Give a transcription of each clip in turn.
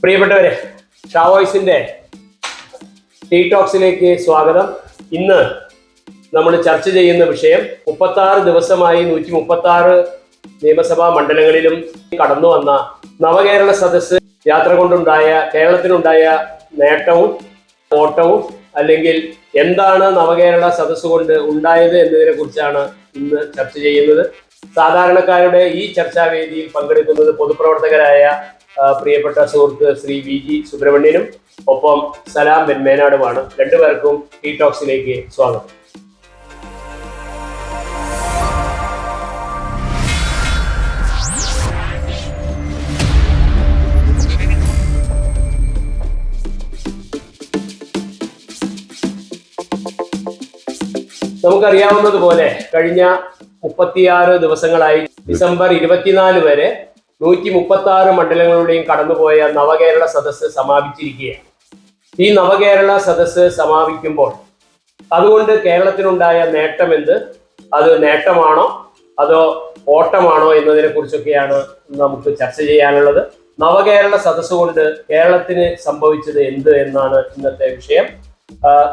പ്രിയപ്പെട്ടവരെ, ഷാവോയ്സിന്റെ ടീ ടോക്സിലേക്ക് സ്വാഗതം. ഇന്ന് നമ്മൾ ചർച്ച ചെയ്യുന്ന വിഷയം 36 ദിവസമായി 136 നിയമസഭാ മണ്ഡലങ്ങളിലും കടന്നു വന്ന നവകേരള സദസ്സ് യാത്ര കൊണ്ടുണ്ടായ കേരളത്തിനുണ്ടായ നേട്ടവും ഓട്ടവും, അല്ലെങ്കിൽ എന്താണ് നവകേരള സദസ്സ് കൊണ്ട് ഉണ്ടായത് എന്നതിനെ കുറിച്ചാണ് ഇന്ന് ചർച്ച ചെയ്യുന്നത്. സാധാരണക്കാരുടെ ഈ ചർച്ചാവേദിയിൽ പങ്കെടുക്കുന്നത് പൊതുപ്രവർത്തകരായ പ്രിയപ്പെട്ട സുഹൃത്ത് ശ്രീ VG സുബ്രഹ്മണ്യനും ഒപ്പം സലാം വെന്മേനാടുമാണ്. രണ്ടുപേർക്കും ടീ ടോക്സിലേക്ക് സ്വാഗതം. നമുക്കറിയാവുന്നതുപോലെ കഴിഞ്ഞ 36 ദിവസങ്ങളായി ഡിസംബർ 24 വരെ 136 മണ്ഡലങ്ങളുടെയും കടന്നുപോയ നവകേരള സദസ്സ് സമാപിച്ചിരിക്കുകയാണ്. ഈ നവകേരള സദസ്സ് സമാപിക്കുമ്പോൾ അതുകൊണ്ട് കേരളത്തിനുണ്ടായ നേട്ടമെന്ത്, അത് നേട്ടമാണോ അതോ ഓട്ടമാണോ എന്നതിനെ കുറിച്ചൊക്കെയാണ് നമുക്ക് ചർച്ച ചെയ്യാനുള്ളത്. നവകേരള സദസ്സ് കൊണ്ട് കേരളത്തിന് സംഭവിച്ചത് എന്ത് എന്നാണ് ഇന്നത്തെ വിഷയം.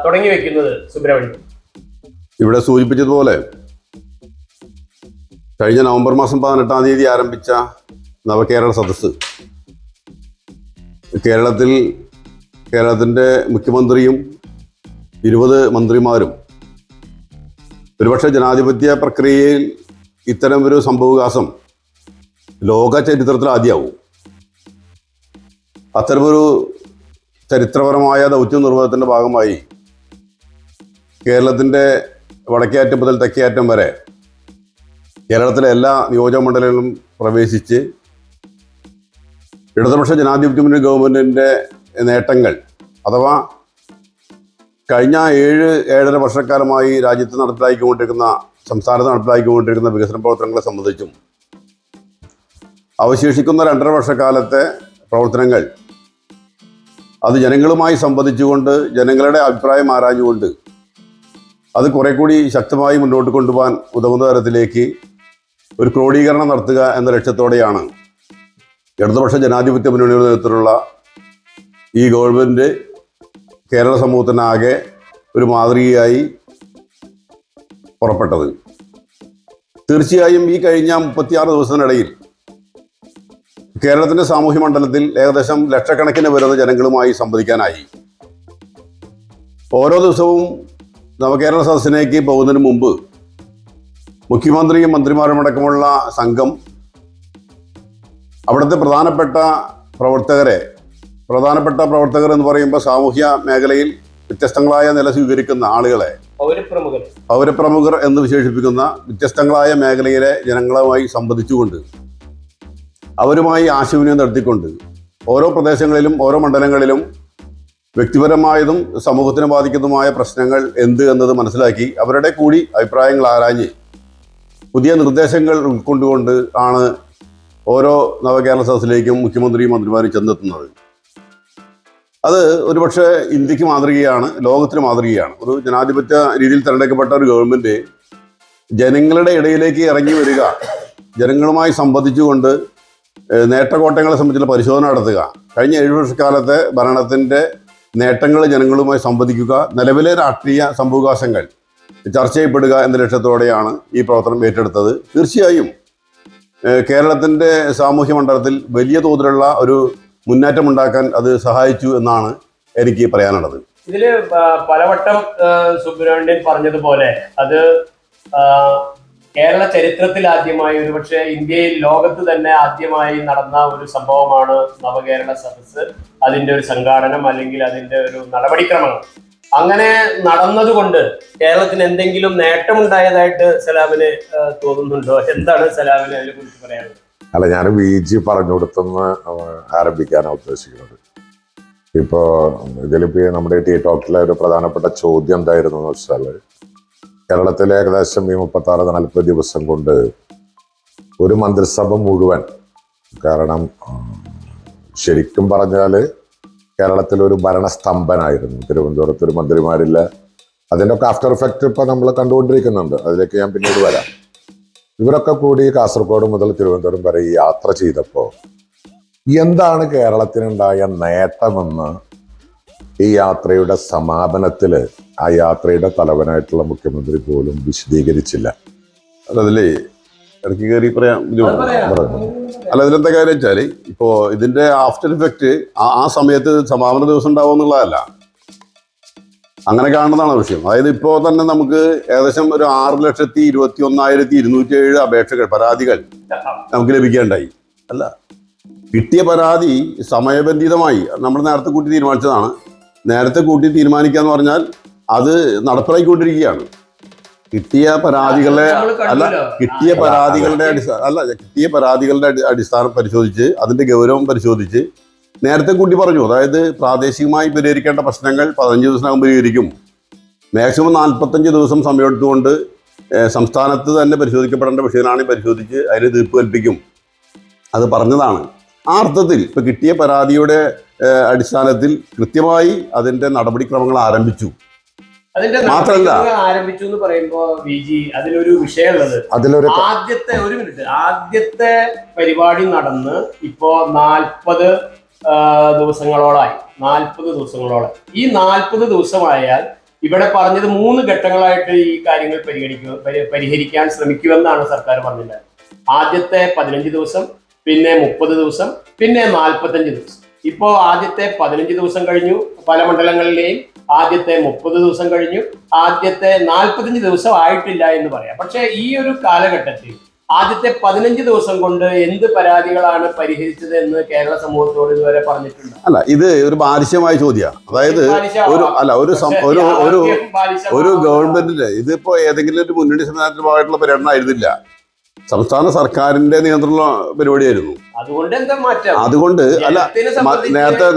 തുടങ്ങി വെക്കുന്നത് സുബ്രഹ്മണ്യൻ. ഇവിടെ സൂചിപ്പിച്ചതുപോലെ കഴിഞ്ഞ നവംബർ മാസം 18-ാം തീയതി ആരംഭിച്ച നവകേരള സദസ്സ് കേരളത്തിൻ്റെ മുഖ്യമന്ത്രിയും 20 മന്ത്രിമാരും ഒരുപക്ഷെ ജനാധിപത്യ പ്രക്രിയയിൽ ഇത്തരം ഒരു സംഭവവികാസം ലോക ചരിത്രത്തിൽ ആദ്യമാവും. അത്തരമൊരു ചരിത്രപരമായ ദൗത്യ നിർവഹണത്തിൻ്റെ ഭാഗമായി കേരളത്തിൻ്റെ വടക്കേയറ്റം മുതൽ തെക്കേയറ്റം വരെ കേരളത്തിലെ എല്ലാ നിയോജകമണ്ഡലങ്ങളിലും പ്രവേശിച്ച് ഇടതുപക്ഷ ജനാധിപത്യ മുന്നണി ഗവൺമെൻറ്റിൻ്റെ നേട്ടങ്ങൾ, അഥവാ കഴിഞ്ഞ 7-7.5 വർഷക്കാലമായി രാജ്യത്ത് സംസ്ഥാനത്ത് നടപ്പിലാക്കിക്കൊണ്ടിരിക്കുന്ന വികസന പ്രവർത്തനങ്ങളെ സംബന്ധിച്ചും അവശേഷിക്കുന്ന 2.5 വർഷക്കാലത്തെ പ്രവർത്തനങ്ങൾ അത് ജനങ്ങളുമായി സംവദിച്ചുകൊണ്ട് ജനങ്ങളുടെ അഭിപ്രായം ആരാഞ്ഞുകൊണ്ട് അത് കുറെ കൂടി ശക്തമായി മുന്നോട്ട് കൊണ്ടുപോകാൻ ഉതകുന്ന തരത്തിലേക്ക് ഒരു ക്രോഡീകരണം നടത്തുക എന്ന ലക്ഷ്യത്തോടെയാണ് ഇടതുപക്ഷ ജനാധിപത്യ മുന്നണിയുടെ നേതൃത്വത്തിലുള്ള ഈ ഗവൺമെൻറ് കേരള സമൂഹത്തിനാകെ ഒരു മാതൃകയായി പുറപ്പെട്ടത്. തീർച്ചയായും ഈ കഴിഞ്ഞ 36 ദിവസത്തിനിടയിൽ കേരളത്തിൻ്റെ സാമൂഹ്യ മണ്ഡലത്തിൽ ഏകദേശം ലക്ഷക്കണക്കിന് വരുന്ന ജനങ്ങളുമായി സംവദിക്കാനായി. ഓരോ ദിവസവും നവകേരള സദസ്സിലേക്ക് പോകുന്നതിന് മുമ്പ് മുഖ്യമന്ത്രിയും മന്ത്രിമാരുമടക്കമുള്ള സംഘം അവിടുത്തെ പ്രധാനപ്പെട്ട പ്രവർത്തകർ എന്ന് പറയുമ്പോൾ സാമൂഹ്യ മേഖലയിൽ വ്യത്യസ്തങ്ങളായ നില സ്വീകരിക്കുന്ന ആളുകളെ പൗരപ്രമുഖർ എന്ന് വിശേഷിപ്പിക്കുന്ന വ്യത്യസ്തങ്ങളായ മേഖലയിലെ ജനങ്ങളുമായി സംവദിച്ചുകൊണ്ട് അവരുമായി ആശയവിനിമയം നടത്തിക്കൊണ്ട് ഓരോ പ്രദേശങ്ങളിലും ഓരോ മണ്ഡലങ്ങളിലും വ്യക്തിപരമായതും സമൂഹത്തിനെ ബാധിക്കുന്നതുമായ പ്രശ്നങ്ങൾ എന്ത് എന്നത് മനസ്സിലാക്കി അവരുടെ കൂടി അഭിപ്രായങ്ങൾ ആരാഞ്ഞ് പുതിയ നിർദ്ദേശങ്ങൾ ഉൾക്കൊണ്ടുകൊണ്ട് ആണ് ഓരോ നവകേരള സദസ്സിലേക്കും മുഖ്യമന്ത്രിയും മന്ത്രിമാരും ചെന്നെത്തുന്നത്. അത് ഒരുപക്ഷെ ഇന്ത്യക്ക് മാതൃകയാണ്, ലോകത്തിന് മാതൃകയാണ്. ഒരു ജനാധിപത്യ രീതിയിൽ തിരഞ്ഞെടുക്കപ്പെട്ട ഒരു ഗവൺമെൻറ് ജനങ്ങളുടെ ഇടയിലേക്ക് ഇറങ്ങി വരിക, ജനങ്ങളുമായി സംവദിച്ചുകൊണ്ട് നേട്ടകോട്ടങ്ങളെ സംബന്ധിച്ചുള്ള പരിശോധന നടത്തുക, കഴിഞ്ഞ 7 വർഷക്കാലത്തെ ഭരണത്തിൻ്റെ നേട്ടങ്ങൾ ജനങ്ങളുമായി സംവദിക്കുക, നിലവിലെ രാഷ്ട്രീയ സംഭവവികാസങ്ങൾ ചർച്ച ചെയ്യപ്പെടുക എന്ന ലക്ഷ്യത്തോടെയാണ് ഈ പ്രവർത്തനം ഏറ്റെടുത്തത്. തീർച്ചയായും കേരളത്തിൻ്റെ സാമൂഹ്യ മണ്ഡലത്തിൽ വലിയ തോതിലുള്ള ഒരു മുന്നേറ്റം ഉണ്ടാക്കാൻ അത് സഹായിച്ചു എന്നാണ് എനിക്ക് പറയാനുള്ളത്. ഇതില് പലവട്ടം സുബ്രഹ്മണ്യൻ പറഞ്ഞതുപോലെ അത് കേരള ചരിത്രത്തിൽ ആദ്യമായി, ഒരുപക്ഷെ ഇന്ത്യയിൽ ലോകത്ത് തന്നെ ആദ്യമായി നടന്ന ഒരു സംഭവമാണ് നവകേരള സദസ്സ്. അതിന്റെ ഒരു സംഘാടനം അല്ലെങ്കിൽ അതിന്റെ ഒരു നടപടിക്രമങ്ങൾ അങ്ങനെ നടന്നതുകൊണ്ട് കേരളത്തിന് എന്തെങ്കിലും നേട്ടമുണ്ടായതായിട്ട് സലാമിന് തോന്നുന്നുണ്ടോ? എന്താണ് സലാമിന് അതിനെ കുറിച്ച് പറയാനുള്ളത്? അല്ല, ഞാൻ VG പറഞ്ഞു കൊടുത്തെന്ന് ആരംഭിക്കാനാണ് ഉദ്ദേശിക്കുന്നത്. ഇപ്പോൾ ഇതിലിപ്പോൾ നമ്മുടെ ടീ ടോക്കിലെ ഒരു പ്രധാനപ്പെട്ട ചോദ്യം എന്തായിരുന്നു എന്ന് വെച്ചാൽ, കേരളത്തിലെ ഏകദേശം ഈ 36-40 ദിവസം കൊണ്ട് ഒരു മന്ത്രിസഭ മുഴുവൻ, കാരണം ശരിക്കും പറഞ്ഞാൽ കേരളത്തിലൊരു ഭരണസ്തംഭനായിരുന്നു. തിരുവനന്തപുരത്ത് ഒരു മന്ത്രിമാരില്ല. അതിൻ്റെ ഒക്കെ ആഫ്റ്റർ എഫക്റ്റ് ഇപ്പോൾ നമ്മൾ കണ്ടുകൊണ്ടിരിക്കുന്നുണ്ട്. അതിലേക്ക് ഞാൻ പിന്നീട് വരാം. ഇവരൊക്കെ കൂടി കാസർഗോഡ് മുതൽ തിരുവനന്തപുരം വരെ ഈ യാത്ര ചെയ്തപ്പോൾ എന്താണ് കേരളത്തിനുണ്ടായ നേട്ടമെന്ന് ഈ യാത്രയുടെ സമാപനത്തിൽ ആ യാത്രയുടെ തലവനായിട്ടുള്ള മുഖ്യമന്ത്രി പോലും വിശദീകരിച്ചില്ല. അതിലേ ഇടയ്ക്ക് കയറി പറയാം അല്ല, ഇതിലെന്താ കാര്യം വെച്ചാൽ ഇപ്പോൾ ഇതിന്റെ ആഫ്റ്റർ ഇഫക്റ്റ് ആ സമയത്ത് സമാപന ദിവസം ഉണ്ടാവും എന്നുള്ളതല്ല, അങ്ങനെ കാണുന്നതാണ് വിഷയം. അതായത് ഇപ്പോൾ തന്നെ നമുക്ക് ഏകദേശം ഒരു 6,21,207 അപേക്ഷകൾ, പരാതികൾ നമുക്ക് ലഭിക്കേണ്ടായി. അല്ല, കിട്ടിയ പരാതി സമയബന്ധിതമായി നമ്മൾ നേരത്തെ കൂട്ടി തീരുമാനിച്ചതാണ്. നേരത്തെ കൂട്ടി തീരുമാനിക്കുക എന്ന് പറഞ്ഞാൽ അത് നടപ്പിലാക്കിക്കൊണ്ടിരിക്കുകയാണ്. കിട്ടിയ പരാതികളെ കിട്ടിയ പരാതികളുടെ അടിസ്ഥാനം പരിശോധിച്ച് അതിന്റെ ഗൗരവം പരിശോധിച്ച് നേരത്തെ കൂട്ടി പറഞ്ഞു. അതായത് പ്രാദേശികമായി പരിഹരിക്കേണ്ട പ്രശ്നങ്ങൾ 15 ദിവസത്തിനകം പരിഹരിക്കും. മാക്സിമം 45 ദിവസം സമയമെടുത്തുകൊണ്ട് സംസ്ഥാനത്ത് തന്നെ പരിശോധിക്കപ്പെടേണ്ട വിഷയങ്ങളാണ് പരിശോധിച്ച് അതിന് തീർപ്പ് കൽപ്പിക്കും. അത് പറഞ്ഞതാണ്. ആ അർത്ഥത്തിൽ ഇപ്പൊ കിട്ടിയ പരാതിയുടെ അടിസ്ഥാനത്തിൽ കൃത്യമായി അതിന്റെ നടപടിക്രമങ്ങൾ ആരംഭിച്ചു. മാത്രമല്ല ആരംഭിച്ചു എന്ന് പറയുമ്പോ വിജി അതിലൊരു വിഷയമുള്ളത്, ആദ്യത്തെ പരിപാടി നടന്ന് ഇപ്പോ 40 ദിവസങ്ങളോളായി. ഈ 40 ദിവസമായാൽ ഇവിടെ പറഞ്ഞത് 3 ഘട്ടങ്ങളായിട്ട് ഈ കാര്യങ്ങൾ പരിഹരിക്കാൻ ശ്രമിക്കുമെന്നാണ് സർക്കാർ പറഞ്ഞിട്ടുള്ളത്. ആദ്യത്തെ 15 ദിവസം, പിന്നെ 30 ദിവസം, പിന്നെ 45 ദിവസം. ഇപ്പോ ആദ്യത്തെ 15 ദിവസം കഴിഞ്ഞു പല മണ്ഡലങ്ങളിലെയും, ആദ്യത്തെ 30 ദിവസം കഴിഞ്ഞു, ആദ്യത്തെ 45 ദിവസം ആയിട്ടില്ല എന്ന് പറയാം. പക്ഷെ ഈ ഒരു കാലഘട്ടത്തിൽ ആദ്യത്തെ 15 ദിവസം കൊണ്ട് എന്ത് പരാതികളാണ് പരിഹരിച്ചത് എന്ന് കേരള സമൂഹത്തോട് ഇതുവരെ പറഞ്ഞിട്ടുണ്ട്? അല്ല, ഇത് ഒരു ബാലിശമായ ചോദ്യമാണ്. അതായത് ഒരു ഗവൺമെന്റിന്റെ ഇതിപ്പോ ഏതെങ്കിലും ഒരു മുന്നണി സംവിധാനത്തിന്റെ ഭാഗമായിട്ടുള്ള പര്യടനം ആയിരുന്നില്ല, സംസ്ഥാന സർക്കാരിന്റെ നിയന്ത്രണ പരിപാടിയായിരുന്നു. അതുകൊണ്ട് അല്ല,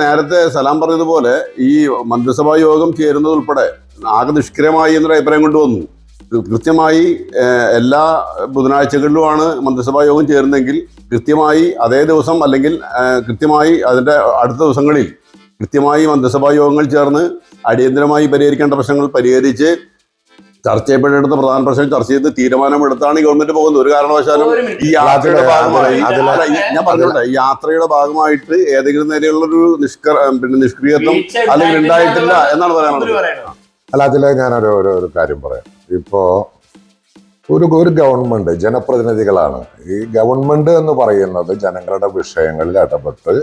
നേരത്തെ സലാം പറഞ്ഞതുപോലെ ഈ മന്ത്രിസഭാ യോഗം ചേരുന്നത് ഉൾപ്പെടെ ആകെ നിഷ്ക്രിയമായി എന്നൊരു അഭിപ്രായം കൊണ്ടുവന്നു. കൃത്യമായി എല്ലാ ബുധനാഴ്ചകളിലുമാണ് മന്ത്രിസഭാ യോഗം ചേരുന്നതെങ്കിൽ കൃത്യമായി അതേ ദിവസം അല്ലെങ്കിൽ കൃത്യമായി അതിന്റെ അടുത്ത ദിവസങ്ങളിൽ കൃത്യമായി മന്ത്രിസഭാ യോഗങ്ങൾ ചേർന്ന് അടിയന്തരമായി പരിഹരിക്കേണ്ട പ്രശ്നങ്ങൾ പരിഹരിച്ച് ചർച്ച ചെയ്യപ്പെടേണ്ട പ്രധാന പ്രശ്നം ചർച്ച ചെയ്ത് തീരുമാനമെടുത്താണ് ഗവൺമെന്റ് പോകുന്നത്. ഒരു കാരണവശാലും ഈ യാത്രയുടെ ഭാഗമായി ഞാൻ പറഞ്ഞോട്ടെ, ഈ യാത്രയുടെ ഭാഗമായിട്ട് ഏതെങ്കിലും നിലയിലുള്ളൊരു നിഷ്ക്രിയത്വം അല്ലെങ്കിൽ ഉണ്ടായിട്ടില്ല എന്നാണ് പറയാനുള്ളത്. അല്ല, അതിലെ ഞാനൊരു കാര്യം പറയാം. ഇപ്പോ ഒരു ഗവൺമെന്റ് ജനപ്രതിനിധികളാണ്. ഈ ഗവൺമെന്റ് എന്ന് പറയുന്നത് ജനങ്ങളുടെ വിഷയങ്ങളിൽ ഇടപെട്ട്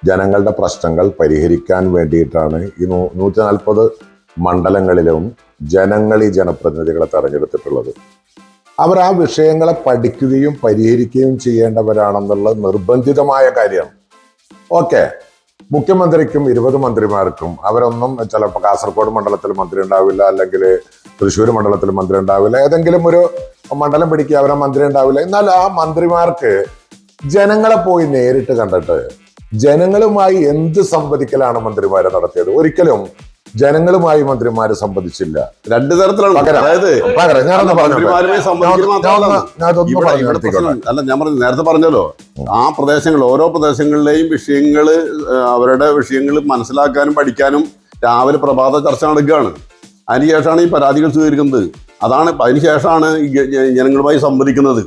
ജനങ്ങളുടെ പ്രശ്നങ്ങൾ പരിഹരിക്കാൻ വേണ്ടിയിട്ടാണ് ഈ 140 മണ്ഡലങ്ങളിലും ജനങ്ങൾ ഈ ജനപ്രതിനിധികളെ തെരഞ്ഞെടുത്തിട്ടുള്ളത്. അവർ ആ വിഷയങ്ങളെ പഠിക്കുകയും പരിഹരിക്കുകയും ചെയ്യേണ്ടവരാണെന്നുള്ള നിർബന്ധിതമായ കാര്യമാണ്. ഓക്കെ, മുഖ്യമന്ത്രിക്കും 20 മന്ത്രിമാർക്കും അവരൊന്നും ചിലപ്പോൾ കാസർഗോഡ് മണ്ഡലത്തിൽ മന്ത്രി ഉണ്ടാവില്ല, അല്ലെങ്കിൽ തൃശ്ശൂർ മണ്ഡലത്തിൽ മന്ത്രി ഉണ്ടാവില്ല, ഏതെങ്കിലും ഒരു മണ്ഡലം പിടിക്കുക അവരെ മന്ത്രി ഉണ്ടാവില്ല. എന്നാൽ ആ മന്ത്രിമാർക്ക് ജനങ്ങളെ പോയി നേരിട്ട് കണ്ടിട്ട് ജനങ്ങളുമായി എന്ത് സംവദിക്കലാണ് മന്ത്രിമാരെ നടത്തിയത്? ഒരിക്കലും ജനങ്ങളുമായി മന്ത്രിമാര് സംവദിച്ചില്ല. 2 തരത്തിലാണ്. അതായത് അല്ല, ഞാൻ പറഞ്ഞു നേരത്തെ പറഞ്ഞല്ലോ, ആ പ്രദേശങ്ങൾ ഓരോ പ്രദേശങ്ങളിലെയും വിഷയങ്ങൾ അവരുടെ വിഷയങ്ങൾ മനസ്സിലാക്കാനും പഠിക്കാനും രാവിലെ പ്രഭാത ചർച്ച നടക്കുകയാണ്. അതിനുശേഷമാണ് ഈ പരാതികൾ സ്വീകരിക്കുന്നത്. അതിനുശേഷമാണ് ഈ ജനങ്ങളുമായി സംവദിക്കുന്നത്.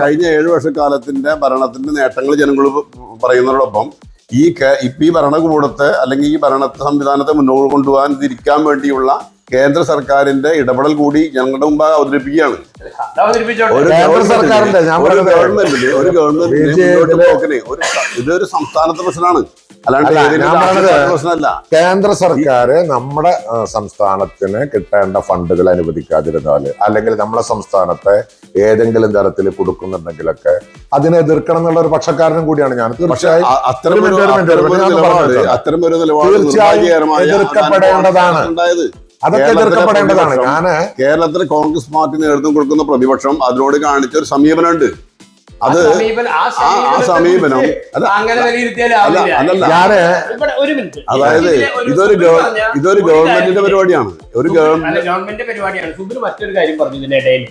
കഴിഞ്ഞ 7 വർഷക്കാലത്തിന്റെ ഭരണത്തിന്റെ നേട്ടങ്ങൾ ജനങ്ങൾ പറയുന്നതോടൊപ്പം ഈ ഭരണകൂടത്തെ അല്ലെങ്കിൽ ഈ ഭരണ സംവിധാനത്തെ മുന്നോട്ട് കൊണ്ടുപോകാൻ തിരിക്കാൻ വേണ്ടിയുള്ള കേന്ദ്ര സർക്കാരിന്റെ ഇടപെടൽ കൂടി ഞങ്ങളുടെ മുമ്പാകെ അവതരിപ്പിക്കുകയാണ്. ഇതൊരു സംസ്ഥാനത്തെ പ്രശ്നമാണ്, അല്ലാണ്ട് കേന്ദ്ര സർക്കാർ നമ്മുടെ സംസ്ഥാനത്തിന് കിട്ടേണ്ട ഫണ്ടുകൾ അനുവദിക്കാതിരുന്നാല്, അല്ലെങ്കിൽ നമ്മുടെ സംസ്ഥാനത്തെ ഏതെങ്കിലും തരത്തിൽ കൊടുക്കുന്നുണ്ടെങ്കിലൊക്കെ അതിനെ എതിർക്കണം എന്നുള്ള ഒരു പക്ഷക്കാരനും കൂടിയാണ് ഞാൻ. തീർച്ചയായും എതിർക്കപ്പെടേണ്ടതാണ്, അതൊക്കെ എതിർക്കപ്പെടേണ്ടതാണ്. കേരളത്തിൽ കോൺഗ്രസ് പാർട്ടി നേതൃത്വം കൊടുക്കുന്ന പ്രതിപക്ഷം അതിനോട് കാണിച്ച ഒരു സമീപനമുണ്ട്. അത് ആ സമീപനം അതായത് ഇതൊരു ഗവൺമെന്റിന്റെ പരിപാടിയാണ്. ഗവൺമെന്റ് പരിപാടിയാണ്. സുബിന് മറ്റൊരു കാര്യം പറഞ്ഞു ഇതിന്റെ ഇടയിൽ,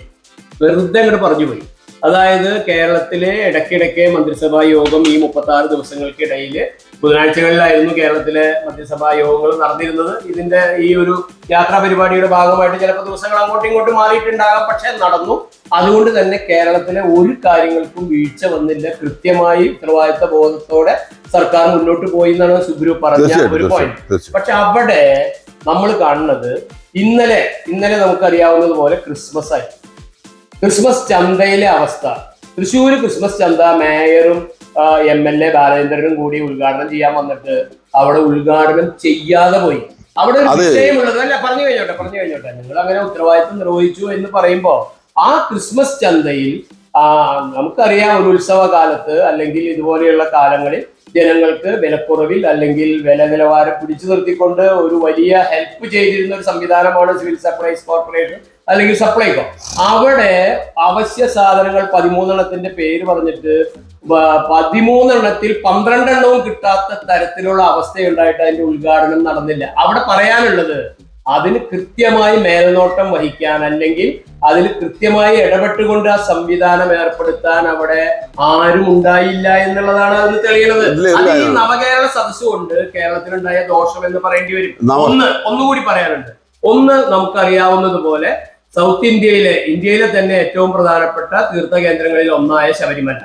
വെറുതെ അങ്ങോട്ട് പറഞ്ഞു പോയി. അതായത് കേരളത്തിലെ ഇടയ്ക്കിടയ്ക്ക് മന്ത്രിസഭാ യോഗം ഈ 36 ദിവസങ്ങൾക്കിടയിൽ ബുധനാഴ്ചകളിലായിരുന്നു കേരളത്തിലെ മന്ത്രിസഭാ യോഗങ്ങൾ നടന്നിരുന്നത്. ഇതിന്റെ ഈ ഒരു യാത്രാ പരിപാടിയുടെ ഭാഗമായിട്ട് ചിലപ്പോൾ ദിവസങ്ങൾ അങ്ങോട്ടും ഇങ്ങോട്ടും മാറിയിട്ടുണ്ടാകാം, പക്ഷെ നടന്നു. അതുകൊണ്ട് തന്നെ കേരളത്തിലെ ഒരു കാര്യങ്ങൾക്കും വീഴ്ച വന്നില്ല. കൃത്യമായി ഉത്തരവാദിത്ത ബോധത്തോടെ സർക്കാർ മുന്നോട്ട് പോയി എന്നാണ് സുബ്രു പറഞ്ഞ ഒരു പോയിന്റ്. പക്ഷെ അവിടെ നമ്മൾ കാണുന്നത് ഇന്നലെ നമുക്കറിയാവുന്നതുപോലെ ക്രിസ്മസ് ആയി. ക്രിസ്മസ് ചന്തയിലെ അവസ്ഥ, തൃശ്ശൂർ ക്രിസ്മസ് ചന്ത മേയറും MLA ബാലചന്ദ്രനും കൂടി ഉദ്ഘാടനം ചെയ്യാൻ വന്നിട്ട് അവിടെ ഉദ്ഘാടനം ചെയ്യാതെ പോയി. അവിടെ ഒരു വിഷയമുള്ളത് അല്ല, പറഞ്ഞു കഴിഞ്ഞോട്ടെ നിങ്ങൾ അങ്ങനെ ഉത്തരവാദിത്വം നിർവഹിച്ചു എന്ന് പറയുമ്പോ ആ ക്രിസ്മസ് ചന്തയിൽ നമുക്കറിയാം ഒരു ഉത്സവ കാലത്ത് അല്ലെങ്കിൽ ഇതുപോലെയുള്ള കാലങ്ങളിൽ ജനങ്ങൾക്ക് വിലക്കുറവിൽ അല്ലെങ്കിൽ വില നിലവാരം പിടിച്ചു നിർത്തിക്കൊണ്ട് ഒരു വലിയ ഹെൽപ്പ് ചെയ്തിരുന്ന ഒരു സംവിധാനമാണ് സിവിൽ സപ്ലൈസ് കോർപ്പറേഷൻ അല്ലെങ്കിൽ സപ്ലൈകോ. അവിടെ അവശ്യ സാധനങ്ങൾ 13 പേര് പറഞ്ഞിട്ട് 13 12 കിട്ടാത്ത തരത്തിലുള്ള അവസ്ഥയുണ്ടായിട്ട് അതിന്റെ ഉദ്ഘാടനം നടന്നില്ല. അവിടെ പറയാനുള്ളത് അതിന് കൃത്യമായി മേൽനോട്ടം വഹിക്കാൻ അല്ലെങ്കിൽ അതിൽ കൃത്യമായി ഇടപെട്ടുകൊണ്ട് ആ സംവിധാനം ഏർപ്പെടുത്താൻ അവിടെ ആരും ഉണ്ടായില്ല എന്നുള്ളതാണ് അതിന് തെളിയുന്നത്. അത് ഈ നവകേരള സദസ് കൊണ്ട് കേരളത്തിലുണ്ടായ ദോഷം എന്ന് പറയേണ്ടി വരും. ഒന്നുകൂടി പറയാനുണ്ട്. ഒന്ന്, നമുക്കറിയാവുന്നതുപോലെ സൗത്ത് ഇന്ത്യയിലെ തന്നെ ഏറ്റവും പ്രധാനപ്പെട്ട തീർത്ഥകേന്ദ്രങ്ങളിൽ ഒന്നായ ശബരിമല.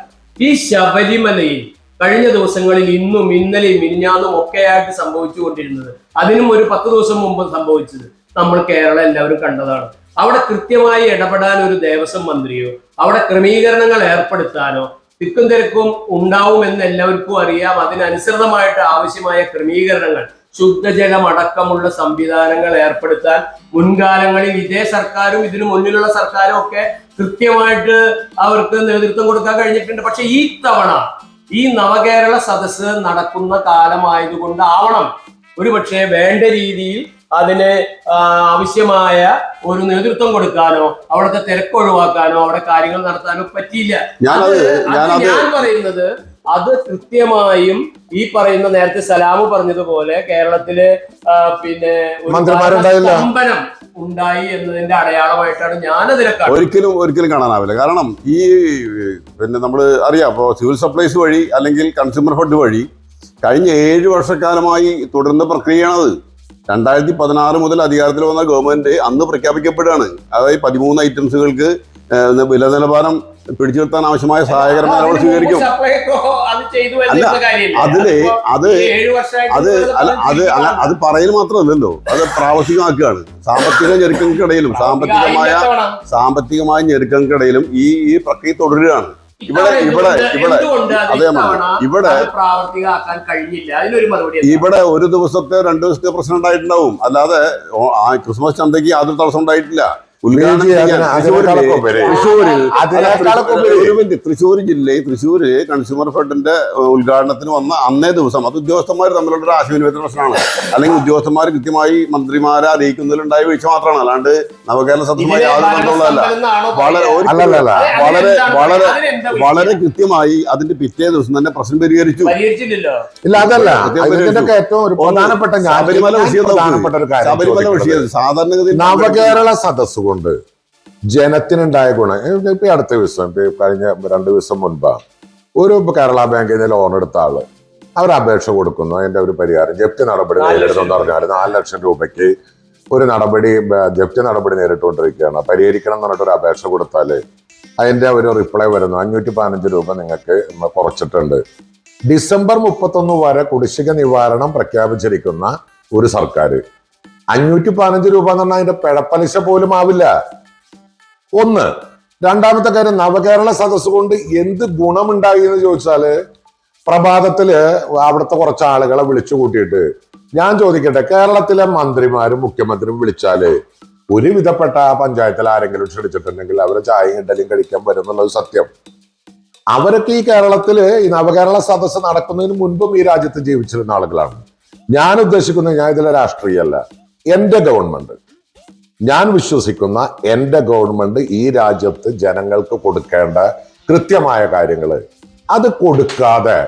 ഈ ശബരിമലയിൽ കഴിഞ്ഞ ദിവസങ്ങളിൽ ഇന്നും ഇന്നലെയും മിനിഞ്ഞാന്നും ഒക്കെയായിട്ട് സംഭവിച്ചുകൊണ്ടിരുന്നത്, അതിനും ഒരു 10 ദിവസം മുമ്പ് സംഭവിച്ചത് നമ്മൾ കേരളം എല്ലാവരും കണ്ടതാണ്. അവിടെ കൃത്യമായി ഇടപെടാൻ ഒരു ദേവസ്വം മന്ത്രിയോ അവിടെ ക്രമീകരണങ്ങൾ ഏർപ്പെടുത്താനോ തിക്കും തിരക്കും ഉണ്ടാവുമെന്ന് എല്ലാവർക്കും അറിയാം. അതിനനുസൃതമായിട്ട് ആവശ്യമായ ക്രമീകരണങ്ങൾ, ശുദ്ധജലം അടക്കമുള്ള സംവിധാനങ്ങൾ ഏർപ്പെടുത്താൻ മുൻകാലങ്ങളിൽ ഇതേ സർക്കാരും ഇതിനു മുന്നിലുള്ള സർക്കാരും ഒക്കെ കൃത്യമായിട്ട് അവർക്ക് നേതൃത്വം കൊടുക്കാൻ കഴിഞ്ഞിട്ടുണ്ട്. പക്ഷെ ഈ തവണ ഈ നവകേരള സദസ്സ് നടക്കുന്ന കാലമായതുകൊണ്ട് ആവണം ഒരുപക്ഷെ വേണ്ട രീതിയിൽ അതിന് ആവശ്യമായ ഒരു നേതൃത്വം കൊടുക്കാനോ അവിടുത്തെ തിരക്കൊഴിവാക്കാനോ അവിടെ കാര്യങ്ങൾ നടത്താനോ പറ്റിയില്ല. ഞാൻ പറയുന്നത് അത് കൃത്യമായും ഈ പറയുന്ന നേരത്തെ സലാമു പറഞ്ഞതുപോലെ കേരളത്തില് പിന്നെ സ്തംഭനം ഉണ്ടായി എന്നതിന്റെ അടയാളമായിട്ടാണ് ഞാനതിനെ ഒരിക്കലും കാണാനാവില്ല. കാരണം ഈ പിന്നെ നമ്മൾ അറിയാം, ഇപ്പോൾ സിവിൽ സപ്ലൈസ് വഴി അല്ലെങ്കിൽ കൺസ്യൂമർ ഫെഡ് വഴി കഴിഞ്ഞ 7 വർഷക്കാലമായി തുടരുന്ന പ്രക്രിയയാണത്. 2016 മുതൽ അധികാരത്തിൽ വന്ന ഗവൺമെന്റ് അന്ന് പ്രഖ്യാപിക്കപ്പെടുകയാണ്. അതായത് 13 ഐറ്റംസുകൾക്ക് വില നിലവാരം പിടിച്ചു നിർത്താൻ ആവശ്യമായ സഹായകരമായ നടപടി സ്വീകരിക്കും. അത് പറയൽ മാത്രമല്ലല്ലോ, അത് പ്രാവർത്തികമാക്കുകയാണ്. സാമ്പത്തിക ഞെരുക്കങ്ങൾക്കിടയിലും സാമ്പത്തികമായ ഞെരുക്കങ്ങൾക്കിടയിലും ഈ പ്രക്രിയ തുടരുകയാണ്. ഇവിടെ ഒരു ദിവസത്തെ 2 ദിവസത്തെ പ്രശ്നം ഉണ്ടായിട്ടുണ്ടാവും, അല്ലാതെ ക്രിസ്മസ് ചന്തയ്ക്ക് യാതൊരു തടസ്സം ഉണ്ടായിട്ടില്ല. തൃശ്ശൂര് കൺസ്യൂമർ ഫെഡിന്റെ ഉദ്ഘാടനത്തിന് വന്ന അന്നേ ദിവസം അത് ഉദ്യോഗസ്ഥന്മാർ തമ്മിലുള്ള ഒരു ആശയവിനിമയത്തിന്റെ പ്രശ്നമാണ്. അല്ലെങ്കിൽ ഉദ്യോഗസ്ഥന്മാർ കൃത്യമായി മന്ത്രിമാരെ അറിയിക്കുന്നതിലുണ്ടായ വീഴ്ച മാത്രമാണ്, അല്ലാണ്ട് നവകേരള സദസ്സുമായി യാതൊരു ബന്ധമുള്ളതല്ല. വളരെ കൃത്യമായി അതിന്റെ പിറ്റേ ദിവസം തന്നെ പ്രശ്നം പരിഹരിച്ചു. ഇല്ല, അതല്ല ഏറ്റവും പ്രധാനപ്പെട്ട ശബരിമല വിഷയം സാധാരണഗതി നവകേരള സദസ് കൊണ്ട് ജനത്തിനുണ്ടായ ഗുണം ഇപ്പൊ അടുത്ത ദിവസം കഴിഞ്ഞ 2 ദിവസം മുൻപാണ് ഒരു കേരള ബാങ്കിൽ നിന്ന് ലോൺ എടുത്ത ആള് അവർ അപേക്ഷ കൊടുക്കുന്നു. അതിന്റെ ഒരു പരിഹാരം ജപ്തി നടപടി നേരിടുന്നു പറഞ്ഞാൽ 4 ലക്ഷം രൂപയ്ക്ക് ഒരു നടപടി ജപ്തി നടപടി നേരിട്ടുകൊണ്ടിരിക്കുകയാണ്. പരിഹരിക്കണം എന്ന് പറഞ്ഞിട്ട് ഒരു അപേക്ഷ കൊടുത്താല് അതിന്റെ ഒരു റിപ്ലൈ വരുന്നു, 515 രൂപ നിങ്ങൾക്ക് കുറച്ചിട്ടുണ്ട്. ഡിസംബർ 31 വരെ കുടിശ്ശിക നിവാരണം പ്രഖ്യാപിച്ചിരിക്കുന്ന ഒരു സർക്കാർ 515 രൂപ എന്ന് പറഞ്ഞാൽ അതിന്റെ പിഴപ്പലിശ പോലും ആവില്ല. ഒന്ന്. രണ്ടാമത്തെ കാര്യം, നവകേരള സദസ് കൊണ്ട് എന്ത് ഗുണമുണ്ടായി എന്ന് ചോദിച്ചാല് പ്രഭാതത്തില് അവിടുത്തെ കുറച്ച് ആളുകളെ വിളിച്ചു കൂട്ടിയിട്ട് ഞാൻ ചോദിക്കട്ടെ, കേരളത്തിലെ മന്ത്രിമാരും മുഖ്യമന്ത്രിയും വിളിച്ചാല് ഒരുവിധപ്പെട്ട പഞ്ചായത്തിൽ ആരെങ്കിലും ക്ഷണിച്ചിട്ടുണ്ടെങ്കിൽ അവരെ ചായയും ഇഡലിയും കഴിക്കാൻ വരും എന്നുള്ളത് സത്യം. അവരൊക്കെ ഈ കേരളത്തില് ഈ നവകേരള സദസ്സ് നടക്കുന്നതിന് മുൻപും ഈ രാജ്യത്ത് ജീവിച്ചിരുന്ന ആളുകളാണ്. ഞാൻ ഉദ്ദേശിക്കുന്നത്, ഞാൻ ഇതിലെ രാഷ്ട്രീയമല്ല, എന്റെ ഗവൺമെന്റ്, ഞാൻ വിശ്വസിക്കുന്ന എന്റെ ഗവൺമെന്റ് ഈ രാജ്യത്ത് ജനങ്ങൾക്ക് കൊടുക്കേണ്ട കൃത്യമായ കാര്യങ്ങൾ അത് കൊടുക്കാതെ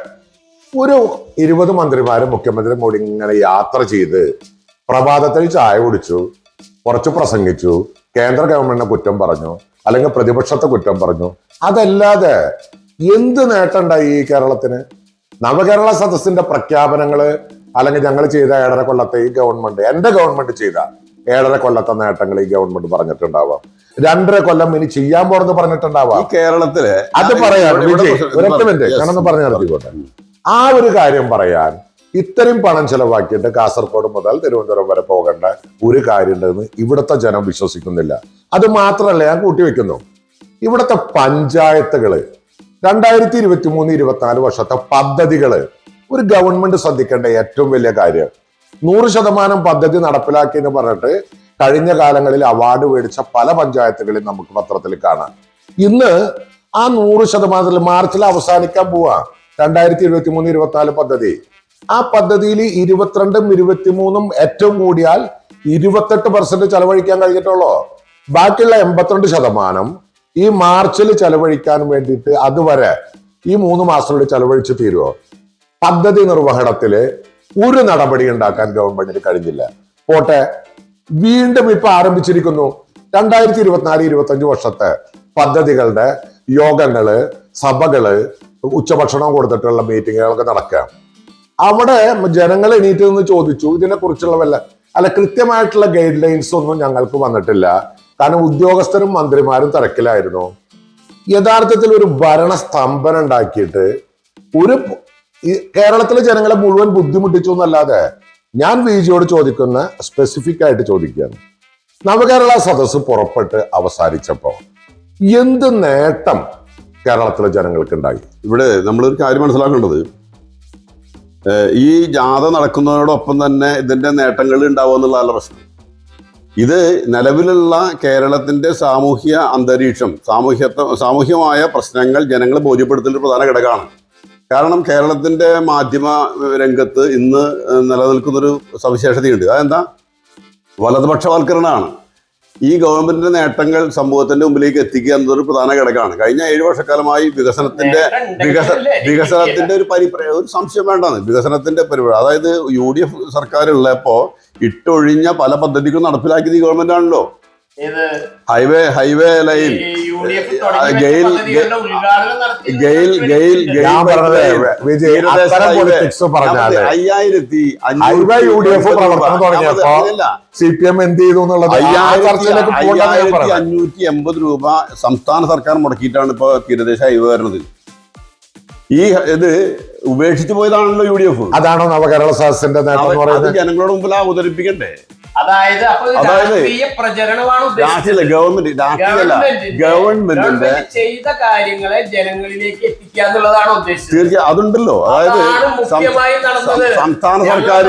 ഒരു 20 മന്ത്രിമാരും മുഖ്യമന്ത്രിയും കൂടി ഇങ്ങനെ യാത്ര ചെയ്ത് പ്രഭാതത്തിൽ ചായ കുടിച്ചു, കുറച്ച് പ്രസംഗിച്ചു, കേന്ദ്ര ഗവൺമെന്റിനെ കുറ്റം പറഞ്ഞു, അല്ലെങ്കിൽ പ്രതിപക്ഷത്തെ കുറ്റം പറഞ്ഞു. അതല്ലാതെ എന്ത് നേട്ടം ഉണ്ടായി ഈ കേരളത്തിന്? നവകേരള സദസ്സിന്റെ പ്രഖ്യാപനങ്ങള് അല്ലെങ്കിൽ ഞങ്ങൾ ചെയ്ത 7.5 കൊല്ലത്തെ ഈ ഗവൺമെന്റ്, എന്റെ ഗവൺമെന്റ് ചെയ്ത 7.5 കൊല്ലത്തെ നേട്ടങ്ങൾ ഈ ഗവൺമെന്റ് പറഞ്ഞിട്ടുണ്ടാവാം. 2.5 കൊല്ലം ഇനി ചെയ്യാൻ പോണെന്ന് പറഞ്ഞിട്ടുണ്ടാവാം. കേരളത്തിലെ അത് പറയാം വിജയ്, ഒരൊറ്റ മിനിറ്റ് ഞാനൊന്ന് പറഞ്ഞു നടത്തിക്കോട്ടെ. ആ ഒരു കാര്യം പറയാൻ ഇത്രയും പണം ചെലവാക്കിയിട്ട് കാസർഗോഡ് മുതൽ തിരുവനന്തപുരം വരെ പോകേണ്ട ഒരു കാര്യം ഉണ്ടെന്ന് ഇവിടുത്തെ ജനം വിശ്വസിക്കുന്നില്ല. അത് മാത്രമല്ല, ഞാൻ കൂട്ടിവെക്കുന്നു, ഇവിടുത്തെ പഞ്ചായത്തുകള് 2023-24 വർഷത്തെ പദ്ധതികള് ഒരു ഗവൺമെന്റ് ശ്രദ്ധിക്കേണ്ട ഏറ്റവും വലിയ കാര്യം. 100% പദ്ധതി നടപ്പിലാക്കി എന്ന് പറഞ്ഞിട്ട് കഴിഞ്ഞ കാലങ്ങളിൽ അവാർഡ് മേടിച്ച പല പഞ്ചായത്തുകളിൽ നമുക്ക് പത്രത്തിൽ കാണാം. ഇന്ന് ആ 100% മാർച്ചിൽ അവസാനിക്കാൻ പോവാ 2023-24 പദ്ധതി. ആ പദ്ധതിയിൽ 22ഉം 23ഉം ഏറ്റവും കൂടിയാൽ 28% ചെലവഴിക്കാൻ കഴിഞ്ഞിട്ടുള്ളൂ. ബാക്കിയുള്ള 82% ഈ മാർച്ചിൽ ചെലവഴിക്കാൻ വേണ്ടിയിട്ട് അതുവരെ ഈ 3 മാസത്തിനുള്ളിൽ ചെലവഴിച്ച് തീരുമോ? പദ്ധതി നിർവഹണത്തില് ഒരു നടപടി ഉണ്ടാക്കാൻ ഗവൺമെന്റിന് കഴിഞ്ഞില്ല. പോട്ടെ, വീണ്ടും ഇപ്പൊ ആരംഭിച്ചിരിക്കുന്നു 2024-25 വർഷത്തെ പദ്ധതികളുടെ യോഗങ്ങള്, സഭകള്, ഉച്ചഭക്ഷണം കൊടുത്തിട്ടുള്ള മീറ്റിങ്ങുകളൊക്കെ നടക്കുക. അവിടെ ജനങ്ങൾ എണീറ്റ് നിന്ന് ചോദിച്ചു ഇതിനെ കുറിച്ചുള്ള കൃത്യമായിട്ടുള്ള ഗൈഡ് ലൈൻസ് ഒന്നും ഞങ്ങൾക്ക് വന്നിട്ടില്ല. കാരണം ഉദ്യോഗസ്ഥരും മന്ത്രിമാരും തിരക്കിലായിരുന്നു. യഥാർത്ഥത്തിൽ ഒരു ഭരണ സ്തംഭനം ഉണ്ടാക്കിയിട്ട് കേരളത്തിലെ ജനങ്ങളെ മുഴുവൻ ബുദ്ധിമുട്ടിച്ചു എന്നല്ലാതെ ഞാൻ വിജിയോട് ചോദിക്കുന്ന സ്പെസിഫിക് ആയിട്ട് ചോദിക്കുകയാണ്. നവകേരള സദസ്സ് പുറപ്പെട്ട് അവസാനിച്ചപ്പോ എന്ത് നേട്ടം കേരളത്തിലെ ജനങ്ങൾക്ക് ഉണ്ടായി? ഇവിടെ നമ്മളൊരു കാര്യം മനസ്സിലാക്കേണ്ടത്, ഈ ജാഥ നടക്കുന്നതോടൊപ്പം തന്നെ ഇതിന്റെ നേട്ടങ്ങൾ ഉണ്ടാവുക എന്നുള്ളതല്ല പ്രശ്നം. ഇത് നിലവിലുള്ള കേരളത്തിന്റെ സാമൂഹ്യ അന്തരീക്ഷം, സാമൂഹ്യമായ പ്രശ്നങ്ങൾ ജനങ്ങളെ ബോധ്യപ്പെടുത്തുന്ന പ്രധാന ഘടകമാണ്. കാരണം കേരളത്തിന്റെ മാധ്യമ രംഗത്ത് ഇന്ന് നിലനിൽക്കുന്നൊരു സവിശേഷതയുണ്ട്. അതെന്താ? വലതുപക്ഷവൽക്കരണമാണ്. ഈ ഗവൺമെന്റിന്റെ നേട്ടങ്ങൾ സമൂഹത്തിന്റെ മുമ്പിലേക്ക് എത്തിക്കുക എന്നതൊരു പ്രധാന ഘടകമാണ്. കഴിഞ്ഞ 7 വർഷക്കാലമായി വികസനത്തിന്റെ ഒരു സംശയം വേണ്ടാന്ന്. വികസനത്തിന്റെ പരിപാടി, അതായത് UDF സർക്കാർ ഉള്ളപ്പോ ഇട്ടൊഴിഞ്ഞ പല പദ്ധതികളും നടപ്പിലാക്കിയത് ഈ ഗവൺമെന്റ് ആണല്ലോ. ഹൈവേ ലൈൻ, ഗെയിൽ, CPM എന്ത് ചെയ്തു എന്നുള്ളത് 5,580 രൂപ സംസ്ഥാന സർക്കാർ മുടക്കിയിട്ടാണ് ഇപ്പൊ തീരദേശ ഹൈവേ വരുന്നത്. ഈ ഇത് ഉപേക്ഷിച്ചു പോയതാണല്ലോ UDF. അതാണോ നവകേരള സദസ്സിന്റെ നേട്ടം? ജനങ്ങളുടെ മുമ്പിൽ അവതരിപ്പിക്കണ്ടേ? അതായത് പ്രചരണമാണ് ഗവൺമെന്റിന്റെ ചെയ്ത കാര്യങ്ങളെ ജനങ്ങളിലേക്ക് എത്തിക്കുക എന്നുള്ളതാണ് ഉദ്ദേശിച്ചത്. തീർച്ചയായും അതുണ്ടല്ലോ. അതായത് മുഖ്യമായി നടന്നത് സംസ്ഥാന സർക്കാർ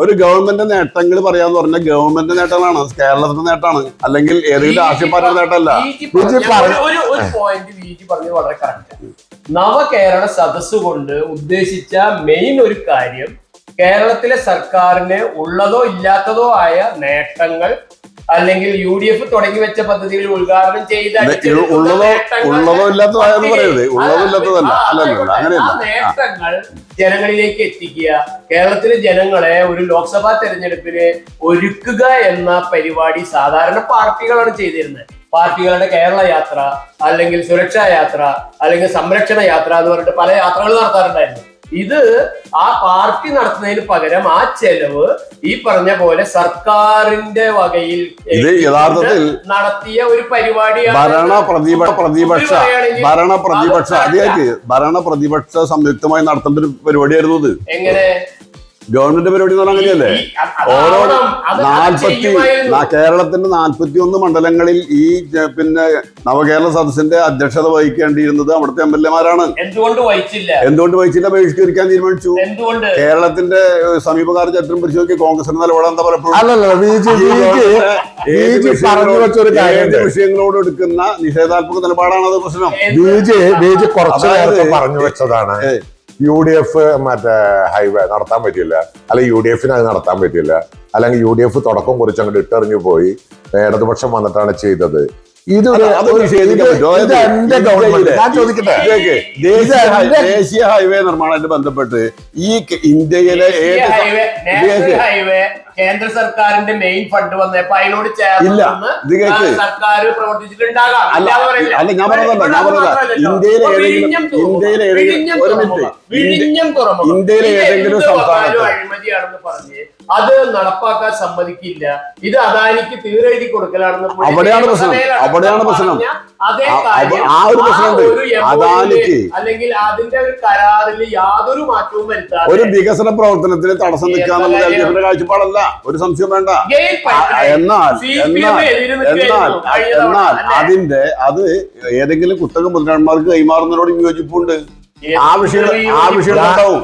ഒരു ഗവൺമെന്റ് നേട്ടങ്ങൾ പറയാന്ന് പറഞ്ഞാൽ ഗവൺമെന്റ് നേട്ടങ്ങളാണ്, കേരളത്തിന്റെ നേട്ടമാണ്, അല്ലെങ്കിൽ ഏതെങ്കിലും രാഷ്ട്രീയ പാർട്ടിയുടെ നേട്ടമല്ല. ഒരു പോയിന്റ് വിജി പറഞ്ഞത് വളരെ കറക്റ്റ്. നവകേരള സദസ് കൊണ്ട് ഉദ്ദേശിച്ച മെയിൻ ഒരു കാര്യം കേരളത്തിലെ സർക്കാരിന് ഉള്ളതോ ഇല്ലാത്തതോ ആയ നേട്ടങ്ങൾ, അല്ലെങ്കിൽ UDF തുടങ്ങി വെച്ച പദ്ധതികൾ ഉദ്ഘാടനം ചെയ്ത ഉള്ളതോ ഇല്ലാത്തതോ ആയെന്ന് പറയരുത്. ഉള്ളതോ ഇല്ലാത്തതല്ല, ആ നേട്ടങ്ങൾ ജനങ്ങളിലേക്ക് എത്തിക്കുക, കേരളത്തിലെ ജനങ്ങളെ ഒരു ലോക്സഭാ തെരഞ്ഞെടുപ്പിന് ഒരുക്കുക എന്ന പരിപാടി സാധാരണ പാർട്ടികളാണ് ചെയ്തിരുന്നത്. പാർട്ടികളുടെ കേരള യാത്ര, അല്ലെങ്കിൽ സുരക്ഷാ യാത്ര, അല്ലെങ്കിൽ സംരക്ഷണ യാത്ര എന്ന് പറഞ്ഞിട്ട് പല യാത്രകൾ നടത്താറുണ്ടായിരുന്നു. ഇത് ആ പാർട്ടി നടത്തുന്നതിന് പകരം ആ ചെലവ് ഈ പറഞ്ഞ പോലെ സർക്കാരിന്റെ വകയിൽ ഇത് യഥാർത്ഥത്തിൽ നടത്തിയ ഒരു പരിപാടിയാണ്. ഭരണ പ്രതിപക്ഷ സംയുക്തമായി നടത്തേണ്ട ഒരു പരിപാടിയായിരുന്നു ഇത്. എങ്ങനെ? ഗവൺമെന്റ് പരിപാടി എന്ന് പറഞ്ഞാൽ അങ്ങനെയല്ലേ? ഓരോ കേരളത്തിന്റെ 41 മണ്ഡലങ്ങളിൽ ഈ പിന്നെ നവകേരള സദസ്സിന്റെ അധ്യക്ഷത വഹിക്കേണ്ടിയിരുന്നത് അവിടുത്തെ MLA-മാരാണ്. എന്തുകൊണ്ട് വഹിച്ചില്ല? ബഹിഷ്കരിക്കാൻ തീരുമാനിച്ചു. കേരളത്തിന്റെ സമീപകാല ചരിത്രം പരിശോധിക്കുക. കോൺഗ്രസിന്റെ നിലപാട് എന്താ? പലപ്പോഴും വിഷയങ്ങളോട് എടുക്കുന്ന നിഷേധാത്മക നിലപാടാണ് അത് പ്രശ്നം. കുറച്ചു നേരത്തെ പറഞ്ഞു വെച്ചതാണ് UDF മറ്റേ ഹൈവേ നടത്താൻ പറ്റില്ല, അല്ലെങ്കിൽ UDF-ന് അത് നടത്താൻ പറ്റില്ല, അല്ലെങ്കിൽ UDF തുടക്കം കുറിച്ച് അങ്ങോട്ട് ഇട്ടെറിഞ്ഞു പോയി, ഇടതുപക്ഷം വന്നിട്ടാണ് ചെയ്തത്. എന്റെ ഗവൺമെന്റ് ഞാൻ ചോദിക്കട്ടെ, ദേശീയ ഹൈവേ നിർമ്മാണമായിട്ട് ബന്ധപ്പെട്ട് ഈ ഇന്ത്യയിലെ ഹൈവേ കേന്ദ്ര സർക്കാരിന്റെ മെയിൻ ഫണ്ട് വന്നപ്പോ അതിനോട് ഇല്ല, ഇത് കേക്ക് സർക്കാർ പ്രവർത്തിച്ചിട്ടുണ്ടാകാം. അല്ല ഞാൻ പറഞ്ഞതല്ല ഇന്ത്യയിലെ ഏതെങ്കിലും സംസ്ഥാനത്ത് അഴിമതിയാണെന്ന് പറഞ്ഞ് അത് നടപ്പാക്കാൻ സമ്മതിക്കില്ല. ഇത് അദാനിക്ക് തീരെഴുതി കൊടുക്കലാണെന്ന് അവിടെയാണ് പ്രശ്നം. അതേ ആ ഒരു പ്രശ്നമുണ്ട്. അദാനിക്ക് അല്ലെങ്കിൽ അതിന്റെ ഒരു കരാറിൽ യാതൊരു മാറ്റവും വരുത്താതെ ഒരു വികസന പ്രവർത്തനത്തിന് തടസ്സം നിൽക്കാന്നുള്ള എൽഡിഎഫിന്റെ കാഴ്ചപ്പാടല്ല, ഒരു സംശയം വേണ്ട. എന്നാൽ അത് ഏതെങ്കിലും കുത്തക മുതലാളിമാർക്ക് കൈമാറുന്നതിനോട് വിയോജിപ്പുണ്ട്. ആ വിഷയം ഉണ്ടാവും.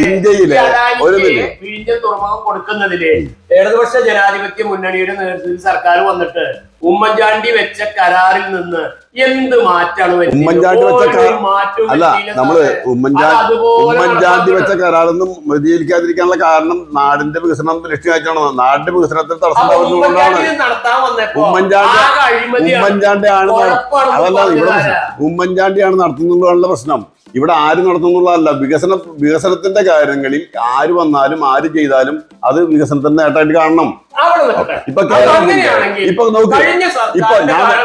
ഇന്ത്യയിലെ ഒരു തുറമുഖം കൊടുക്കുന്നതില് ഇടതുപക്ഷ ജനാധിപത്യ മുന്നണിയുടെ നേതൃത്വത്തിൽ സർക്കാർ വന്നിട്ട് ഉമ്മൻചാണ്ടി വെച്ച കരാറിൽ നിന്ന് എന്ത് മാറ്റാണ് ഉമ്മൻചാണ്ടി വെച്ച ഉമ്മൻചാണ്ടി വെച്ച കരാറൊന്നും വ്യതിചലിക്കാതിരിക്കാനുള്ള കാരണം നാടിന്റെ വികസനം ലക്ഷ്യമായിട്ടാണ്. നാടിന്റെ വികസനത്തിൽ തടസ്സം ഉണ്ടാവുന്നതുകൊണ്ടാണ് ഉമ്മൻചാണ്ടിയാണ് അതല്ല ഇവിടെ ഉമ്മൻചാണ്ടിയാണ് നടത്തുന്നതുകൊണ്ടുള്ള പ്രശ്നം. ഇവിടെ ആര് നടത്തുന്നുള്ളതല്ല. വികസനത്തിന്റെ കാര്യങ്ങളിൽ ആര് വന്നാലും ആര് ചെയ്താലും അത് വികസനത്തിന്റെ നേട്ടമായിട്ട് കാണണം. ഇപ്പൊ നോക്ക്, ഇപ്പൊ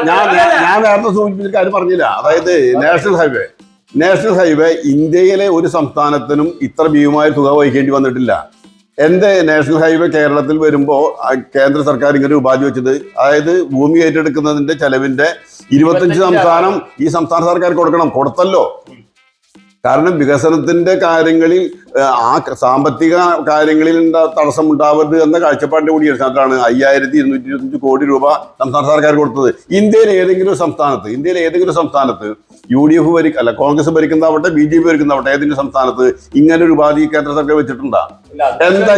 ഞാൻ നേരത്തെ സൂചിപ്പിച്ച കാര്യം പറഞ്ഞില്ല. അതായത് നാഷണൽ ഹൈവേ ഇന്ത്യയിലെ ഒരു സംസ്ഥാനത്തിനും ഇത്ര ഭീമമായ തുക വഹിക്കേണ്ടി വന്നിട്ടില്ല. എന്റെ നാഷണൽ ഹൈവേ കേരളത്തിൽ വരുമ്പോ കേന്ദ്ര സർക്കാർ ഇങ്ങനെ ഉപാധി വെച്ചത്, അതായത് ഭൂമി ഏറ്റെടുക്കുന്നതിന്റെ ചെലവിന്റെ 25% ഈ സംസ്ഥാന സർക്കാർ കൊടുത്തല്ലോ. കാരണം വികസനത്തിന്റെ കാര്യങ്ങളിൽ ആ സാമ്പത്തിക കാര്യങ്ങളിൽ തടസ്സം ഉണ്ടാവരുത് എന്ന കാഴ്ചപ്പാടിന്റെ കൂടി അടിസ്ഥാനത്തിലാണ് 5225 കോടി രൂപ സംസ്ഥാന സർക്കാർ കൊടുത്തത്. ഇന്ത്യയിലെ ഏതെങ്കിലും സംസ്ഥാനത്ത് UDF കോൺഗ്രസ് ഭരിക്കുന്നതാവട്ടെ BJP ഭരിക്കുന്നതാവട്ടെ ഏതെങ്കിലും സംസ്ഥാനത്ത് ഇങ്ങനെ ഒരു ഉപാധി കേന്ദ്ര സർക്കാർ വെച്ചിട്ടുണ്ടാ? എന്താ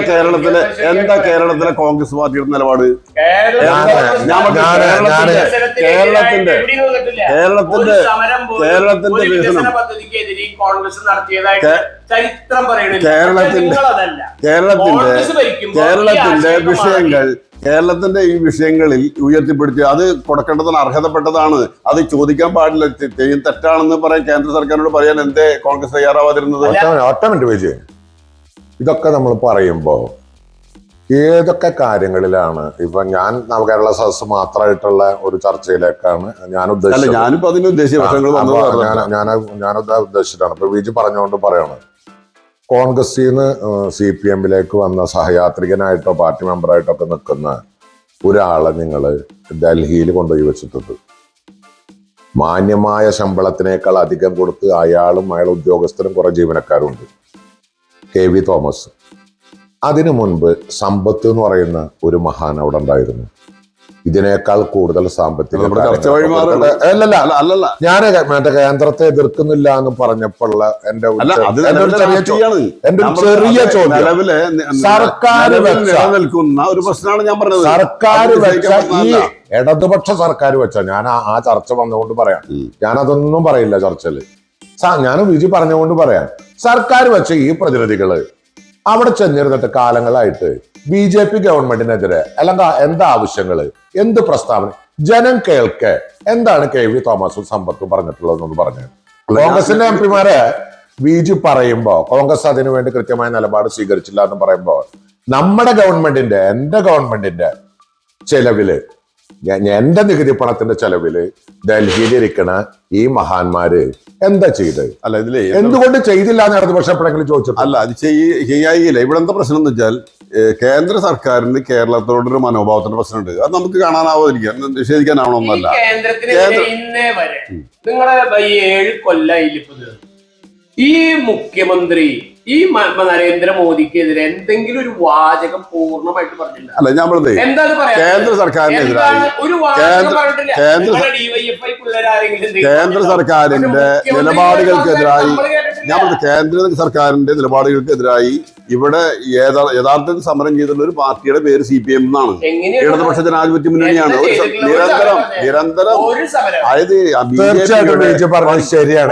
കേരളത്തിലെ കോൺഗ്രസ് പാർട്ടിയുടെ നിലപാട്? കേരളത്തിന്റെ വികസനം കേരളത്തിന്റെ ഈ വിഷയങ്ങളിൽ ഉയർത്തിപ്പിടിച്ച് അത് കൊടുക്കേണ്ടതിന് അർഹതപ്പെട്ടതാണ്. അത് ചോദിക്കാൻ പാടില്ല. തെറ്റാണെന്ന് പറയാൻ കേന്ദ്ര സർക്കാരിനോട് പറയാൻ എന്തേ കോൺഗ്രസ് തയ്യാറാവാതിരുന്നത്? ഇതൊക്കെ നമ്മൾ പറയുമ്പോ ഏതൊക്കെ കാര്യങ്ങളിലാണ് ഇപ്പൊ ഞാൻ നവകേരള സദസ് മാത്രമായിട്ടുള്ള ഒരു ചർച്ചയിലേക്കാണ് ഞാൻ ഉദ്ദേശിച്ചത്. ഞാനിപ്പോ അതിന് ഞാൻ ഉദ്ദേശിച്ചിട്ടാണ് ഇപ്പൊ വിജി പറഞ്ഞുകൊണ്ട് പറയണം. കോൺഗ്രസിൽ നിന്ന് CPM-ലേക്ക് വന്ന സഹയാത്രികനായിട്ടോ പാർട്ടി മെമ്പറായിട്ടോ ഒക്കെ നിൽക്കുന്ന ഒരാളെ നിങ്ങൾ ഡൽഹിയിൽ കൊണ്ടുപോയി വെച്ചിട്ടുണ്ട്. മാന്യമായ ശമ്പളത്തിനേക്കാൾ അധികം കൊടുത്ത് അയാളും ഉദ്യോഗസ്ഥരും കുറെ ജീവനക്കാരും ഉണ്ട്. KV Thomas. അതിനു മുൻപ് സമ്പത്ത് എന്ന് പറയുന്ന ഒരു മഹാൻ അവിടെ ഉണ്ടായിരുന്നു. ഇതിനേക്കാൾ കൂടുതൽ സാമ്പത്തിക ഞാൻ മറ്റേ കേന്ദ്രത്തെ എതിർക്കുന്നില്ല എന്ന് പറഞ്ഞപ്പോഴുള്ള എന്റെ ഒരു ചെറിയ ചോദ്യം, സർക്കാർ നിൽക്കുന്ന ഒരു പ്രശ്നമാണ് ഞാൻ പറഞ്ഞത്. സർക്കാർ വെച്ച ഈ ഇടതുപക്ഷ സർക്കാർ വെച്ച ഞാൻ ആ ചർച്ച വന്നുകൊണ്ട് പറയാം. ഞാനതൊന്നും പറയില്ല ചർച്ചയില്. ഞാൻ വിജി പറഞ്ഞുകൊണ്ട് പറയാം. സർക്കാർ വെച്ച ഈ പ്രതിനിധികള് അവിടെ ചെന്നിരുന്നിട്ട് കാലങ്ങളായിട്ട് BJP ഗവൺമെന്റിനെതിരെ അല്ലെങ്കിൽ എന്താ ആവശ്യങ്ങള്, എന്ത് പ്രസ്താവന ജനം കേൾക്കെ എന്താണ് KV തോമസും സമ്പത്തും പറഞ്ഞിട്ടുള്ളതെന്നൊന്ന് പറഞ്ഞു. കോൺഗ്രസിന്റെ MP-മാരെ വിജി പറയുമ്പോ കോൺഗ്രസ് അതിനുവേണ്ടി കൃത്യമായ നിലപാട് സ്വീകരിച്ചില്ല എന്ന് പറയുമ്പോ നമ്മുടെ ഗവൺമെന്റിന്റെ എന്റെ ഗവൺമെന്റിന്റെ ചെലവില് എന്റെ നികുതി പണത്തിന്റെ ചെലവില് ഡൽഹിയിൽ ഇരിക്കണ ഈ മഹാന്മാര് എന്താ ചെയ്ത്? അല്ല ഇതിലെ എന്തുകൊണ്ട് ചെയ്തില്ല എന്ന് ഇടതുപക്ഷം എപ്പോഴെങ്കിലും ചോദിച്ചു? അല്ല അത് ചെയ്യായില്ല. ഇവിടെ എന്താ പ്രശ്നം എന്ന് വെച്ചാൽ കേന്ദ്ര സർക്കാരിന് കേരളത്തോടൊരു മനോഭാവത്തിന്റെ പ്രശ്നമുണ്ട്. അത് നമുക്ക് കാണാനാവാതിരിക്കാം, നിഷേധിക്കാനാവണമെന്നല്ല. നിങ്ങളെ 7 കൊല്ലം ഈ മുഖ്യമന്ത്രി ഈ നരേന്ദ്രമോദിക്കെതിരെ എന്തെങ്കിലും ഒരു വാചകം പൂർണ്ണമായിട്ട് പറഞ്ഞില്ല. അല്ല ഞാൻ പറഞ്ഞത് കേന്ദ്ര സർക്കാരിനെതിരായി കേന്ദ്ര സർക്കാരിന്റെ നിലപാടുകൾക്കെതിരായി കേന്ദ്ര സർക്കാരിന്റെ നിലപാടുകൾക്കെതിരായി ഇവിടെ യഥാർത്ഥത്തിൽ സമരം ചെയ്തിട്ടുള്ള ഒരു പാർട്ടിയുടെ പേര് CPM എന്നാണ്. ഇടതുപക്ഷ ജനാധിപത്യ മുന്നണിയാണ്. നിരന്തരം അതായത് ശരിയാണ്.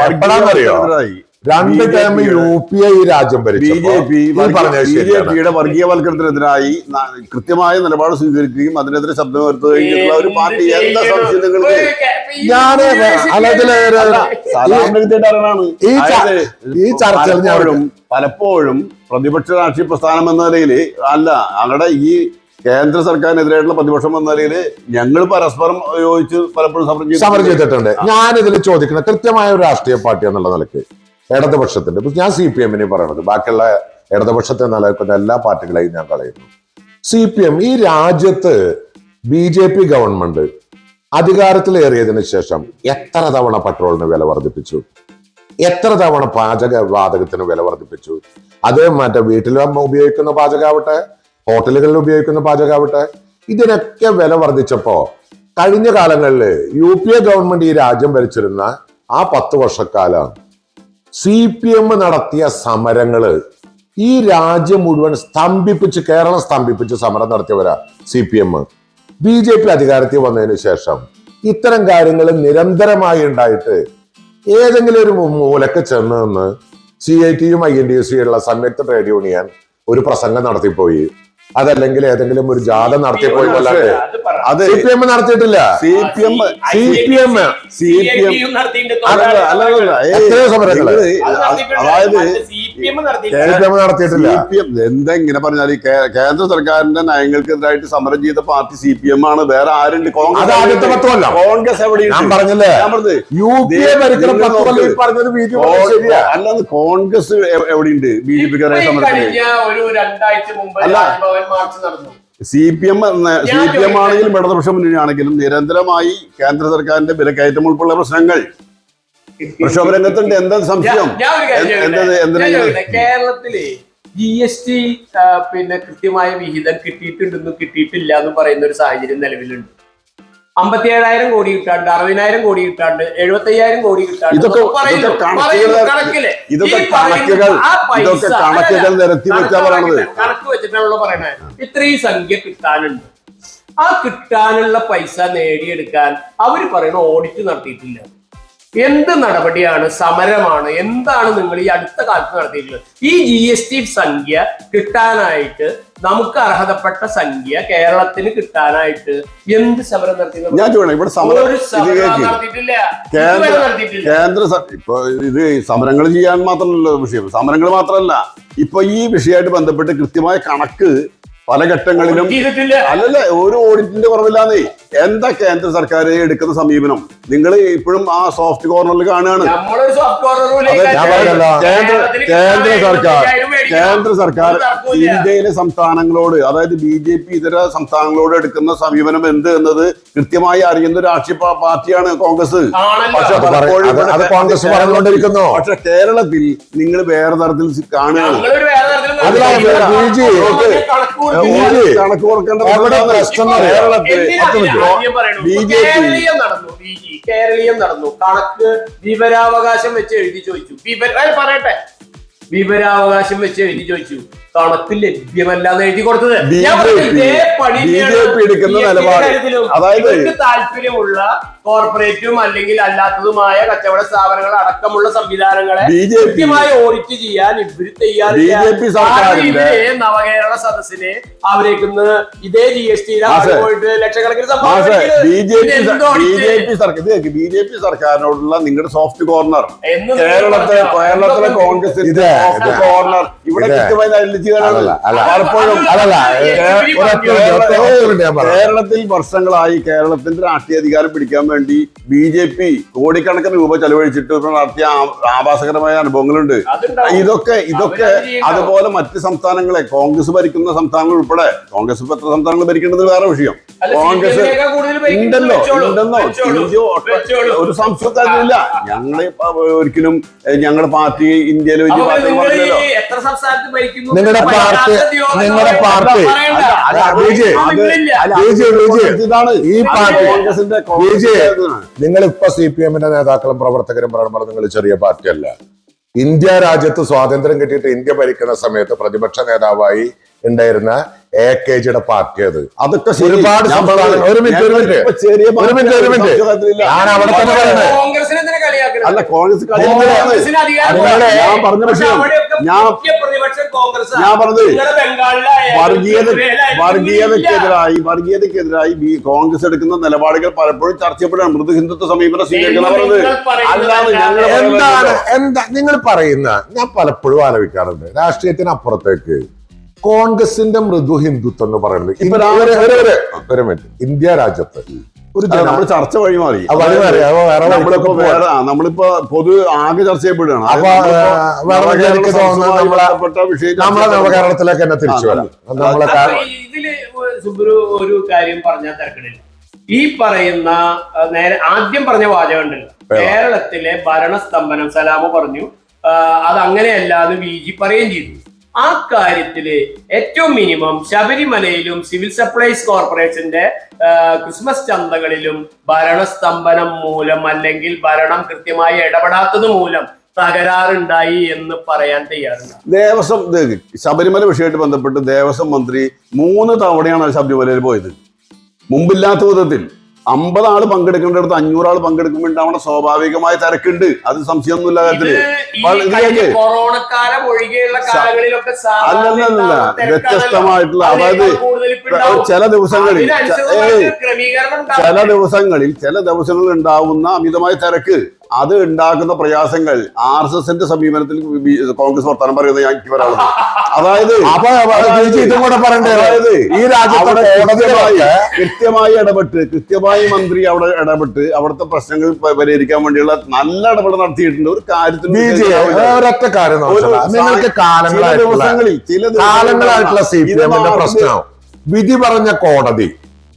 2 ടൈം UPA ഈ രാജ്യം ഭരിച്ചപ്പോ BJPയുടെ വർഗീയവൽക്കരണത്തിനെതിരായി കൃത്യമായ നിലപാട് സ്വീകരിക്കുകയും അതിനെതിരെ ശബ്ദം ഉയർത്തുകയും ഒരു പാർട്ടി എന്താ സംശയം നിങ്ങൾക്ക്? ഈ ചർച്ചകൾ പലപ്പോഴും പ്രതിപക്ഷ രാഷ്ട്രീയ പ്രസ്ഥാനം എന്ന നിലയിൽ അല്ല, ഞങ്ങളുടെ ഈ കേന്ദ്ര സർക്കാരിനെതിരായിട്ടുള്ള പ്രതിപക്ഷം എന്ന നിലയിൽ ഞങ്ങൾ പരസ്പരം യോജിച്ച് പലപ്പോഴും സമരം ചെയ്തിട്ടുണ്ട്. ഞാനിതിൽ ചോദിക്കുന്ന കൃത്യമായ ഒരു രാഷ്ട്രീയ പാർട്ടി എന്നുള്ള നിലയ്ക്ക് ഇടതുപക്ഷത്തിന്റെ, ഞാൻ CPM പറയണത്, ബാക്കിയുള്ള ഇടതുപക്ഷത്തെ നിലനിൽക്കുന്ന എല്ലാ പാർട്ടികളെയും ഞാൻ കളയുന്നു. CPM ഈ രാജ്യത്ത് BJP ഗവൺമെന്റ് അധികാരത്തിലേറിയതിനു ശേഷം എത്ര തവണ പെട്രോളിന് വില വർദ്ധിപ്പിച്ചു, എത്ര തവണ പാചകവാതകത്തിന് വില വർദ്ധിപ്പിച്ചു? അത് മറ്റേ വീട്ടിൽ ഉപയോഗിക്കുന്ന പാചകമാവട്ടെ, ഹോട്ടലുകളിൽ ഉപയോഗിക്കുന്ന പാചകമാവട്ടെ, ഇതിനൊക്കെ വില വർദ്ധിച്ചപ്പോ കഴിഞ്ഞ കാലങ്ങളിൽ UPA ഗവൺമെന്റ് ഈ രാജ്യം ഭരിച്ചിരുന്ന ആ 10 വർഷക്കാലം CPM നടത്തിയ സമരങ്ങള് ഈ രാജ്യം മുഴുവൻ സ്തംഭിപ്പിച്ച്, കേരളം സ്തംഭിപ്പിച്ച് സമരം നടത്തിയവരാ CPM. BJP അധികാരത്തിൽ വന്നതിന് ശേഷം ഇത്തരം കാര്യങ്ങൾ നിരന്തരമായി ഉണ്ടായിട്ട് ഏതെങ്കിലും ഒരു മൂലക്ക് ചെന്ന് നിന്ന് CITയും INTUC ഉള്ള സംയുക്ത ട്രേഡ് യൂണിയൻ ഒരു പ്രസംഗം നടത്തിപ്പോയി, അതല്ലെങ്കിൽ ഏതെങ്കിലും ഒരു ജാഥ നടത്തിപ്പോയി കൊല്ലാതെ അത് CPM നടത്തിയിട്ടില്ല. CPM എത്രയോ സമരങ്ങള് നടത്തിയിട്ടില്ല. എന്തെങ്ങനെ പറഞ്ഞാൽ കേന്ദ്ര സർക്കാരിന്റെ നയങ്ങൾക്കെതിരായിട്ട് സമരം ചെയ്ത പാർട്ടി CPM ആണ്. വേറെ ആരുണ്ട്? കോൺഗ്രസ് എവിടെയാണ്? പറഞ്ഞല്ലേ, അല്ലാതെ കോൺഗ്രസ് എവിടെയുണ്ട്? BJPക്കെതിരെ സമരത്തിന് CPM ആണെങ്കിലും ഇടതുപക്ഷ മുന്നണിയാണെങ്കിലും നിരന്തരമായി കേന്ദ്ര സർക്കാരിന്റെ വിലക്കയറ്റം ഉൾപ്പെടെ പ്രശ്നങ്ങൾ പ്രക്ഷോഭരംഗത്തുണ്ട്. എന്താ സംശയം? കേരളത്തില് GST പിന്നെ കൃത്യമായ വിഹിതം കിട്ടിയിട്ടുണ്ടെന്നും കിട്ടിയിട്ടില്ല എന്നും പറയുന്ന ഒരു സാഹചര്യം നിലവിലുണ്ട്. 57,000 കോടി കിട്ടാണ്ട്, 60,000 കോടി കിട്ടാണ്ട്, 75,000 കോടി കിട്ടാണ്ട് കണക്ക് വെച്ചിട്ടാണല്ലോ പറയണേ. ഇത്രയും സംഖ്യ കിട്ടാനുണ്ട്. ആ കിട്ടാനുള്ള പൈസ നേടിയെടുക്കാൻ അവര് പറയുന്ന ഓഡിറ്റ് നടത്തിയിട്ടില്ല. എന്ത് നടപടിയാണ്, സമരമാണ്, എന്താണ് നിങ്ങൾ ഈ അടുത്ത കാലത്ത് നടത്തിയിട്ടുള്ളത്? ഈ GST സംഖ്യ കിട്ടാനായിട്ട്, നമുക്ക് അർഹതപ്പെട്ട സംഖ്യ കേരളത്തിന് കിട്ടാനായിട്ട് എന്ത് സമരം നടത്തി? ഞാൻ ചോദിക്കണം, ഇവിടെ കേന്ദ്ര ഇപ്പൊ ഇത് സമരങ്ങൾ ചെയ്യാൻ മാത്രമല്ല വിഷയം, സമരങ്ങൾ മാത്രമല്ല, ഇപ്പൊ ഈ വിഷയമായിട്ട് ബന്ധപ്പെട്ട് കൃത്യമായ കണക്ക് പല ഘട്ടങ്ങളിലും അല്ലല്ല, ഒരു ഓഡിറ്റിന്റെ കുറവില്ലാന്നേ. എന്താ കേന്ദ്ര സർക്കാർ എടുക്കുന്ന സമീപനം? നിങ്ങൾ ഇപ്പോഴും ആ സോഫ്റ്റ് കോർണറിൽ കാണുകയാണ്. കേന്ദ്ര സർക്കാർ ഇന്ത്യയിലെ സംസ്ഥാനങ്ങളോട്, അതായത് BJP ഇതര സംസ്ഥാനങ്ങളോട് എടുക്കുന്ന സമീപനം എന്ത് എന്നത് കൃത്യമായി അറിയുന്ന രാഷ്ട്രീയ പാർട്ടിയാണ് കോൺഗ്രസ്. പക്ഷെ കേരളത്തിൽ നിങ്ങൾ വേറെ തരത്തിൽ കാണുകയാണ്. കണക്ക് കൊടുക്കേണ്ട കേരളീയം നടന്നു. കണക്ക് വിവരാവകാശം വെച്ച് എഴുതി ചോദിച്ചു. പറയട്ടെ, വിവരാവകാശം വെച്ച് എഴുതി ചോദിച്ചു. കണക്ക് ലഭ്യമല്ലാന്ന് എഴുതി കൊടുത്തത്. അതായത് താല്പര്യമുള്ള കോർപ്പറേറ്റും അല്ലെങ്കിൽ അല്ലാത്തതുമായ കച്ചവട സ്ഥാപനങ്ങൾ അടക്കമുള്ള സംവിധാനങ്ങളെ കൃത്യമായി ഓഡിറ്റ് ചെയ്യാൻ ഇവര് തയ്യാറില്ല. നവകേരള സദസ്സിനെ അവരേക്കുന്ന് ഇതേ GST പോയിട്ട് ലക്ഷക്കണക്കിന് BJP സർക്കാരിനോടുള്ള നിങ്ങളുടെ സോഫ്റ്റ് കോർണർ, കേരളത്തിലെ കോൺഗ്രസ് കോർണർ ഇവിടെ കൃത്യമായി കേരളത്തിൽ വർഷങ്ങളായി കേരളത്തിന്റെ രാഷ്ട്രീയ അധികാരം പിടിക്കാൻ വേണ്ടി BJP കോടിക്കണക്കിന് രൂപ ചെലവഴിച്ചിട്ട് നടത്തിയ ആഭാസകരമായ അനുഭവങ്ങളുണ്ട്. ഇതൊക്കെ അതുപോലെ മറ്റ് സംസ്ഥാനങ്ങളെ, കോൺഗ്രസ് ഭരിക്കുന്ന സംസ്ഥാനങ്ങൾ ഉൾപ്പെടെ, കോൺഗ്രസ് ഇപ്പൊ എത്ര സംസ്ഥാനങ്ങൾ ഭരിക്കേണ്ടത് വേറെ വിഷയം. കോൺഗ്രസ് ഉണ്ടെന്നോ ഒരു സംശയക്കാരില്ല. ഞങ്ങളെ ഒരിക്കലും ഞങ്ങളുടെ പാർട്ടി ഇന്ത്യയിലെ വലിയ പാർട്ടി നിങ്ങളുടെ പാർട്ടി ഈ പാർട്ടി നിങ്ങളിപ്പോ CPMന്റെ നേതാക്കളും പ്രവർത്തകരും പറയുമ്പോൾ നിങ്ങൾ ചെറിയ പാർട്ടിയല്ല. ഇന്ത്യ രാജ്യത്ത് സ്വാതന്ത്ര്യം കിട്ടിയിട്ട് ഇന്ത്യ ഭരിക്കുന്ന സമയത്ത് പ്രതിപക്ഷ നേതാവായി ഉണ്ടായിരുന്ന AKജിയുടെ പാർട്ടി അത്. അതൊക്കെ ഒരുപാട് സംഭവമാണ്. ഒരു മിനിറ്റ് ഞാൻ അവിടെ തന്നെ പറയുന്നത്. കളിയാക്കുന്നത്. അല്ല കോൺഗ്രസ് കോൺഗ്രസിന് അധികാരം ഞാൻ പറഞ്ഞ വിഷയം ഞാൻ പറഞ്ഞത് വർഗീയതക്കെതിരായി കോൺഗ്രസ് എടുക്കുന്ന നിലപാടുകൾ പലപ്പോഴും ചർച്ച ചെയ്യപ്പെടാണ്. മൃദു ഹിന്ദുത്വ സമീപനം സ്വീകരിക്കുന്നത് അല്ലാതെ എന്താ നിങ്ങൾ പറയുന്ന ഞാൻ പലപ്പോഴും ആലോചിക്കാറുണ്ട്. രാഷ്ട്രീയത്തിനപ്പുറത്തേക്ക് കോൺഗ്രസിന്റെ മൃദു ഹിന്ദുത്വം എന്ന് പറയുന്നത് ഒരു മിനിറ്റ്, ഇന്ത്യ രാജ്യത്ത് ഒരു നമ്മൾ ചർച്ച വഴി മാറി. നമ്മളിപ്പോ പൊതു ആകെ ചർച്ച ചെയ്യപ്പെടുകയാണ്. നമ്മളെ നവകേരളത്തിലേക്ക് തന്നെ തിരിച്ചു വരാം. ഇതില് സുബ്രു ഒരു കാര്യം പറഞ്ഞാൽ തിരക്കണില്ല. ഈ പറയുന്ന ആദ്യം പറഞ്ഞ വാചകം ഉണ്ടല്ലോ, കേരളത്തിലെ ഭരണസ്തംഭനം സലാമ പറഞ്ഞു, അത് അങ്ങനെയല്ല എന്ന് VG പറയുകയും ചെയ്തു. ആ കാര്യത്തില് ഏറ്റവും മിനിമം ശബരിമലയിലും സിവിൽ സപ്ലൈസ് കോർപ്പറേഷന്റെ ക്രിസ്മസ് ചന്തകളിലും ഭരണസ്തംഭനം മൂലം അല്ലെങ്കിൽ ഭരണം കൃത്യമായി ഇടപെടാത്തത് മൂലം തകരാറുണ്ടായി എന്ന് പറയാൻ തയ്യാറുണ്ട്. ദേവസ്വം ശബരിമല വിഷയമായിട്ട് ബന്ധപ്പെട്ട് ദേവസ്വം മന്ത്രി 3 തവണയാണ് ശബരിമലയിൽ പോയത്. മുമ്പില്ലാത്ത വിധത്തിൽ 50 ആള് പങ്കെടുക്കേണ്ടടുത്ത് 500 ആള് പങ്കെടുക്കുമ്പോൾ ഉണ്ടാവണ സ്വാഭാവികമായ തിരക്കുണ്ട്. അത് സംശയമൊന്നുമില്ല കാര്യത്തില്. കൊറോണക്കാലം ഒഴികെയുള്ള കാലങ്ങളിലൊക്കെ അല്ലല്ല വ്യത്യസ്തമായിട്ടുള്ള, അതായത് ചില ദിവസങ്ങളിൽ ഉണ്ടാവുന്ന അമിതമായ തിരക്ക്, അത് ഉണ്ടാക്കുന്ന പ്രയാസങ്ങൾ RSSന്റെ സമീപനത്തിൽ കോൺഗ്രസ് വർത്തമാനം പറയുന്നത് ഞാൻ പറയാറുണ്ട്. അതായത് ഈ രാജ്യത്തെ കൃത്യമായി കൃത്യമായി മന്ത്രി അവിടെ ഇടപെട്ട് അവിടുത്തെ പ്രശ്നങ്ങൾ പരിഹരിക്കാൻ വേണ്ടിയുള്ള നല്ല ഇടപെടൽ നടത്തിയിട്ടുണ്ട്. ഒരു കാര്യത്തിൽ ഒരൊറ്റ കാര്യം, കാലങ്ങളായിട്ടുള്ള CPMന്റെ പ്രശ്നം വിധി പറഞ്ഞ കോടതി,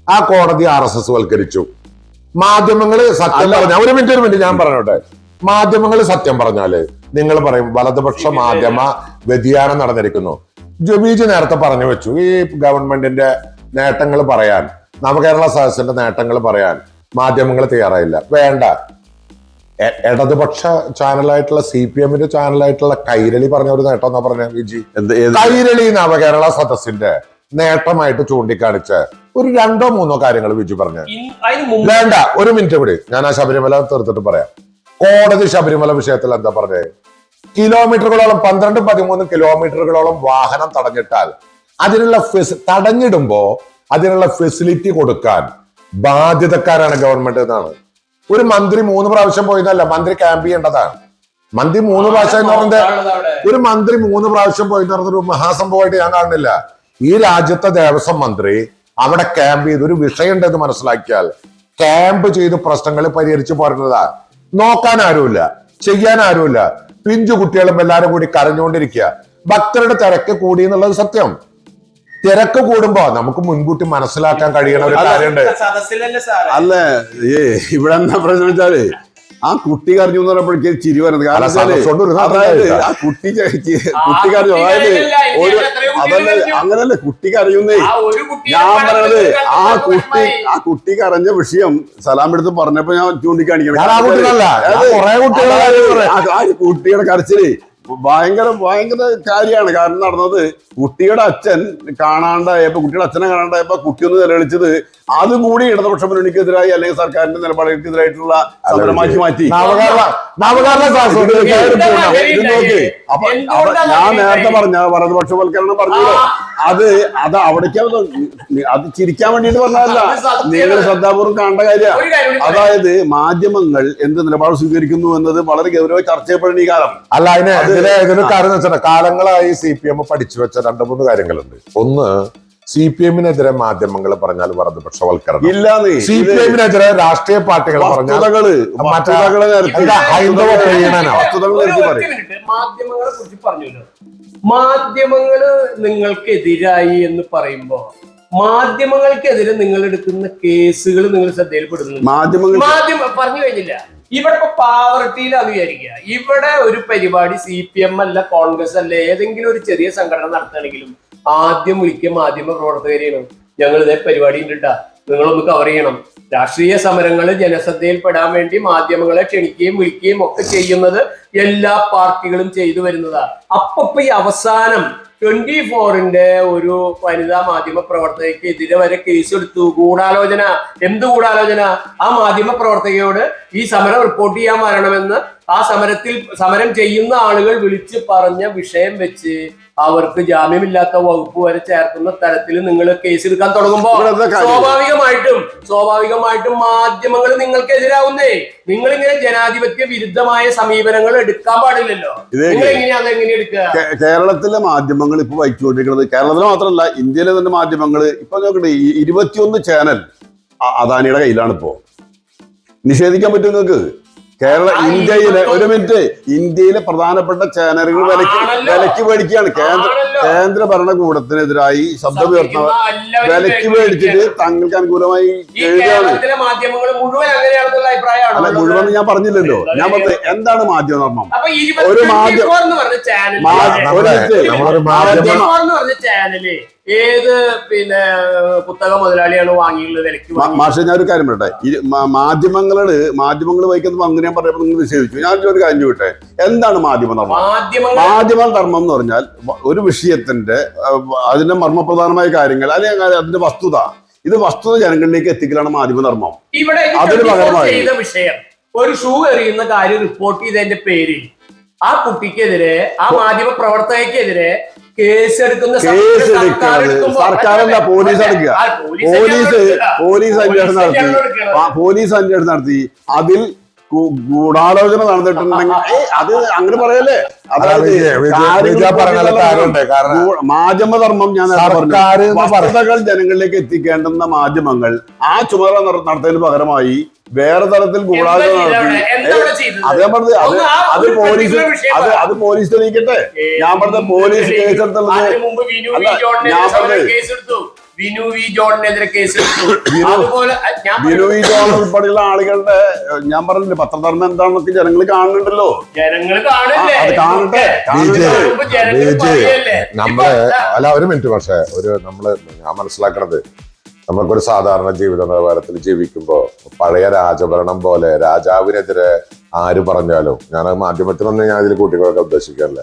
ആ കോടതി RSS വൽക്കരിച്ചു. മാധ്യമങ്ങള് സത്യം പറഞ്ഞ ഒരു മിനിറ്റ് ഞാൻ പറഞ്ഞോട്ടെ. മാധ്യമങ്ങൾ സത്യം പറഞ്ഞാല് നിങ്ങൾ പറയും വലതുപക്ഷ മാധ്യമ വ്യതിയാനം നടന്നിരിക്കുന്നു. VG നേരത്തെ പറഞ്ഞു വെച്ചു, ഈ ഗവൺമെന്റിന്റെ നേട്ടങ്ങൾ പറയാൻ, നവകേരള സദസ്സിന്റെ നേട്ടങ്ങൾ പറയാൻ മാധ്യമങ്ങൾ തയ്യാറായില്ല. വേണ്ട, ഇടതുപക്ഷ ചാനലായിട്ടുള്ള CPMന്റെ ചാനലായിട്ടുള്ള കൈരളി പറഞ്ഞ ഒരു നേട്ടം എന്നാ പറഞ്ഞ VG. കൈരളി നവകേരള സദസ്സിന്റെ നേട്ടമായിട്ട് ചൂണ്ടിക്കാണിച്ച ഒരു 2-3 കാര്യങ്ങൾ VG പറഞ്ഞു. വേണ്ട, ഒരു മിനിറ്റ് കൂടി ഞാൻ ആ ശബരിമല തീർത്തിട്ട് പറയാം. കോടതി ശബരിമല വിഷയത്തിൽ എന്താ പറഞ്ഞത്? കിലോമീറ്ററുകളോളം 12-13 കിലോമീറ്ററുകളോളം വാഹനം തടഞ്ഞിട്ടാൽ തടഞ്ഞിടുമ്പോ അതിനുള്ള ഫെസിലിറ്റി കൊടുക്കാൻ ബാധ്യതക്കാരാണ് ഗവൺമെന്റ് എന്നാണ്. ഒരു മന്ത്രി 3 പ്രാവശ്യം പോയതല്ല, മന്ത്രി ക്യാമ്പ് ചെയ്യേണ്ടതാണ്. മന്ത്രി 3 പ്രാവശ്യം എന്ന് പറഞ്ഞത് ഒരു മന്ത്രി 3 പ്രാവശ്യം പോയി എന്ന് പറഞ്ഞൊരു മഹാസംഭവമായിട്ട് ഞാൻ കാണുന്നില്ല. ഈ രാജ്യത്തെ ദേവസ്വം മന്ത്രി അവിടെ ക്യാമ്പ് ചെയ്ത് ഒരു വിഷയം ഉണ്ടെന്ന് മനസ്സിലാക്കിയാൽ ക്യാമ്പ് ചെയ്ത് പ്രശ്നങ്ങൾ പരിഹരിച്ചു പോരുന്നതാ. നോക്കാൻ ആരുമില്ല, ചെയ്യാൻ ആരുമില്ല. പിഞ്ചു കുട്ടികളും എല്ലാരും കൂടി കരഞ്ഞുകൊണ്ടിരിക്കുക. ഭക്തരുടെ തിരക്ക് കൂടി എന്നുള്ളത് സത്യം. തിരക്ക് കൂടുമ്പോ നമുക്ക് മുൻകൂട്ടി മനസ്സിലാക്കാൻ കഴിയണ ഒരു കാര്യമുണ്ട്. അല്ലേ ഇവിടെ എന്താ പ്രശ്നം വെച്ചാല് ആ കുട്ടി കരഞ്ഞു എന്ന് പറഞ്ഞപ്പോഴേക്ക് ചിരി വരുന്നത്. അതായത് ആ കുട്ടി കരഞ്ഞു, അതായത് അങ്ങനല്ലേ കുട്ടി കരയുന്നേ. ഞാൻ പറഞ്ഞത് ആ കുട്ടി കരഞ്ഞ വിഷയം സലാം എടുത്ത് പറഞ്ഞപ്പോ ഞാൻ ചൂണ്ടിക്കാണിക്കണം. ആ കുട്ടിയുടെ കരച്ചില് ഭയങ്കര കാര്യമാണ്. കാരണം നടന്നത് കുട്ടിയുടെ അച്ഛൻ കാണാണ്ടായപ്പോ, കുട്ടിയുടെ അച്ഛനെ കാണാണ്ടായപ്പോ കുട്ടി ഒന്ന് നിലവിളിച്ചത് അതുകൂടി ഇടതുപക്ഷ മുന്നണിക്കെതിരായി അല്ലെങ്കിൽ സർക്കാരിന്റെ നിലപാടുകൾക്കെതിരായിട്ട് സമരമാക്കി മാറ്റി. അപ്പൊ ഞാൻ നേരത്തെ പറഞ്ഞ വലതുപക്ഷവൽക്കരണം പറഞ്ഞല്ലോ, അത് അവിടേക്ക് അത് ചിരിക്കാൻ വേണ്ടിട്ട് പറഞ്ഞതല്ല, നിങ്ങൾ ശ്രദ്ധാപൂർവ്വം കാണേണ്ട കാര്യമാണ്. അതായത് മാധ്യമങ്ങൾ എന്ത് നിലപാട് സ്വീകരിക്കുന്നു എന്നത് വളരെ ഗൗരവമായി ചർച്ച ചെയ്യപ്പെടുന്ന ഈ കാലം അല്ല. ഇതിന് കാര്യം വെച്ചാൽ കാലങ്ങളായി CPM പഠിച്ചു വെച്ച 2-3 കാര്യങ്ങളുണ്ട്. ഒന്ന്, CPMനെതിരെ മാധ്യമങ്ങൾ പറഞ്ഞാൽ വലതുപക്ഷവൽക്കരണം ഇല്ല, CPMനെതിരെ രാഷ്ട്രീയ പാർട്ടികൾ പറഞ്ഞാൽ മാധ്യമങ്ങളെ കുറിച്ച് പറഞ്ഞല്ലോ. മാധ്യമങ്ങള് നിങ്ങൾക്കെതിരായി എന്ന് പറയുമ്പോ മാധ്യമങ്ങൾക്കെതിരെ നിങ്ങൾ എടുക്കുന്ന കേസുകൾ നിങ്ങൾ ശ്രദ്ധയിൽപ്പെടുന്നു. മാധ്യമം പറഞ്ഞു കഴിഞ്ഞില്ല. ഇവിടെ ഇപ്പൊ പാവർട്ടിയിലാന്ന് വിചാരിക്കുക, ഇവിടെ ഒരു പരിപാടി CPM അല്ല കോൺഗ്രസ് അല്ല ഏതെങ്കിലും ഒരു ചെറിയ സംഘടന നടത്തുകയാണെങ്കിലും ആദ്യം വിളിക്കുക മാധ്യമ പ്രവർത്തകരെയാണ്. ഞങ്ങൾ ഇതേ പരിപാടി ഉണ്ടിട്ടാ, നിങ്ങളൊന്ന് കവർ ചെയ്യണം. രാഷ്ട്രീയ സമരങ്ങൾ ജനശ്രദ്ധയിൽപ്പെടാൻ വേണ്ടി മാധ്യമങ്ങളെ ക്ഷണിക്കുകയും വിളിക്കുകയും ഒക്കെ ചെയ്യുന്നത് എല്ലാ പാർട്ടികളും ചെയ്തു വരുന്നതാ. അപ്പൊ ഈ അവസാനം 24-ന്റെ ഒരു വനിതാ മാധ്യമ പ്രവർത്തകയ്ക്കെതിരെ വരെ കേസെടുത്തു. ഗൂഢാലോചന. എന്ത് ഗൂഢാലോചന? ആ മാധ്യമ പ്രവർത്തകയോട് ഈ സമരം റിപ്പോർട്ട് ചെയ്യാൻ വരണമെന്ന് ആ സമരം ചെയ്യുന്ന ആളുകൾ വിളിച്ച് പറഞ്ഞ വിഷയം വെച്ച് അവർക്ക് ജാമ്യമില്ലാത്ത വകുപ്പ് വരെ ചേർക്കുന്ന തരത്തിൽ നിങ്ങൾ കേസെടുക്കാൻ തുടങ്ങുമ്പോൾ സ്വാഭാവികമായിട്ടും മാധ്യമങ്ങൾ നിങ്ങൾക്കെതിരാവുന്നേ. നിങ്ങൾ ഇങ്ങനെ ജനാധിപത്യ വിരുദ്ധമായ സമീപനങ്ങൾ എടുക്കാൻ പാടില്ലല്ലോ. നിങ്ങൾ എങ്ങനെയാ അതെങ്ങനെ എടുക്കുക? കേരളത്തിലെ മാധ്യമങ്ങൾ ഇപ്പൊ വഹിച്ചുകൊണ്ടിരിക്കുന്നത്, കേരളത്തിലെ മാത്രമല്ല ഇന്ത്യയിലെ തന്നെ മാധ്യമങ്ങൾ ഇപ്പൊ നോക്കട്ടെ, 21 ചാനൽ അദാനിയുടെ കയ്യിലാണ് ഇപ്പോ. നിഷേധിക്കാൻ പറ്റും നിങ്ങൾക്ക്? ഇന്ത്യയിലെ ഒരു മിനിറ്റ്, ഇന്ത്യയിലെ പ്രധാനപ്പെട്ട ചാനലുകൾ വിലക്ക് മേടിക്കുകയാണ്. കേന്ദ്ര ഭരണകൂടത്തിനെതിരായി ശബ്ദമുയർത്തുന്ന വിലക്ക് മേടിച്ചിട്ട് തങ്ങൾക്ക് അനുകൂലമായി എഴുതുകയാണ്. അല്ല, മുഴുവൻ ഞാൻ പറഞ്ഞില്ലല്ലോ. ഞാൻ പറഞ്ഞത് എന്താണ് മാധ്യമധർമ്മം? ഒരു ചാനല് ഏത് പുസ്തക മുതലാളിയാണ് വാങ്ങിയുള്ളത് വിലക്ക്? മാഷെ, ഞാനൊരു കാര്യം പറയട്ടെ. മാധ്യമങ്ങൾ വഹിക്കുന്ന പങ്ക് ഞാൻ പറയുമ്പോൾ നിങ്ങൾ നിഷേധിച്ചു. ഞാൻ ഒരു കാര്യം ചോദിട്ടെ, എന്താണ് മാധ്യമധർമ്മം? മാധ്യമധർമ്മം എന്ന് പറഞ്ഞാൽ ഒരു വിഷയത്തിന്റെ അതിന്റെ മർമ്മപ്രധാനമായ കാര്യങ്ങൾ അല്ലെങ്കിൽ അതിന്റെ വസ്തുത, ഇത് വസ്തുത ജനങ്ങളിലേക്ക് എത്തിക്കലാണ് മാധ്യമധർമ്മം. ഇവിടെ ചെയ്ത വിഷയം ഒരു ഷൂ എറിയുന്ന കാര്യം റിപ്പോർട്ട് ചെയ്തതിന്റെ പേരിൽ ആ കുട്ടിക്കെതിരെ, ആ മാധ്യമ പ്രവർത്തകയ്ക്കെതിരെ കേസെടുക്കുന്ന സർക്കാരല്ല, പോലീസ് എടുക്കുക. പോലീസ് അന്വേഷണം നടത്തി അതിൽ ഗൂഢാലോചന നടന്നിട്ടുണ്ടെങ്കിൽ അത് അങ്ങനെ പറയല്ലേ. അതായത് മാധ്യമധർമ്മം ഞാൻ വാർത്തകൾ ജനങ്ങളിലേക്ക് എത്തിക്കേണ്ടുന്ന മാധ്യമങ്ങൾ ആ ചുമതല നടത്തുന്നതിന് പകരമായി വേറെ തരത്തിൽ ഗൂഢാലോചന നടത്തി. അതേ പറഞ്ഞത് അത് പോലീസ് തെളിയിക്കട്ടെ. ഞാൻ പറഞ്ഞ പോലീസ് കേസെടുത്തുള്ളത് ഞാൻ പറഞ്ഞത് വിനു വി ജോണിനെതിരെ കേസെടുത്തു. വിനു വി ജോൺ ഉൾപ്പെടെയുള്ള ആളുകളുടെ ഞാൻ പറഞ്ഞില്ലേ പത്രധർമ്മം എന്താണെന്നൊക്കെ ജനങ്ങൾ കാണുന്നുണ്ടല്ലോ. അത് കാണട്ടെ. അല്ല, ഒരു മിനിറ്റ്. പക്ഷെ ഞാൻ മനസ്സിലാക്കണത്, നമുക്കൊരു സാധാരണ ജീവിത നിലവാരത്തിൽ ജീവിക്കുമ്പോ പഴയ രാജഭരണം പോലെ രാജാവിനെതിരെ ആര് പറഞ്ഞാലും, ഞാൻ മാധ്യമത്തിനൊന്നും ഞാൻ ഇതിൽ കൂട്ടിക്കൊള്ളാൻ ഉദ്ദേശിക്കാറില്ല,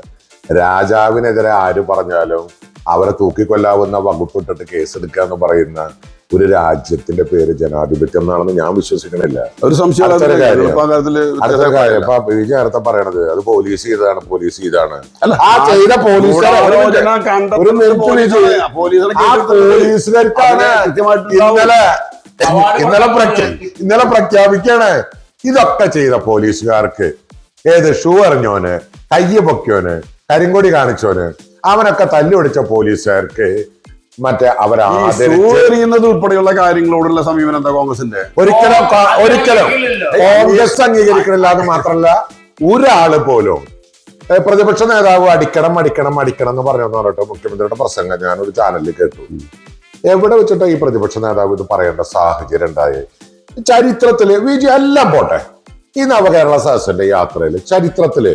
രാജാവിനെതിരെ ആര് പറഞ്ഞാലും അവരെ തൂക്കിക്കൊല്ലാവുന്ന വകുപ്പിട്ടിട്ട് കേസെടുക്കുക എന്ന് പറയുന്ന ഒരു രാജ്യത്തിന്റെ പേര് ജനാധിപത്യം എന്നാണെന്ന് ഞാൻ വിശ്വസിക്കണില്ല. ഒരു സംശയം ഇപ്പൊ ബിജു നേരത്തെ പറയണത് അത് പോലീസ് ചെയ്താണ് ഇന്നലെ പ്രഖ്യാപിക്കാണ് ഇതൊക്കെ ചെയ്ത പോലീസുകാർക്ക്. ഏത് ഷൂ എറിഞ്ഞോന്, കയ്യ് പൊക്കിയോന്, കരിങ്കൊടി കാണിച്ചോന്, അവനൊക്കെ തല്ലുപിടിച്ച പോലീസുകാർക്ക് മറ്റേ അവരെറിയുന്നത് ഉൾപ്പെടെയുള്ള കാര്യങ്ങളോടുള്ള സമീപനം എന്താ കോൺഗ്രസിന്റെ? ഒരിക്കലും കോൺഗ്രസ് അംഗീകരിക്കണില്ല. അത് മാത്രമല്ല, ഒരാള് പോലും പ്രതിപക്ഷ നേതാവ് അടിക്കണം എന്ന് പറഞ്ഞിട്ട് മുഖ്യമന്ത്രിയുടെ പ്രസംഗം ഞാനൊരു ചാനലിൽ കേട്ടു. എവിടെ വെച്ചിട്ട് ഈ പ്രതിപക്ഷ നേതാവ് ഇത് പറയേണ്ട സാഹചര്യം ഉണ്ടായി? ചരിത്രത്തില് എല്ലാം പോട്ടെ, ഈ നവകേരള സദസ്സിന്റെ യാത്രയില് ചരിത്രത്തില്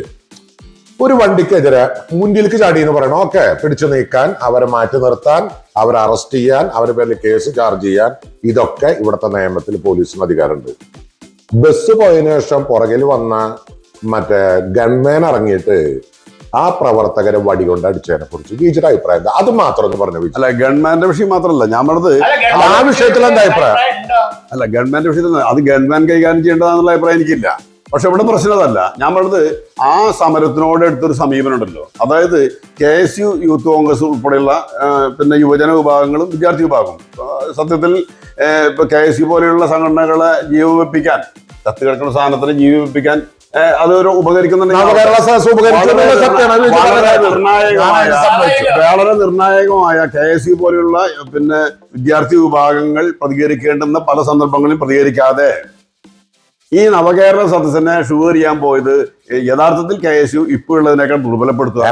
ഒരു വണ്ടിക്കെതിരെ മുന്നിലേക്ക് ചാടി എന്ന് പറയണം. ഓക്കെ, പിടിച്ചു നീക്കാൻ, അവരെ മാറ്റി നിർത്താൻ, അവരെ അറസ്റ്റ് ചെയ്യാൻ, അവരുടെ പേരിൽ കേസ് ചാർജ് ചെയ്യാൻ, ഇതൊക്കെ ഇവിടുത്തെ നിയമത്തിൽ പോലീസിന് അധികാരമുണ്ട്. ബസ് പോയതിനു ശേഷം പുറകിൽ വന്ന മറ്റേ ഗൺമാൻ ഇറങ്ങിയിട്ട് ആ പ്രവർത്തകരെ വടികൊണ്ട് അടിച്ചതിനെ കുറിച്ച് ബിജെയുടെ അഭിപ്രായം എന്താ? അത് മാത്രം ഒന്ന് പറഞ്ഞു. അല്ല, ഗവൺമെന്റിന്റെ വിഷയം മാത്രമല്ല ഞാൻ പറഞ്ഞത്, ആ വിഷയത്തിൽ എന്താ അഭിപ്രായം? അല്ല, ഗവൺമെന്റിന്റെ വിഷയത്തിൽ അത് ഗവൺമെന്റ് കൈകാര്യം ചെയ്യേണ്ടതെന്നുള്ള അഭിപ്രായം എനിക്കില്ല. പക്ഷെ ഇവിടെ പ്രശ്നം അതല്ല. ഞാൻ പറഞ്ഞത് ആ സമരത്തിനോട് എടുത്തൊരു സമീപനം ഉണ്ടല്ലോ. അതായത് KSU, യൂത്ത് കോൺഗ്രസ് ഉൾപ്പെടെയുള്ള പിന്നെ യുവജന വിഭാഗങ്ങളും വിദ്യാർത്ഥി വിഭാഗവും സത്യത്തിൽ ഇപ്പൊ KSU പോലെയുള്ള സംഘടനകളെ ജീവപിപ്പിക്കാൻ, ചത്തു കിടക്കുന്ന സാധനത്തിന് ജീവിപ്പിക്കാൻ അതൊരു ഉപകരിക്കുന്നുണ്ടെങ്കിൽ വളരെ നിർണായകമായ KSU പോലെയുള്ള പിന്നെ വിദ്യാർത്ഥി വിഭാഗങ്ങൾ പ്രതികരിക്കേണ്ടുന്ന പല സന്ദർഭങ്ങളിലും പ്രതികരിക്കാതെ ഈ നവകേരള സദസ്സിനെ ഷുവർ ചെയ്യാൻ പോയത് യഥാർത്ഥത്തിൽ KSU ഇപ്പോഴുള്ളതിനേക്കാൾ ദുർബലപ്പെടുത്തുക.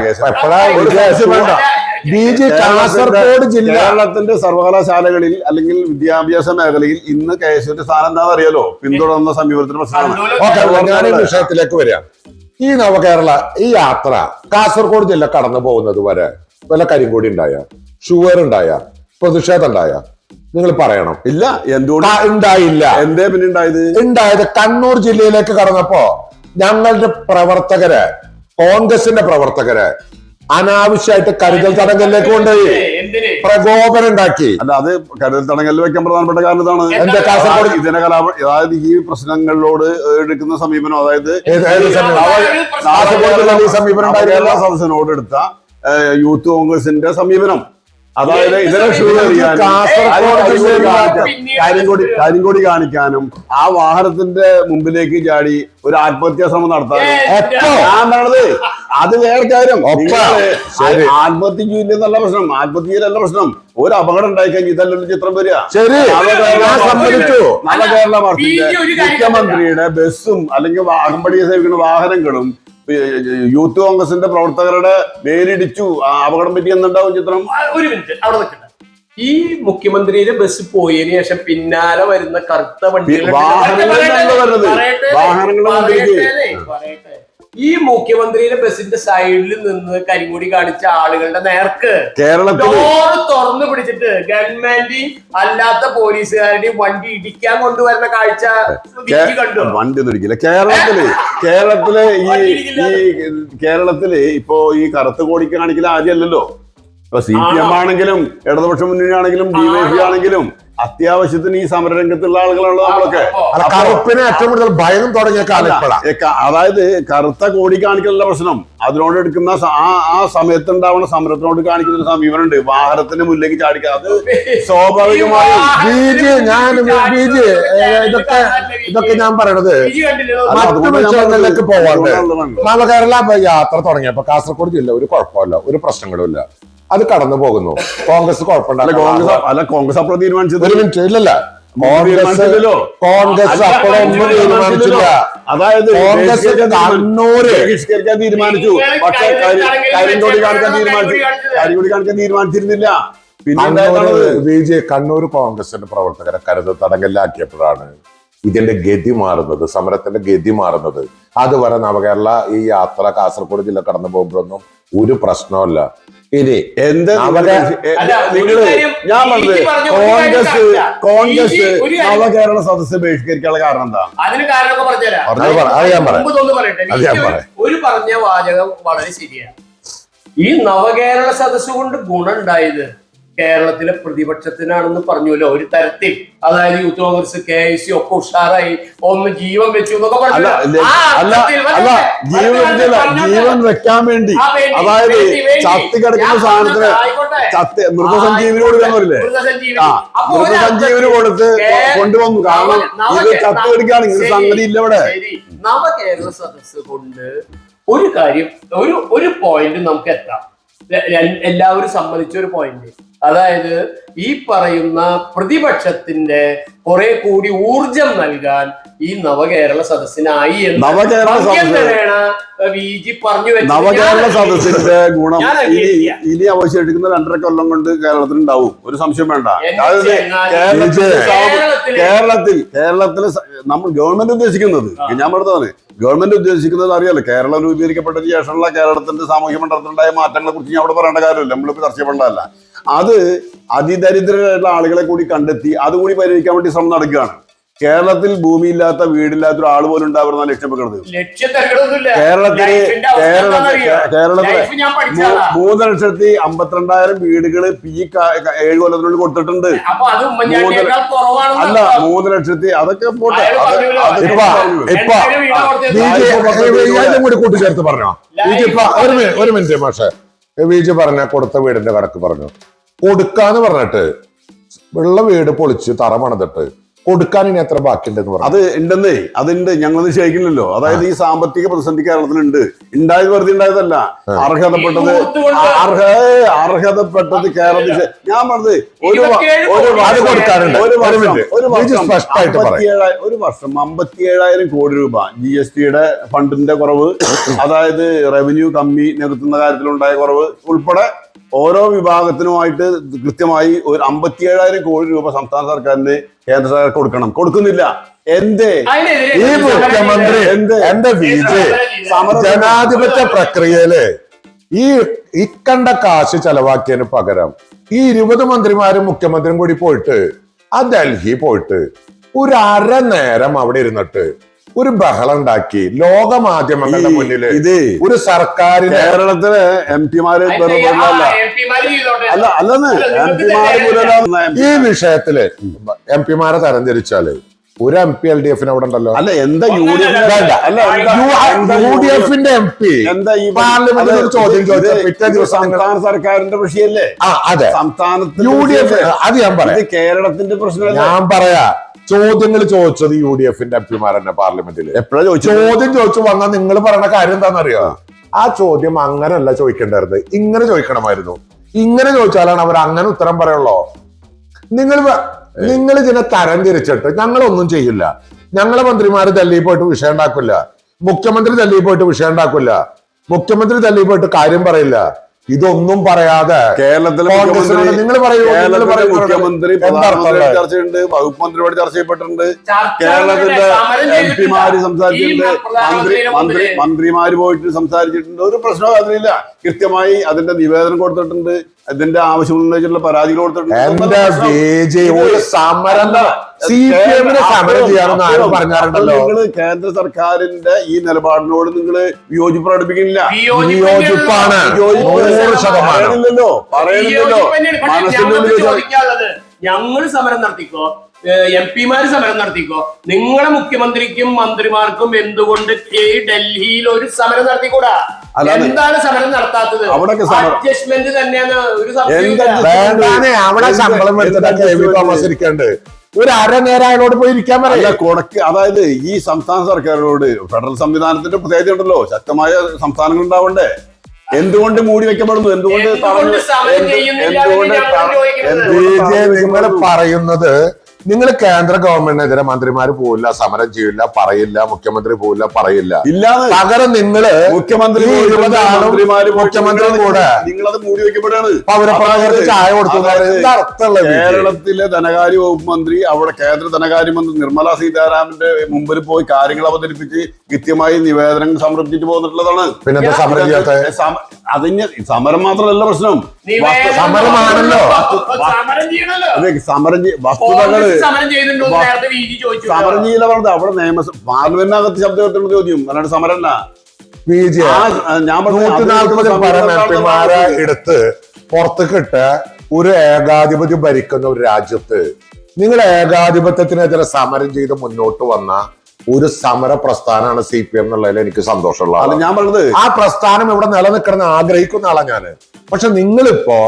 കേരളത്തിന്റെ സർവകലാശാലകളിൽ അല്ലെങ്കിൽ വിദ്യാഭ്യാസ മേഖലയിൽ ഇന്ന് KSUവിന്റെ സ്ഥാനം എന്താണെന്ന് അറിയാലോ? പിന്തുടർന്ന സമീപനത്തിന്റെ പ്രശ്നമാണ്. ഞാൻ ഈ വിഷയത്തിലേക്ക് വരിക. ഈ നവകേരള ഈ യാത്ര കാസർഗോഡ് ജില്ല കടന്നു പോകുന്നത് വരെ വല്ല കരിങ്കൊടി ഉണ്ടായ, ഷുവർ ഉണ്ടായ, പ്രതിഷേധം ഉണ്ടായ നിങ്ങൾ പറയണം. ഇല്ല, എന്തുകൊണ്ട് ഉണ്ടായില്ല? എന്തേ പിന്നെ ഉണ്ടായത്? കണ്ണൂർ ജില്ലയിലേക്ക് കടന്നപ്പോ ഞങ്ങളുടെ പ്രവർത്തകരെ, കോൺഗ്രസിന്റെ പ്രവർത്തകരെ അനാവശ്യമായിട്ട് കരുതൽ തടങ്കലിലേക്ക് കൊണ്ടുപോയി പ്രകോപനം ഉണ്ടാക്കി. അല്ല, അത് കരുതൽ തടങ്കലിൽ വെക്കാൻ പ്രധാനപ്പെട്ട കാരണം ഇതാണ്. എന്റെ കാസർഗോഡ് ഇതിനെ അതായത് ഈ പ്രശ്നങ്ങളിലോട് എടുക്കുന്ന സമീപനം, അതായത് സമീപനം കേരള സദസ്സിനോട് എടുത്ത യൂത്ത് കോൺഗ്രസിന്റെ സമീപനം, അതായത് ഇതിനെ കരിങ്കൊടി കാണിക്കാനും ആ വാഹനത്തിന്റെ മുമ്പിലേക്ക് ചാടി ഒരു ആത്മഹത്യാ ശ്രമം നടത്താനും ഞാൻ പറഞ്ഞത് അത് വേറെ കാര്യം. ആത്മഹത്യ ചെയ്യില്ലെന്നല്ല പ്രശ്നം, ആത്മഹത്യ ചെയ്യലല്ല പ്രശ്നം. ഒരു അപകടം ഉണ്ടായി കഴിഞ്ഞാൽ ഇതല്ലല്ലോ ചിത്രം വരിക. നവകേരള മാർച്ചിന്റെ മുഖ്യമന്ത്രിയുടെ ബസ്സും അല്ലെങ്കിൽ അകമ്പടിയെ സേവിക്കുന്ന വാഹനങ്ങളും യൂത്ത് കോൺഗ്രസിന്റെ പ്രവർത്തകരുടെ പേരിടിച്ചു അപകടം പറ്റിയെന്നുണ്ടാവും ചിത്രം. ഒരു മിനിറ്റ് അവിടെ നിൽക്കട്ടെ. ഈ മുഖ്യമന്ത്രിയുടെ ബസ് പോയതിനു ശേഷം പിന്നാലെ വരുന്ന കറുത്ത വണ്ടികൾ ഈ മുഖ്യമന്ത്രിയുടെ ബസിന്റെ സൈഡിൽ നിന്ന് കരിങ്കൊടി കാണിച്ച ആളുകളുടെ നേർക്ക് കേരളത്തിൽ തുറന്നു പിടിച്ചിട്ട് ഗവൺമെന്റ് അല്ലാത്ത പോലീസുകാരുടെയും വണ്ടി ഇടിക്കാൻ കൊണ്ടുവരുന്ന കാഴ്ച കണ്ടു. വണ്ടി ഒന്നും ഇടിക്കില്ല കേരളത്തില് ഇപ്പോ ഈ കറുത്ത കോടിക്ക് കാണിക്കൽ ആദ്യമല്ലല്ലോ. ഇപ്പൊ CPM ആണെങ്കിലും ഇടതുപക്ഷ മുന്നണി ആണെങ്കിലും DYFI ആണെങ്കിലും അത്യാവശ്യത്തിന് ഈ സമരരംഗത്തുള്ള ആളുകളാണ് നമ്മളൊക്കെ. കറുപ്പിന് ഏറ്റവും കൂടുതൽ ഭയം തുടങ്ങിയ കാലം. അതായത് കറുത്ത കോടി കാണിക്കലുള്ള പ്രശ്നം, അതിനോട് എടുക്കുന്ന ആ സമയത്ത് ഉണ്ടാവുന്ന സമരത്തിനോട് കാണിക്കുന്ന ഒരു സമീപനമുണ്ട്. വാഹനത്തിന് മുന്നിലേക്ക് ചാടിക്കുക, അത് സ്വാഭാവികമായും ഇതൊക്കെ ഞാൻ പറയണത് മറ്റു വിഷയങ്ങളിലേക്ക് പോവാണ്ട്. നവകേരള യാത്ര തുടങ്ങിയപ്പോ കാസർഗോഡ് ജില്ല ഒരു കുഴപ്പമില്ല, ഒരു പ്രശ്നങ്ങളും ഇല്ല, അത് കടന്നു പോകുന്നു. കോൺഗ്രസ് കുഴപ്പമില്ല. കോൺഗ്രസ് അപ്പോൾ തീരുമാനിച്ചത് ഒരു മിനിറ്റ് ഇല്ലല്ല, കോൺഗ്രസ് അപ്പോഴൊന്നും തീരുമാനിച്ചില്ല. അതായത് കോൺഗ്രസ് കണ്ണൂര് ബഹിഷ്കരിക്കാൻ തീരുമാനിച്ചു, പക്ഷെ കരിങ്കൊടി കാണിക്കാൻ തീരുമാനിച്ചിരുന്നില്ല. പിന്നെ കണ്ണൂർ കോൺഗ്രസിന്റെ പ്രവർത്തകരെ കരുതൽ തടങ്കലിലാക്കിയപ്പോഴാണ് ഇതിന്റെ ഗതി മാറുന്നത്, സമരത്തിന്റെ ഗതി മാറുന്നത്. അതുവരെ നവകേരള ഈ യാത്ര കാസർഗോഡ് ജില്ല കടന്നു പോകുമ്പോഴൊന്നും ഒരു പ്രശ്നമല്ല. ഇനി എന്ത് ഞാൻ പറഞ്ഞത് കോൺഗ്രസ് നവകേരള സദസ്സ് ബഹിഷ്കരിക്കാനുള്ള കാരണം എന്താ? അതിന് കാരണമൊക്കെ പറഞ്ഞുതരാം. ഒരു പറഞ്ഞ വാചകം വളരെ ശരിയാണ്. ഈ നവകേരള സദസ്സ് കൊണ്ട് ഗുണം ഉണ്ടായത് കേരളത്തിലെ പ്രതിപക്ഷത്തിനാണെന്ന് പറഞ്ഞല്ലോ ഒരു തരത്തിൽ. അതായത് യൂത്ത് കോൺഗ്രസ്, KIC ഒക്കെ ഉഷാറായി, ഒന്ന് ജീവൻ വെച്ചു എന്നൊക്കെ പറഞ്ഞു. ജീവൻ വെക്കാൻ വേണ്ടി, അതായത് ചത്തി കിടക്കുന്ന സാധനത്തിന് മൃതസഞ്ജീവനി കൊടുക്കാന്നല്ലേ, മൃതസഞ്ജീവനി കൊടുത്ത് കൊണ്ടുവന്നു. കാരണം ഇത് ചത്തി കിടക്കുകയാണ്, ഇങ്ങനെ സംഗതി ഇല്ല ഇവിടെ. നവകേരള സദസ്സ് കൊണ്ട് ഒരു കാര്യം, ഒരു പോയിന്റ് നമുക്ക് എത്താം. എല്ലാവരും സമ്മതിച്ച ഒരു പോയിന്റ്, അതായത് ഈ പറയുന്ന പ്രതിപക്ഷത്തിന്റെ കുറെ കൂടി ഊർജം നൽകാൻ ഈ നവകേരള സദസ്സിനായി നവകേരള സദസ്സിന്റെ ഗുണം ഇനി അവശേഷിക്കുന്ന 2.5 കൊല്ലം കൊണ്ട് കേരളത്തിൽ ഉണ്ടാവും, ഒരു സംശയം വേണ്ട. കേരളത്തിൽ നമ്മൾ ഗവൺമെന്റ് ഉദ്ദേശിക്കുന്നത്, ഞാൻ പറഞ്ഞതാണ് ഗവൺമെന്റ് ഉദ്ദേശിക്കുന്നത് അറിയാലോ. കേരളം രൂപീകരിക്കപ്പെട്ടതിന് ശേഷമുള്ള കേരളത്തിന്റെ സാമൂഹ്യ മണ്ഡലത്തിലുണ്ടായ മാറ്റങ്ങളെ കുറിച്ച് ഞാൻ അവിടെ പറയേണ്ട കാര്യമില്ല, നമ്മളിപ്പോ ചർച്ച ചെയ്യേണ്ടതല്ല. അത് അതിദരിദ്രരായിട്ടുള്ള ആളുകളെ കൂടി കണ്ടെത്തി അതുകൂടി പരിഹരിക്കാൻ വേണ്ടി ശ്രമം നടക്കുകയാണ്. കേരളത്തിൽ ഭൂമിയില്ലാത്ത വീടില്ലാത്ത ഒരാൾ പോലും ഉണ്ടാവുന്ന ലക്ഷ്യപ്പെടുന്നത്. കേരളത്തില് 3,52,000 വീടുകൾ ഈ 7 കൊല്ലത്തിനുള്ളിൽ കൊടുത്തിട്ടുണ്ട്. അല്ല 3 ലക്ഷത്തി, അതൊക്കെ പോട്ടെ. കൂട്ടിച്ചേർത്ത് പറഞ്ഞോ ഒരു മിനിറ്റ് മാഷെ. വിജി പറഞ്ഞ കൊടുത്ത വീടിന്റെ കണക്ക് പറഞ്ഞു. കൊടുക്കാന്ന് പറഞ്ഞിട്ട് ഉള്ള വീട് പൊളിച്ച് തറ പണിതിട്ട് കൊടുക്കാൻ ഇനി എത്ര ബാക്കിയുണ്ടെന്ന് പറഞ്ഞു. അത് ഉണ്ടെന്നേ, അതുണ്ട്, ഞങ്ങളത് ശേഖരിക്കില്ലല്ലോ. അതായത് ഈ സാമ്പത്തിക പ്രതിസന്ധി കേരളത്തിലുണ്ട്. ഉണ്ടായത് വെറുതെ ഉണ്ടായതല്ല, അർഹതപ്പെട്ടത് കേരളത്തിൽ. ഞാൻ പറഞ്ഞത് ഒരു വർഷം 57,000 കോടി രൂപ GSTയുടെ ഫണ്ടിന്റെ കുറവ്, അതായത് റവന്യൂ കമ്മി നികത്തുന്ന കാര്യത്തിലുണ്ടായ കുറവ് ഉൾപ്പെടെ ഓരോ വിഭാഗത്തിനുമായിട്ട് കൃത്യമായി ഒരു 57,000 കോടി രൂപ സംസ്ഥാന സർക്കാരിന് കേന്ദ്ര സർക്കാർ കൊടുക്കുന്നില്ല. എന്തേ ഈ മുഖ്യമന്ത്രി എന്റെ ജനാധിപത്യ പ്രക്രിയയില് ഈ കണ്ട കാശ് ചെലവാക്കിയതിന് പകരം ഈ 20 മന്ത്രിമാരും മുഖ്യമന്ത്രിയും കൂടി പോയിട്ട് ആ ഡൽഹി പോയിട്ട് ഒരു 1/2 നേരം അവിടെ ഇരുന്നിട്ട് ഒരു ബഹളം ഉണ്ടാക്കി ലോക മാധ്യമങ്ങളുടെ മുന്നില് ഇത് ഒരു സർക്കാരിന് കേരളത്തിലെ MP-മാര് അല്ലെന്ന് ഈ വിഷയത്തില് MP-മാരെ തരംതിരിച്ചാല് ഒരു MP LDF അവിടെ ഉണ്ടല്ലോ. അല്ല എന്താ UDF-ന്റെ MP എന്താ ഈ പാർലമെന്റിൽ ഒരു ചോദ്യം ചോദിച്ചത് പിറ്റേ ദിവസം സംസ്ഥാന സർക്കാരിന്റെ വിഷയല്ലേ? അതെ, സംസ്ഥാനത്ത് UDF അത് ഞാൻ പറയാം. കേരളത്തിന്റെ പ്രശ്നം ഞാൻ പറയാ ചോദ്യങ്ങൾ ചോദിച്ചത് UDF-ന്റെ MP-മാർ തന്നെ പാർലമെന്റിൽ എപ്പോഴാ ചോദ്യം ചോദിച്ചു വന്നാൽ നിങ്ങൾ പറയുന്ന കാര്യം എന്താണെന്നറിയോ? ആ ചോദ്യം അങ്ങനെയല്ല ചോദിക്കേണ്ടായിരുന്നത്, ഇങ്ങനെ ചോദിക്കണമായിരുന്നു. ഇങ്ങനെ ചോദിച്ചാലാണ് അവർ അങ്ങനെ ഉത്തരം പറയുള്ളൂ. നിങ്ങൾ ഇതിനെ തരം തിരിച്ചിട്ട് ഞങ്ങളൊന്നും ചെയ്യില്ല, ഞങ്ങളെ മന്ത്രിമാര് ഡൽഹിയിൽ പോയിട്ട് വിഷയം ഉണ്ടാക്കില്ല, മുഖ്യമന്ത്രി ഡൽഹിയിൽ പോയിട്ട് വിഷയം ഉണ്ടാക്കില്ല, മുഖ്യമന്ത്രി ഡൽഹിയിൽ പോയിട്ട് കാര്യം പറയില്ല, ഇതൊന്നും പറയാതെ കേരളത്തിലെ നിങ്ങൾ മുഖ്യമന്ത്രി ചർച്ചയുണ്ട്, വകുപ്പ് മന്ത്രിയോട് ചർച്ച ചെയ്യപ്പെട്ടിട്ടുണ്ട്, കേരളത്തിന്റെ MP-മാര് സംസാരിച്ചിട്ടുണ്ട്, മന്ത്രിമാര് പോയിട്ട് സംസാരിച്ചിട്ടുണ്ട്. ഒരു പ്രശ്നവും അതിലില്ല. കൃത്യമായി അതിന്റെ നിവേദനം കൊടുത്തിട്ടുണ്ട്, അതിന്റെ ആവശ്യമുള്ള പരാതികൾ കൊടുത്തിട്ടുണ്ട്. നിങ്ങൾ കേന്ദ്ര സർക്കാരിന്റെ ഈ നിലപാടിനോട് നിങ്ങൾ വിയോജിപ്പ് പ്രകടിപ്പിക്കുന്നില്ല. പറയണില്ലല്ലോ. ഞങ്ങൾ സമരം നടത്തിക്കോ, MP-മാര് സമരം നടത്തിക്കോ, നിങ്ങളെ മുഖ്യമന്ത്രിക്കും മന്ത്രിമാർക്കും എന്തുകൊണ്ട് ഈ ഡൽഹിയിൽ ഒരു സമരം നടത്തിക്കൂടാ? എന്താണ് സമരം നടത്താത്തത്? അഡ്ജസ്റ്റ്മെന്റ് തന്നെയാണ്. അവിടെ ശമ്പളം എടുത്തിട്ട് ഒരു അരനേരം അയാളോട് പോയി ഇരിക്കാൻ പറയില്ല. കൊടക്ക് അതായത് ഈ സംസ്ഥാന സർക്കാരിനോട് ഫെഡറൽ സംവിധാനത്തിന്റെ പ്രത്യേകത ഉണ്ടല്ലോ, ശക്തമായ സംസ്ഥാനങ്ങൾ ഉണ്ടാവണ്ടേ? എന്തുകൊണ്ട് മൂടി വെക്കപ്പെടുന്നു? എന്തുകൊണ്ട് നിങ്ങൾ പറയുന്നത് നിങ്ങൾ കേന്ദ്ര ഗവൺമെന്റിനെതിരെ മന്ത്രിമാര് പോവില്ല, സമരം ചെയ്യില്ല, പറയില്ല, മുഖ്യമന്ത്രി പോവില്ല, പറയില്ല. പകരം നിങ്ങള് മുഖ്യമന്ത്രി കൂടെ നിങ്ങളത് മൂടി വെക്കപ്പെടുകയാണ്. പൗരപ്രവർത്തകർക്ക് ചായ കൊടുത്തു. കേരളത്തിലെ ധനകാര്യ വകുപ്പ് മന്ത്രി അവിടെ കേന്ദ്ര ധനകാര്യമന്ത്രി നിർമ്മല സീതാരാമന്റെ മുമ്പിൽ പോയി കാര്യങ്ങൾ അവതരിപ്പിച്ച് കൃത്യമായി നിവേദനങ്ങൾ സമർപ്പിച്ചിട്ട് പോന്നിട്ടുള്ളതാണ്. പിന്നെ സമരം ചെയ്യാത്ത അതിന് സമരം മാത്രമല്ല പ്രശ്നം, സമരമാണല്ലോ. സമരം വസ്തുതകള് സമരം ചെയ്യില്ല പറഞ്ഞത്. അവിടെ നിയമസഭ പാർലമെന്റിനകത്ത് ശബ്ദം കേട്ടുള്ള ചോദ്യം, അല്ലാണ്ട് സമരമല്ല. ഞാൻ 140 MP-മാരെ എടുത്ത് പുറത്തേക്കിട്ട് ഒരു ഏകാധിപത്യം ഭരിക്കുന്ന ഒരു രാജ്യത്ത് നിങ്ങൾ ഏകാധിപത്യത്തിനെതിരെ സമരം ചെയ്ത് മുന്നോട്ട് വന്ന ഒരു സമര പ്രസ്ഥാനമാണ് CPM എന്നുള്ളതിൽ എനിക്ക് സന്തോഷമുള്ള. ഞാൻ പറഞ്ഞത് ആ പ്രസ്ഥാനം ഇവിടെ നിലനിൽക്കണം ആഗ്രഹിക്കുന്ന ആളാ ഞാന്. പക്ഷെ നിങ്ങളിപ്പോ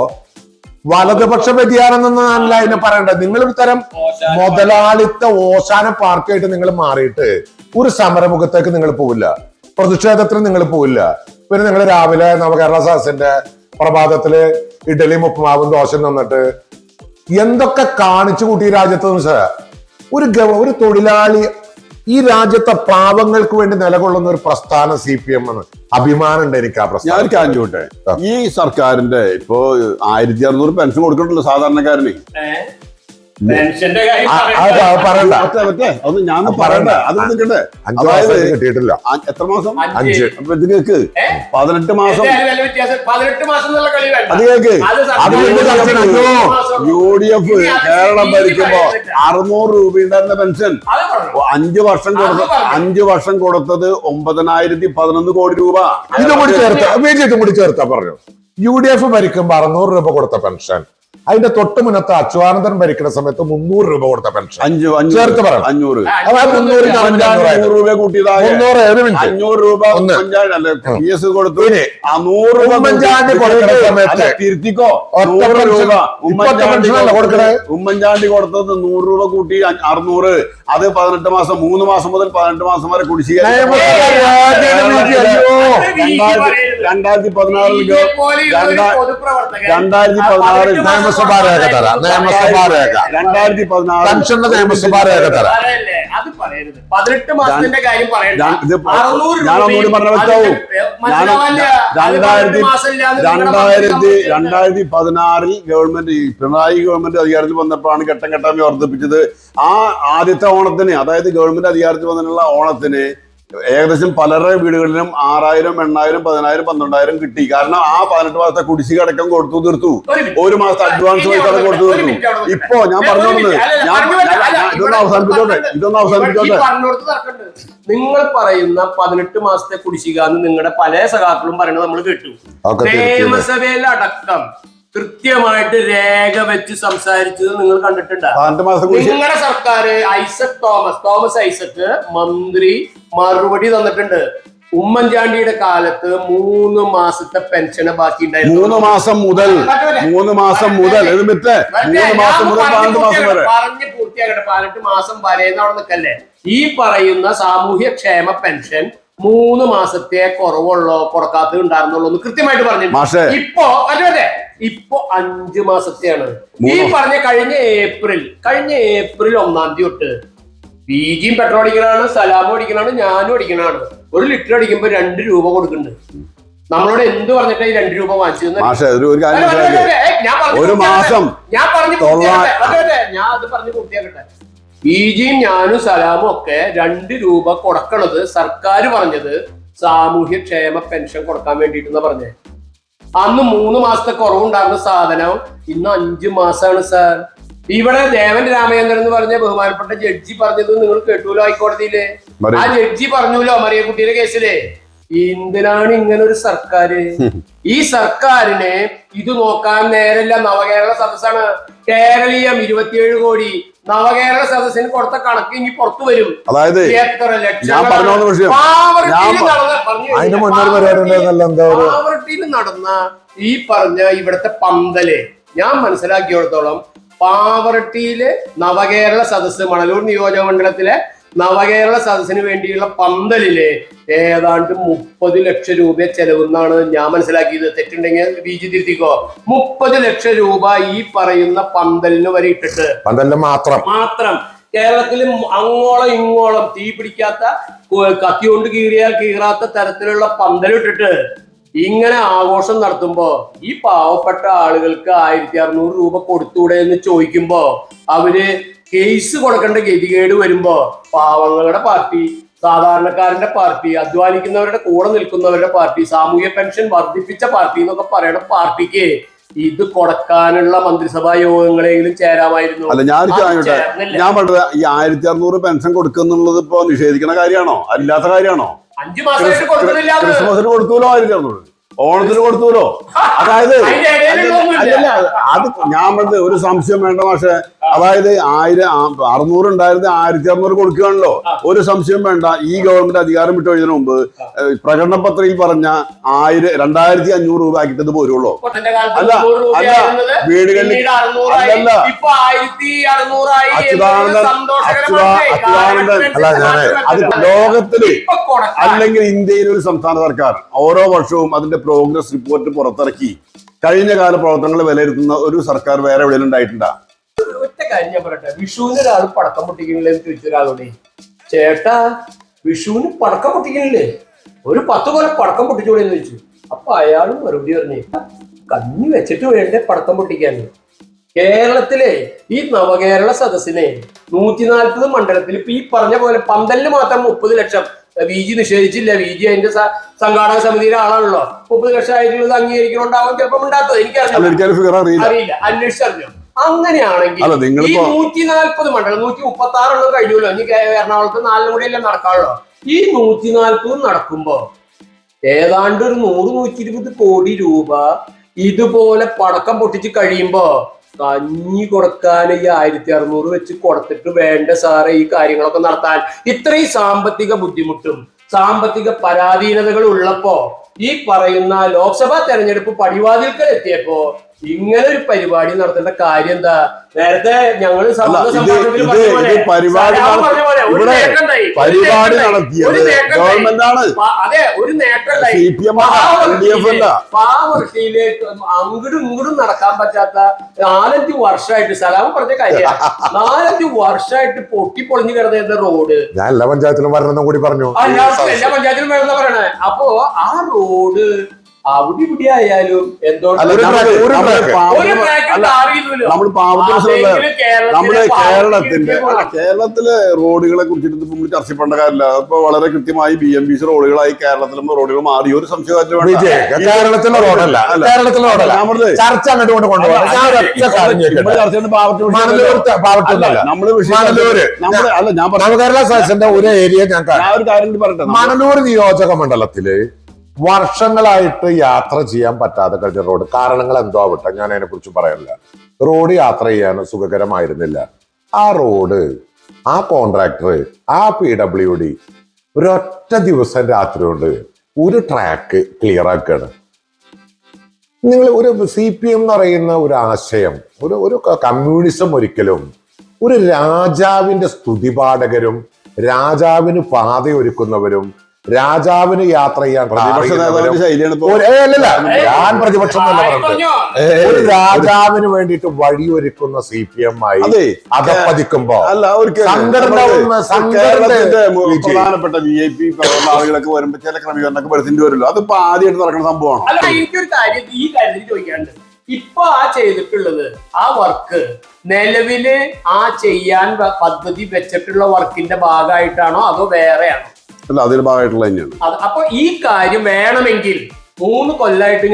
വലതുപക്ഷ വ്യതിയാനം എന്നല്ല അതിനെ പറയേണ്ടത്. നിങ്ങൾ ഒരു തരം മുതലാളിത്ത ഓശാന പാർട്ടിയായിട്ട് നിങ്ങൾ മാറിയിട്ട് ഒരു സമരമുഖത്തേക്ക് നിങ്ങൾ പോവില്ല, പ്രതിഷേധത്തിന് നിങ്ങൾ പോവില്ല. പിന്നെ നിങ്ങൾ രാവിലെ നവകേരള സദസ്സിന്റെ പ്രഭാതത്തില് ഇഡലിയും ഉപ്പുമാവും ദോശയും തന്നിട്ട് എന്തൊക്കെ കാണിച്ചു കൂട്ടി രാജ്യത്ത്. ഒരു തൊഴിലാളി ഈ രാജ്യത്തെ പാവങ്ങൾക്ക് വേണ്ടി നിലകൊള്ളുന്ന ഒരു പ്രസ്ഥാനം CPM എന്ന് അഭിമാനം ഉണ്ട് എനിക്ക്. ആ പ്രസ്ഥാനം ഞാൻ കാണിച്ചോട്ടെ. ഈ സർക്കാരിന്റെ ഇപ്പോ 1600 പെൻഷൻ കൊടുക്കണ്ടല്ലോ സാധാരണക്കാരന്. പറയണ്ട, അത് ഞാൻ പറയണ്ട, അത് നിൽക്കട്ടെ. അതായത് കിട്ടിയിട്ടില്ല. എത്ര മാസം? 5. അപ്പൊ ഇത് കേക്ക് 18 മാസം. അത് കേക്ക് UDF കേരളം ഭരിക്കുമ്പോ 600 രൂപ ഉണ്ടായിരുന്ന പെൻഷൻ 5 വർഷം കൊടുത്തത് 9,011 കോടി രൂപ. ഇതും കൂടി ചേർത്താ പറഞ്ഞു. UDF ഭരിക്കുമ്പോ 600 രൂപ കൊടുത്ത പെൻഷൻ, അതിന്റെ തൊട്ട് മുന്നത്തെ അച്യുതാനന്ദൻ ഭരിക്കുന്ന സമയത്ത് 300 രൂപ കൊടുത്ത പെൻഷൻ ചേർത്ത് പറയാം. 500 രൂപ കൂട്ടിയതായ 500 രൂപ കൊടുത്തു. ഉമ്മൻചാണ്ടി കൊടുക്കുന്ന സമയത്ത് തിരുത്തിക്കോ, ഉമ്മൻചാണ്ടി കൊടുത്തത് 100 രൂപ കൂട്ടി 600. അത് 18 മാസം, 3 മാസം മുതൽ 18 മാസം വരെ കുടിശ്ശിക. 2016 നിയമസഭാ രേഖ തരാം. പെൻഷന്റെ നിയമസഭാ രേഖ തരാം. അത് പറയരുത്. 18 മാസത്തിന്റെ കാര്യം പറയരുത്. 2016 ഗവൺമെന്റ്, പിണറായി ഗവൺമെന്റ് അധികാരത്തിൽ വന്നപ്പോഴാണ് ഘട്ടം ഘട്ടമായി വർദ്ധിപ്പിച്ചത്. ആ ആദ്യത്തെ ഓണത്തിന്, അതായത് ഗവൺമെന്റ് അധികാരത്തിൽ വന്നിട്ടുള്ള ഓണത്തിന് ഏകദേശം പലരുടെ വീടുകളിലും 6000, 8000, 10000, 12000 കിട്ടി. കാരണം ആ 18 മാസത്തെ കുടിശ്ശിക അടക്കം കൊടുത്തു തീർത്തു. ഒരു മാസത്തെ അഡ്വാൻസ് പൈസ അടക്കം കൊടുത്തു തീർത്തു. ഇപ്പോ ഞാൻ പറഞ്ഞോളൂ, ഇതൊന്ന് അവസാനിപ്പിച്ചോട്ടെ. നിങ്ങൾ പറയുന്ന 18 മാസത്തെ കുടിശ്ശിക നിങ്ങളുടെ പല സഖാക്കളും പറയുന്നത് നമ്മൾ കേട്ടു. നിയമസഭയിലടക്കം കൃത്യമായിട്ട് രേഖ വെച്ച് സംസാരിച്ചത് നിങ്ങൾ കണ്ടിട്ടുണ്ട്. നിങ്ങളുടെ സർക്കാർ തോമസ് ഐസക് മന്ത്രി മറുപടി തന്നിട്ടുണ്ട്. ഉമ്മൻചാണ്ടിയുടെ കാലത്ത് 3 മാസത്തെ പെൻഷന് ബാക്കി ഉണ്ടായിരുന്നു. 3 മാസം മുതൽ 12 മാസം വരെ പറഞ്ഞ് പൂർത്തിയാക്കട്ടെ. 18 മാസം വരെ അവിടെ നിൽക്കല്ലേ. ഈ പറയുന്ന സാമൂഹ്യ ക്ഷേമ പെൻഷൻ 3 മാസത്തെ കുറവുള്ളോ കൊടുക്കാത്തത് ഉണ്ടായിരുന്നുള്ളൂ എന്ന് കൃത്യമായിട്ട് പറഞ്ഞു. ഇപ്പൊ 5 മാസത്തെയാണ്. ഈ പറഞ്ഞ കഴിഞ്ഞ ഏപ്രിൽ 1 തൊട്ട് ബിജിയും പെട്രോൾ അടിക്കണാണ്, സലാമും അടിക്കണാണ്, ഞാനും അടിക്കണാണ്. 1 ലിറ്റർ അടിക്കുമ്പോ 2 രൂപ കൊടുക്കുന്നുണ്ട്. നമ്മളോട് എന്ത് പറഞ്ഞിട്ടാ ഈ 2 രൂപ വാങ്ങിച്ചത്? ഞാൻ അത് പറഞ്ഞു പൂർത്തിയാക്കട്ടെ. ബിജിയും ഞാനും സലാമും ഒക്കെ 2 രൂപ കൊടുക്കണത് സർക്കാർ പറഞ്ഞത് സാമൂഹ്യ ക്ഷേമ പെൻഷൻ കൊടുക്കാൻ വേണ്ടിട്ടെന്ന് പറഞ്ഞേ. അന്ന് 3 മാസത്തെ കുറവുണ്ടാകുന്ന സാധനം ഇന്ന് 5 മാസമാണ് സാർ. ഇവിടെ ദേവൻ രാമചന്ദ്രൻ എന്ന് പറഞ്ഞ ബഹുമാനപ്പെട്ട ജഡ്ജി പറഞ്ഞത് നിങ്ങൾ കേട്ടുല്ലോ ഹൈക്കോടതിയില്. ആ ജഡ്ജി പറഞ്ഞല്ലോ മറിയക്കുട്ടിയുടെ കേസില്. എന്തിനാണ് ഇങ്ങനെ ഒരു സർക്കാര്? ഈ സർക്കാരിനെ ഇത് നോക്കാൻ നേരല്ല. നവകേരള സദസ്സാണ്. കേരളീയം 27 കോടി നവകേരള സദസ്സിന് കൊടുത്ത കണക്ക് ഇനി പുറത്തു വരും. അതായത് എത്ര ലക്ഷം നടന്ന ഈ പറഞ്ഞ ഇവിടുത്തെ പന്തല് ഞാൻ മനസ്സിലാക്കിയിടത്തോളം പാവറട്ടിയിലെ നവകേരള സദസ്സ്, മണലൂർ നിയോജക മണ്ഡലത്തിലെ നവകേരള സദസ്സിന് വേണ്ടിയുള്ള പന്തലില് ഏതാണ്ട് 30 ലക്ഷം രൂപ ചെലവെന്നാണ് ഞാൻ മനസ്സിലാക്കിയത്. തെറ്റുണ്ടെങ്കിൽ ബിജി തിരുത്തിക്കോ. 30 ലക്ഷം രൂപ ഈ പറയുന്ന പന്തലിന് വരെ ഇട്ടിട്ട് മാത്രം കേരളത്തിൽ അങ്ങോളം ഇങ്ങോളം തീ പിടിക്കാത്ത, കത്തി കൊണ്ട് കീറിയാൽ കീറാത്ത തരത്തിലുള്ള പന്തലിട്ടിട്ട് ഇങ്ങനെ ആഘോഷം നടത്തുമ്പോ ഈ പാവപ്പെട്ട ആളുകൾക്ക് 1600 രൂപ കൊടുത്തൂടെ എന്ന് ചോദിക്കുമ്പോ അവര് കേസ് കൊടുക്കേണ്ട ഗതികേട് വരുമ്പോ പാവങ്ങളുടെ പാർട്ടി, സാധാരണക്കാരന്റെ പാർട്ടി, അധ്വാനിക്കുന്നവരുടെ കൂടെ നിൽക്കുന്നവരുടെ പാർട്ടി, സാമൂഹ്യ പെൻഷൻ വർദ്ധിപ്പിച്ച പാർട്ടി എന്നൊക്കെ പറയുന്ന പാർട്ടിക്ക് ഇത് കൊടുക്കാനുള്ള മന്ത്രിസഭാ യോഗങ്ങളെങ്കിലും ചേരാമായിരുന്നു. അല്ല, ഞാൻ പറഞ്ഞത് ഈ 1600 പെൻഷൻ കൊടുക്കുന്നുള്ളത് ഇപ്പൊ നിഷേധിക്കുന്ന കാര്യമാണോ? അല്ലാത്ത കാര്യമാണോ? 5 മാസമായിട്ട് കൊടുക്കുന്നില്ല. ക്രിസ്മസിന് കൊടുത്തൂലോ, 1600 ഓണത്തിന് കൊടുത്തൂലോ. അതായത് അത് ഞാൻ പറഞ്ഞത് ഒരു സംശയം വേണ്ട പക്ഷെ. അതായത് 600 ഉണ്ടായിരുന്നത് 1600 കൊടുക്കുകയാണല്ലോ. ഒരു സംശയം വേണ്ട. ഈ ഗവൺമെന്റ് അധികാരം വിട്ടു കഴിഞ്ഞതിന് മുമ്പ് പ്രകടന പത്രികയിൽ പറഞ്ഞ 2500 രൂപ ആക്കിട്ടത് പോരുള്ളൂ. അല്ല വീടുകളിൽ അല്ലല്ല അത് ലോകത്തില് അല്ലെങ്കിൽ ഇന്ത്യയിലെ ഒരു സംസ്ഥാന സർക്കാർ ഓരോ വർഷവും അതിന്റെ പ്രോഗ്രസ് റിപ്പോർട്ട് പുറത്തിറക്കി കഴിഞ്ഞ കാല പ്രവർത്തനങ്ങൾ വിലയിരുത്തുന്ന ഒരു സർക്കാർ വേറെ എവിടെയെങ്കിലും ഉണ്ടായിട്ടുണ്ടാ? ഒറ്റ കാര്യം ഞാൻ പറയട്ടെ. വിഷുവിന് ഒരാൾ പടക്കം പൊട്ടിക്കണില്ലേ എന്ന് ചോദിച്ച ഒരാളോടെ, ചേട്ടാ വിഷുവിന് പടക്കം പൊട്ടിക്കണില്ലേ, ഒരു 10 കൊല്ലം പടക്കം പൊട്ടിച്ചൂടെ എന്ന് ചോദിച്ചു. അപ്പൊ അയാളും മറുപടി പറഞ്ഞു, കഞ്ഞി വെച്ചിട്ട് വേണ്ടേ പടക്കം പൊട്ടിക്കാൻ. കേരളത്തിലെ ഈ നവകേരള സദസ്സിനെ 140 മണ്ഡലത്തിൽ ഇപ്പൊ ഈ പറഞ്ഞ പോലെ പന്തലിന് മാത്രം 30 ലക്ഷം VG നിഷേധിച്ചില്ല. VG അതിന്റെ സംഘാടക സമിതിയിലെ ആളാണല്ലോ. 30 ലക്ഷം ആയിട്ടുള്ളത് അംഗീകരിക്കണുണ്ടാവും, ചിലപ്പം ഉണ്ടാത്തത് എനിക്കറിയില്ല, അന്വേഷിച്ചറിഞ്ഞു. അങ്ങനെയാണെങ്കിൽ ഈ 140 മണ്ഡലം 136 കഴിഞ്ഞല്ലോ. ഇനി എറണാകുളത്ത് 4 കൂടിയല്ലേ നടക്കാനുള്ളൂ. ഈ 140 നടക്കുമ്പോ ഏതാണ്ട് ഒരു 100-120 കോടി രൂപ ഇതുപോലെ പടക്കം പൊട്ടിച്ച് കഴിയുമ്പോ കഞ്ഞി കൊടുക്കാൻ ഈ 1600 വെച്ച് കൊടുത്തിട്ട് വേണ്ട സാറേ ഈ കാര്യങ്ങളൊക്കെ നടത്താൻ. ഇത്രയും സാമ്പത്തിക ബുദ്ധിമുട്ടും സാമ്പത്തിക പരാധീനതകളും ഉള്ളപ്പോ ഈ പറയുന്ന ലോക്സഭാ തെരഞ്ഞെടുപ്പ് പടിവാതിൽക്കൽ എത്തിയപ്പോ ഇങ്ങനെ ഒരു പരിപാടി നടത്തേണ്ട കാര്യം എന്താ? നേരത്തെ ഞങ്ങള് അതെ ഒരു നേട്ടമുണ്ടായി. പാവർട്ടിയിലേക്ക് അങ്ങോട്ടും ഇങ്ങോട്ടും നടക്കാൻ പറ്റാത്ത 4-5 വർഷമായിട്ട് സലാം പറഞ്ഞ കാര്യമാണ്. 4-5 വർഷമായിട്ട് പൊട്ടിപ്പൊളിഞ്ഞു കിടന്ന റോഡ് ഞാൻ എല്ലാ പഞ്ചായത്തിലും വരണമെന്നും കൂടി പറഞ്ഞു. എല്ലാ പഞ്ചായത്തിലും വേണമെന്നാ പറയണേ. അപ്പോ ആ റോഡ് അവിടെ ഇവിടെ ആയാലും നമ്മൾ നമ്മുടെ കേരളത്തിലെ റോഡുകളെ കുറിച്ചിട്ട് നമ്മൾ ചർച്ച ചെയ്യേണ്ട കാര്യമില്ല. ഇപ്പൊ വളരെ കൃത്യമായി BMBC റോഡുകളായി കേരളത്തിലും റോഡുകൾ മാറി, ഒരു സംശയമായിട്ട് കേരളത്തിലെ റോഡല്ല, കേരളത്തിലെ റോഡല്ല. ചർച്ച അങ്ങോട്ട് കൊണ്ടുപോകാം. നവകേരള സദസ്സിന്റെ ഒരു ഏരിയ ഞാൻ ഒരു കാര്യം പറയട്ടെ. മണലൂർ നിയോജക മണ്ഡലത്തില് വർഷങ്ങളായിട്ട് യാത്ര ചെയ്യാൻ പറ്റാതെ കഴിഞ്ഞ റോഡ്, കാരണങ്ങൾ എന്തോ ആവട്ടെ, ഞാൻ അതിനെ കുറിച്ച് പറയാനില്ല. റോഡ് യാത്ര ചെയ്യാൻ സുഖകരമായിരുന്നില്ല. ആ റോഡ്, ആ കോൺട്രാക്ടർ, ആ PWD ഒരൊറ്റ ദിവസം രാത്രി കൊണ്ട് ഒരു ട്രാക്ക് ക്ലിയർ ആക്കുകയാണ്. നിങ്ങൾ ഒരു CPM എന്ന് പറയുന്ന ഒരു ആശയം, ഒരു കമ്മ്യൂണിസം ഒരിക്കലും ഒരു രാജാവിന്റെ സ്തുതിപാഠകരും രാജാവിന് പാതയൊരുക്കുന്നവരും രാജാവിന് യാത്ര ചെയ്യാൻ ഞാൻ പ്രതിപക്ഷം ഒരു രാജാവിന് വേണ്ടിയിട്ട് വഴിയൊരുക്കുന്ന CPM ആയി അകപ്പതിക്കുമ്പോ പ്രധാനപ്പെട്ട VIP ആളുകളൊക്കെ വരുമ്പോ ചില ക്രമീകരണമൊക്കെ വരുത്തേണ്ടി വരുമല്ലോ. അതിപ്പോ ആദ്യമായിട്ട് നടക്കുന്ന സംഭവമാണ്. എനിക്കൊരു കാര്യം ഈ കാര്യത്തിൽ ചോദിക്കാണ്ട്, ഇപ്പൊ ആ ചെയ്തിട്ടുള്ളത് ആ വർക്ക് നിലവില് ആ ചെയ്യാൻ പദ്ധതി വെച്ചിട്ടുള്ള വർക്കിന്റെ ഭാഗമായിട്ടാണോ അതോ വേറെയാണോ? അല്ല, അതിന്റെ ഭാഗമായിട്ടുള്ള തന്നെയാണ്. അപ്പൊ ഈ കാര്യം വേണമെങ്കിൽ 3 കൊല്ലായിട്ട്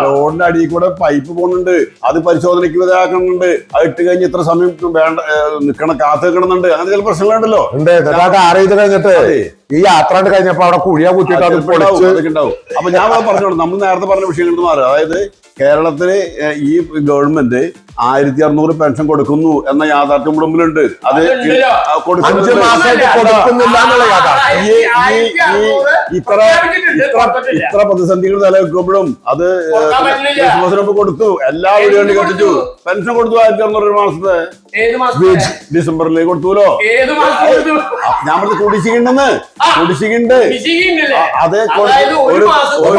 റോഡിന്റെ അടിയിൽ കൂടെ പൈപ്പ് പോകുന്നുണ്ട്, അത് പരിശോധനയ്ക്ക് വിധേയമാക്കുന്നുണ്ട്, അത് ഇട്ട് കഴിഞ്ഞ് ഇത്ര സമയം വേണ്ട കാത്തു വെക്കണമെന്നുണ്ട്, അങ്ങനെ ചില പ്രശ്നങ്ങളുണ്ടല്ലോ. അറിയത് കഴിഞ്ഞിട്ട് ഈ യാത്ര കഴിഞ്ഞപ്പോ അവിടെ കുഴിയാ കുത്തിയിട്ട് ഉണ്ടാവും. അപ്പൊ ഞാൻ പറഞ്ഞോളൂ, നമ്മൾ നേരത്തെ പറഞ്ഞ വിഷയങ്ങൾ മാറുക. അതായത് കേരളത്തില് ഈ ഗവൺമെന്റ് 1600 പെൻഷൻ കൊടുക്കുന്നു എന്ന യാഥാർത്ഥ്യം മുമ്പിലുണ്ട്. അത് ഇത്ര പ്രതിസന്ധികൾ നിലനിൽക്കുമ്പോഴും അത് ക്രിസ്മസിനൊപ്പം കൊടുത്തു, എല്ലാ വീടുകളിലും കത്തിച്ചു, പെൻഷൻ കൊടുത്തു 1600 മാസത്തെ ഡിസംബറിലേക്ക് കൊടുത്തുല്ലോ. ഞാൻ പറഞ്ഞത് കുടിശ്ശികണ്ടെന്ന്, കുടിശ്ശികണ്ട്. അതെ, ഒരു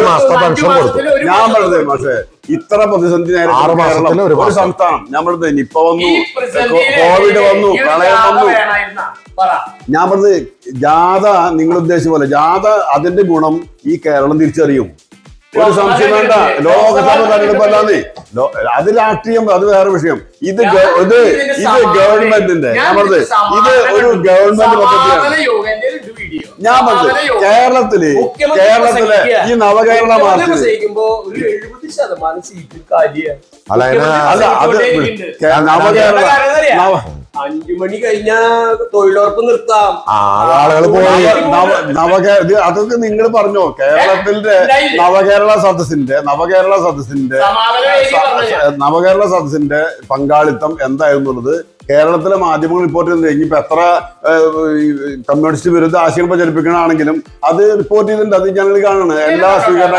മാസത്തെ പെൻഷൻ കൊടുത്തു. ഞാൻ പറഞ്ഞത് പക്ഷേ ഇത്ര പ്രതിസന്ധി നേരിടുന്ന ഒരു സംസ്ഥാനം, ഞാൻ പറഞ്ഞത് നിപ്പ വന്നു, കോവിഡ് വന്നു, പ്രളയം വന്നു. ഞാൻ പറഞ്ഞത് ജാഥ, നിങ്ങൾ ഉദ്ദേശിച്ച പോലെ ജാഥ അതിന്റെ ഗുണം ഈ കേരളം തിരിച്ചറിയും, ഒരു സംശയം വേണ്ട. ലോകസഭ തെരഞ്ഞെടുപ്പല്ലാതെ അത് രാഷ്ട്രീയം, അത് വേറെ വിഷയം. ഇത് ഗവൺമെന്റിന്റെ, ഞാൻ പറഞ്ഞത് ഇത് ഒരു ഗവൺമെന്റ് പദ്ധതിയാണ്. ഞാൻ പറഞ്ഞത് കേരളത്തിലെ ഈ നവകേരള മാർച്ച് അല്ല അത് നവകേരള 5 മണി കഴിഞ്ഞാ തൊഴിലുറപ്പ് നിർത്താം, അതൊക്കെ നിങ്ങൾ പറഞ്ഞോ. കേരളത്തിന്റെ നവകേരള സദസ്സിന്റെ പങ്കാളിത്തം എന്തായിരുന്നുള്ളത് കേരളത്തിലെ മാധ്യമങ്ങൾ റിപ്പോർട്ട് ചെയ്യുന്നത്. ഇനിയിപ്പോ എത്ര കമ്മ്യൂണിസ്റ്റ് വിരുദ്ധ ആശയം പ്രചരിപ്പിക്കണമെങ്കിലും അത് റിപ്പോർട്ട് ചെയ്തിട്ടുണ്ട്, അത് ഞങ്ങൾ കാണുന്നത് എല്ലാ സ്വീകരണ.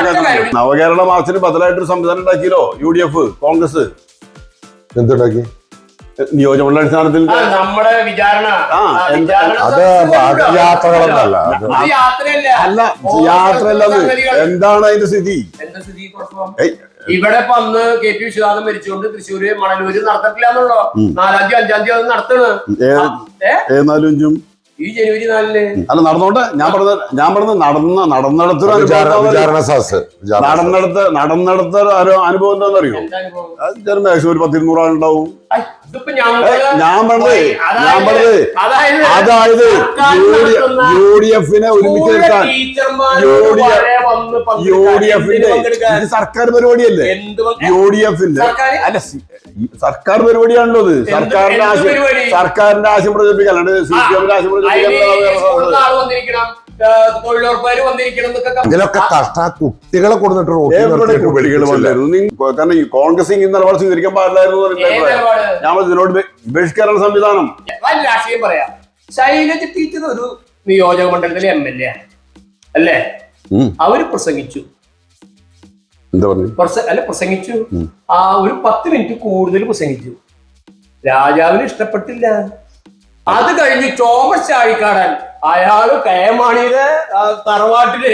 നവകേരള മാർച്ചിന് ബദലായിട്ടൊരു സംവിധാനം ഉണ്ടാക്കിയല്ലോ UDF, കോൺഗ്രസ്. എന്തുണ്ടാക്കി? നിയോജകമണ്ഡലാടിസ്ഥാനത്തിൽ നമ്മുടെ വിചാരണ യാത്രകളൊന്നല്ല, അല്ല യാത്രയല്ല. എന്താണ് അതിന്റെ സ്ഥിതി? ഇവിടെ ഇപ്പൊ അന്ന് KP വിശ്വനാഥൻ മരിച്ചുകൊണ്ട് തൃശ്ശൂര് മണലൂര് നടത്തിട്ടില്ല എന്നുള്ളോ. 4-ാം തീയതി 5-ാം തീയതി അത് നടത്തണ്. ഈ ജനുവരി 4-ന് അല്ല നടന്നോട്ടെ. ഞാൻ പറഞ്ഞത് നടന്നിടത്ത അനുഭവം എന്താണെന്നറിയോ? ചില മേശം ഒരു 10-200 ആളുണ്ടാവും. ഞാൻ പറഞ്ഞത് അതായത് UDF-നെ ഒരുമിച്ച് നിർത്താൻ UDF-ന്റെ ഇത് സർക്കാർ പരിപാടിയല്ലേ? UDF-ന്റെ അല്ല, സർക്കാർ പരിപാടിയാണല്ലോ ഇത്. സർക്കാരിന്റെ ആശയം പ്രചരിപ്പിക്കാൻ, അല്ലാണ്ട് CPM-ന്റെ ആശയം പ്രചരിപ്പിക്കാൻ. ഇതിലൊക്കെ കുട്ടികളെ കൊടുത്തിട്ട് കാരണം ഈ കോൺഗ്രസ് നിലപാട് സ്വീകരിക്കാൻ പാടില്ലായിരുന്നു. ഞാൻ ഇതിനോട് ബഹിഷ്കരണ സംവിധാനം. രാഷ്ട്രീയം പറയാം. ശൈലജ ടീച്ചർ ഒരു നിയോജക മണ്ഡലത്തിലെ MLA അല്ലേ? അവര് പ്രസംഗിച്ചു, പ്രസംഗിച്ചു ആ ഒരു 10 മിനിറ്റ് കൂടുതൽ പ്രസംഗിച്ചു. രാജാവിന് ഇഷ്ടപ്പെട്ടില്ല. അത് കഴിഞ്ഞ് തോമസ് ചാഴിക്കാടൻ, അയാള് കയമാണിയുടെ തറവാട്ടില്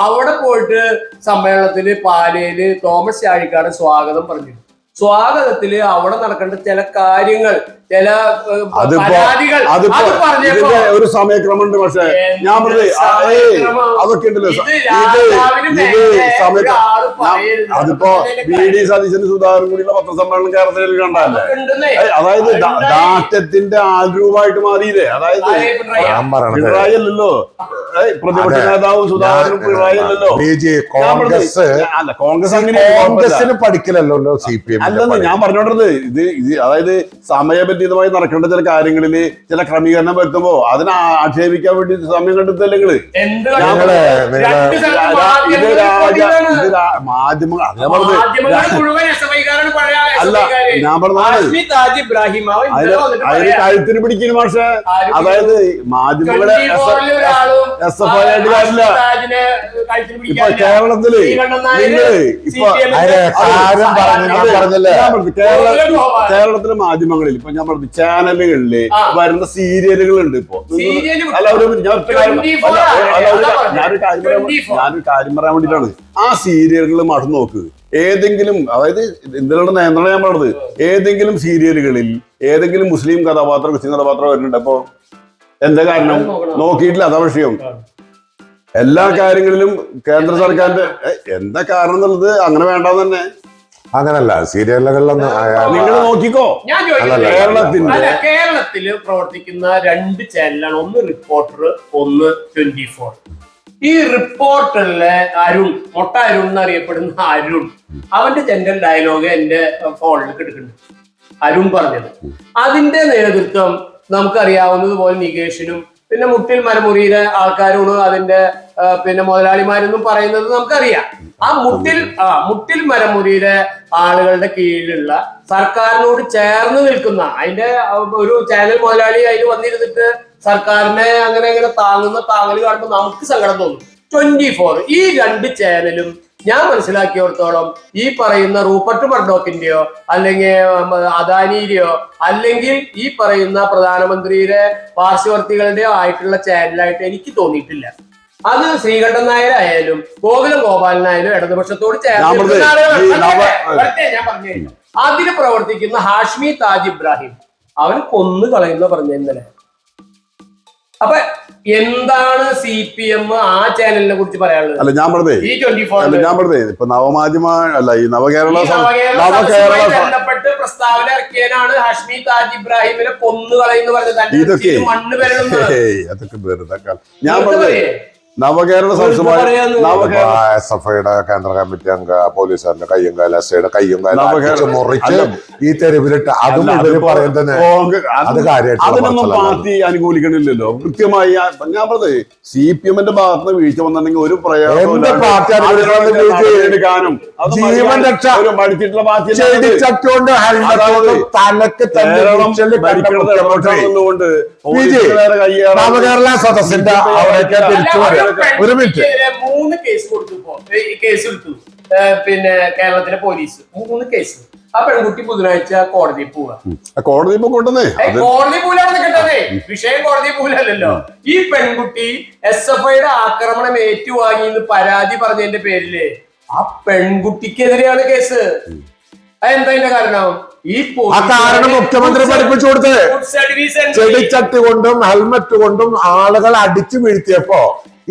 അവിടെ പോയിട്ട് സമ്മേളനത്തില് പാലയില് തോമസ് ചാഴിക്കാടൻ സ്വാഗതം പറഞ്ഞു. സ്വാഗതത്തില് അവിടെ നടക്കേണ്ട ചില കാര്യങ്ങൾ ചില പരാതികൾ അത് പറഞ്ഞപ്പോ ഒരു സമയക്രമമുണ്ട്. പക്ഷേ ഞാൻ പറഞ്ഞത് അതൊക്കെ ഉണ്ടല്ലോ അതിപ്പോ BD സതീശന് സുധാകരൻ കൂടിയുള്ള പത്രസമ്മേളനം കേരളത്തിൽ കണ്ടല്ലേ. അതായത് ഡാറ്റത്തിന്റെ ആൾരൂപമായിട്ട് മാറിയില്ലേ. അതായത് പിണറായി അല്ലല്ലോ പ്രതിപക്ഷ നേതാവ്, സുധാകരനും പിണറായി അല്ലല്ലോ. കോൺഗ്രസിന് പഠിക്കലല്ലോ CPM അല്ലെന്ന് ഞാൻ പറഞ്ഞോണ്ടത്. ഇത് അതായത് സമയബന്ധിതമായി നടക്കേണ്ട ചില കാര്യങ്ങളില് ചില ക്രമീകരണം വരുത്തുമ്പോ അതിനെ ആക്ഷേപിക്കാൻ വേണ്ടി സമയം കണ്ടെത്തല്ലേ നിങ്ങള്. മാധ്യമങ്ങൾ അല്ല ഞാൻ പറഞ്ഞാണ് അതിന് കഴുത്തിന് പിടിക്കുന്നു. പക്ഷേ അതായത് മാധ്യമങ്ങളെ SFI ആയിട്ട് കാര്യമില്ല. ഇപ്പൊ കേരളത്തില് കേരളത്തിലെ മാധ്യമങ്ങളിൽ ഇപ്പൊ ഞാൻ പറഞ്ഞു ചാനലുകളില് വരുന്ന സീരിയലുകളുണ്ട്. ഇപ്പൊ അല്ല ഞാനൊരു കാര്യം പറയാൻ വേണ്ടിട്ടാണ്. ആ സീരിയലുകൾ മടന്നു നോക്ക്. ഏതെങ്കിലും അതായത് ഇന്ത്യയുടെ നിയന്ത്രണം ഞാൻ പറഞ്ഞത് ഏതെങ്കിലും സീരിയലുകളിൽ ഏതെങ്കിലും മുസ്ലിം കഥാപാത്രം ക്രിസ്ത്യൻ കഥാപാത്രം വരുന്നുണ്ട്. അപ്പൊ എന്താ കാരണം നോക്കിയിട്ടില്ല. അതാ വിഷയം. എല്ലാ കാര്യങ്ങളിലും കേന്ദ്ര സർക്കാരിന്റെ എന്താ കാരണം എന്നുള്ളത് അങ്ങനെ വേണ്ടെന്ന് തന്നെ. അങ്ങനല്ല സീരിയലുകളിലൊന്നും നിങ്ങൾ നോക്കിക്കോ. കേരളത്തില് പ്രവർത്തിക്കുന്ന 2 ചാനലാണ്. ഒന്ന് റിപ്പോർട്ടർ, ഒന്ന് 24. ഈ റിപ്പോർട്ടറിലെ അരുൺ, മൊട്ട അരുൺ എന്നറിയപ്പെടുന്ന അരുൺ, അവന്റെ ജനറൽ ഡയലോഗ് എന്റെ ഫോണിൽ കിടക്കുന്നുണ്ട്. അരുൺ പറഞ്ഞത് അതിന്റെ നേതൃത്വം നമുക്കറിയാവുന്നതുപോലെ നികേഷിനും പിന്നെ മുട്ടിൽ മരമുറിയിലെ ആൾക്കാരോട് അതിന്റെ പിന്നെ മുതലാളിമാരെന്നും പറയുന്നത് നമുക്കറിയാം. ആ മുട്ടിൽ മരമുറിയിലെ ആളുകളുടെ കീഴിലുള്ള സർക്കാരിനോട് ചേർന്ന് നിൽക്കുന്ന അതിന്റെ ഒരു ചാനൽ മുതലാളി അതിൽ വന്നിരുന്നിട്ട് സർക്കാരിനെ അങ്ങനെ താങ്ങൽ കാണുമ്പോൾ നമുക്ക് സങ്കടം തോന്നും. 24 ഈ 2 ചാനലും ഞാൻ മനസ്സിലാക്കിയിടത്തോളം ഈ പറയുന്ന റൂപ്പർട്ട് മർഡോക്കിന്റെയോ അല്ലെങ്കിൽ അദാനിയുടെയോ അല്ലെങ്കിൽ ഈ പറയുന്ന പ്രധാനമന്ത്രിയുടെ പാർശ്വവർത്തികളുടെയോ ആയിട്ടുള്ള ചാനലായിട്ട് എനിക്ക് തോന്നിയിട്ടില്ല. അത് ശ്രീകണ്ഠൻ നായരായാലും ഗോകുലം ഗോപാലനായാലും ഇടതുപക്ഷത്തോട് ചേർന്ന് ഞാൻ പറഞ്ഞു കഴിഞ്ഞു. അതിന് പ്രവർത്തിക്കുന്ന ഹാഷ്മി താജ് ഇബ്രാഹിം അവൻ കൊന്നു കളയുന്ന പറഞ്ഞു ഇന്നലെ. അപ്പൊ എന്താണ് CPM ആ ചാനലിനെ കുറിച്ച് പറയാനുള്ളത്? അല്ല ഞാൻ പറഞ്ഞേ ഇപ്പൊ നവമാധ്യമ അല്ല ഈ നവകേരള ബന്ധപ്പെട്ട് പ്രസ്താവന ഇറക്കിയതിനാണ് ഹാഷ്മി താജ് ഇബ്രാഹിമിനെ കൊന്നുകളയെന്ന് പറഞ്ഞത്. ഇതൊക്കെ മണ്ണ് വരണമെന്ന് അതൊക്കെ വെറുതെ ഞാൻ പറഞ്ഞേ നവകേരള SFIയുടെ കേന്ദ്ര കമ്മിറ്റി അംഗ പോലീസുകാരന്റെ കയ്യും കാല SIയുടെ കയ്യും കാല മുറിച്ച് ഈ തെരുവിലിട്ട് അതും ഇവര് പറയുന്നത് അതിനൊന്നും പാർട്ടി അനുകൂലിക്കണില്ലല്ലോ. കൃത്യമായി ഞാൻ പറഞ്ഞത് CPMന്റെ ഭാഗത്ത് നിന്ന് വീഴ്ച വന്നിട്ടുണ്ടെങ്കിൽ ഒരു പ്രയോജനം എടുക്കാനും ജീവൻ രക്ഷ പഠിച്ചിട്ടുള്ള പാർട്ടി നവകേരള സദസ്സിന്റെ അവിടേക്ക് തിരിച്ചു പറയാം. ഒരു മിനിറ്റ് 3 കേസ് കൊടുത്തു പിന്നെ കേരളത്തിലെ പോലീസ് 3 കേസ്. ആ പെൺകുട്ടി ബുധനാഴ്ച കോടതിയിൽ പോവുക. കോടതി പോകൂലേ വിഷയം കോടതി പോലല്ലോ. ഈ പെൺകുട്ടി SFIയുടെ ആക്രമണം ഏറ്റുവാങ്ങി എന്ന് പരാതി പറഞ്ഞതിന്റെ പേരില് ആ പെൺകുട്ടിക്കെതിരെയാണ് കേസ്. അതെന്താ അതിന്റെ കാരണം? കാരണം മുഖ്യമന്ത്രി പഠിപ്പിച്ചു കൊടുത്തത് ചെടിച്ചട്ടി കൊണ്ടും ഹെൽമറ്റ് കൊണ്ടും ആളുകൾ അടിച്ചു വീഴ്ത്തിയപ്പോ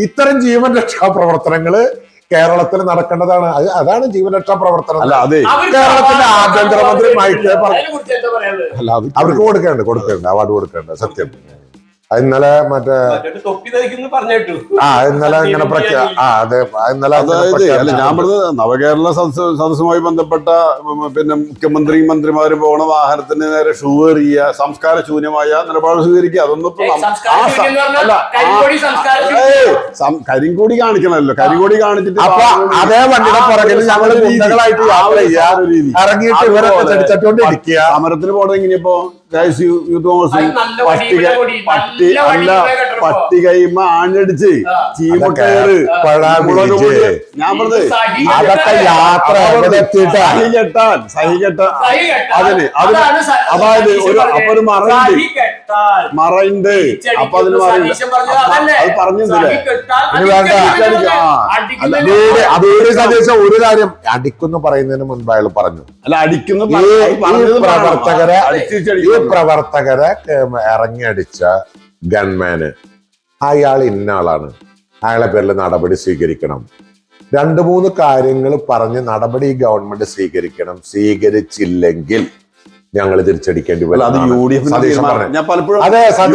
ഇത്തരം ജീവൻ രക്ഷാ പ്രവർത്തനങ്ങള് കേരളത്തിൽ നടക്കേണ്ടതാണ്. അതാണ് ജീവൻ രക്ഷാ പ്രവർത്തനം. കേരളത്തിന്റെ ആഭ്യന്തരമന്ത്രി മൈക്ക് അല്ല അവർക്ക് കൊടുക്കേണ്ട അവാർഡ് കൊടുക്കേണ്ട സത്യം. ഇന്നലെ മറ്റേ ഇന്നലെ ഇങ്ങനെ അല്ല ഞാൻ പറഞ്ഞത് നവകേരള സദസ്സുമായി ബന്ധപ്പെട്ട പിന്നെ മുഖ്യമന്ത്രി മന്ത്രിമാര് പോണ വാഹനത്തിന് നേരെ ഷൂ എറിയുക, സംസ്കാര ശൂന്യമായ നിലപാട് സ്വീകരിക്കുക. അതൊന്നും കരിങ്കൊടി കാണിക്കണമല്ലോ. കരിങ്കൊടി കാണിച്ചിട്ട് അതേ വണ്ടിയുടെ പുറകിൽ ഞങ്ങൾ ഗുണ്ടകളായിട്ട് യാത്ര ചെയ്യാൻ ഇറങ്ങിയിട്ട് ഇവരൊക്കെ ചെടിച്ചട്ടുകൊണ്ടിരിക്കുക. സമരത്തിന് പോകണം എങ്ങനെയപ്പോ പട്ടികൈമ ആഞ്ഞടിച്ച് ചീമുട്ടേറ് ഞാൻ പറഞ്ഞത് അതൊക്കെ യാത്ര സഹി കെട്ടാൻ അതിന് അതായത് ഒരു മറയുണ്ട്. അപ്പൊ അതിന് അത് പറഞ്ഞില്ലേ ഒരു കാര്യം അടിക്കുന്നു പറയുന്നതിന് മുൻപ് അയാൾ പറഞ്ഞു. അല്ല അടിക്കുന്ന പ്രവർത്തകരെ ഈ പ്രവർത്തകരെ ഇറങ്ങിയടിച്ച ഗൺമാന് അയാൾ ഇന്ന ആളാണ്, അയാളെ പേരിൽ നടപടി സ്വീകരിക്കണം. 2-3 കാര്യങ്ങൾ പറഞ്ഞ് നടപടി ഗവൺമെന്റ് സ്വീകരിക്കണം. സ്വീകരിച്ചില്ലെങ്കിൽ ഞങ്ങൾ തിരിച്ചടിക്കേണ്ടി വരും. അത് ഞാൻ പലപ്പോഴും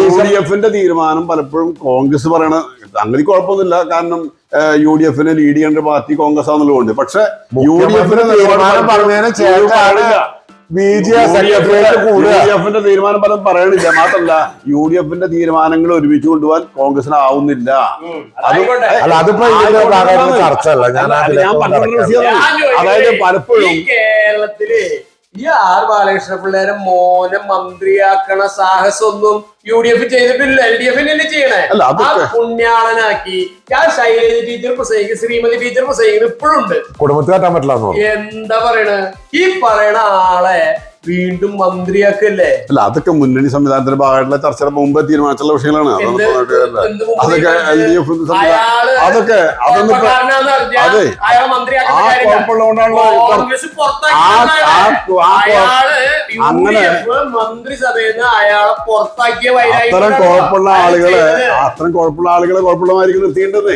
UDF-ന്റെ തീരുമാനം പലപ്പോഴും കോൺഗ്രസ് പറയണ അങ്ങനെ കുഴപ്പമൊന്നുമില്ല. കാരണം UDF-നെ ലീഡ് ചെയ്യേണ്ട പാർട്ടി കോൺഗ്രസ് ആണെന്നുള്ളതുകൊണ്ട്. പക്ഷെ UDF-ന്റെ തീരുമാനം പറഞ്ഞതിന് UDF-ന്റെ തീരുമാനം പലതും പറയണില്ല. മാത്രമല്ല UDF-ന്റെ തീരുമാനങ്ങൾ ഒരുമിച്ച് കൊണ്ടുപോകാൻ കോൺഗ്രസിന് ആവുന്നില്ല. അതായത് പലപ്പോഴും കേരളത്തില് ഈ ആർ ബാലകൃഷ്ണ പിള്ളേരെ മോനെ മന്ത്രിയാക്കണ സാഹസമൊന്നും UDF ചെയ്തിട്ടില്ല, LDF ചെയ്യണേ. ആ പുണ്യാളനാക്കി ആ ശൈലജ ടീച്ചർ പ്രസംഗിക്കും, ശ്രീമതി ടീച്ചർ പ്രസംഗിക്കും ഇപ്പോഴുണ്ട്. കുടുംബത്തിൽ കാട്ടാൻ പറ്റില്ല. എന്താ പറയണ ഈ പറയണ ആളെ വീണ്ടും മന്ത്രിയാക്കല്ലേ? അല്ല, അതൊക്കെ മുന്നണി സംവിധാനത്തിന്റെ ഭാഗമായിട്ടുള്ള ചർച്ചയുടെ മുമ്പ് തീരുമാനിച്ചുള്ള വിഷയങ്ങളാണ്. അതൊക്കെ LDF അതൊക്കെ അതൊന്നും അതെ ആ കുഴപ്പമുള്ളതുകൊണ്ടാണല്ലോ അങ്ങനെ മന്ത്രിസഭയിൽ അയാളെ പുറത്താക്കിയ അത്തരം കുഴപ്പമുള്ള ആളുകളെ കുഴപ്പമുള്ളമായിരിക്കും നിർത്തിയിട്ടത്.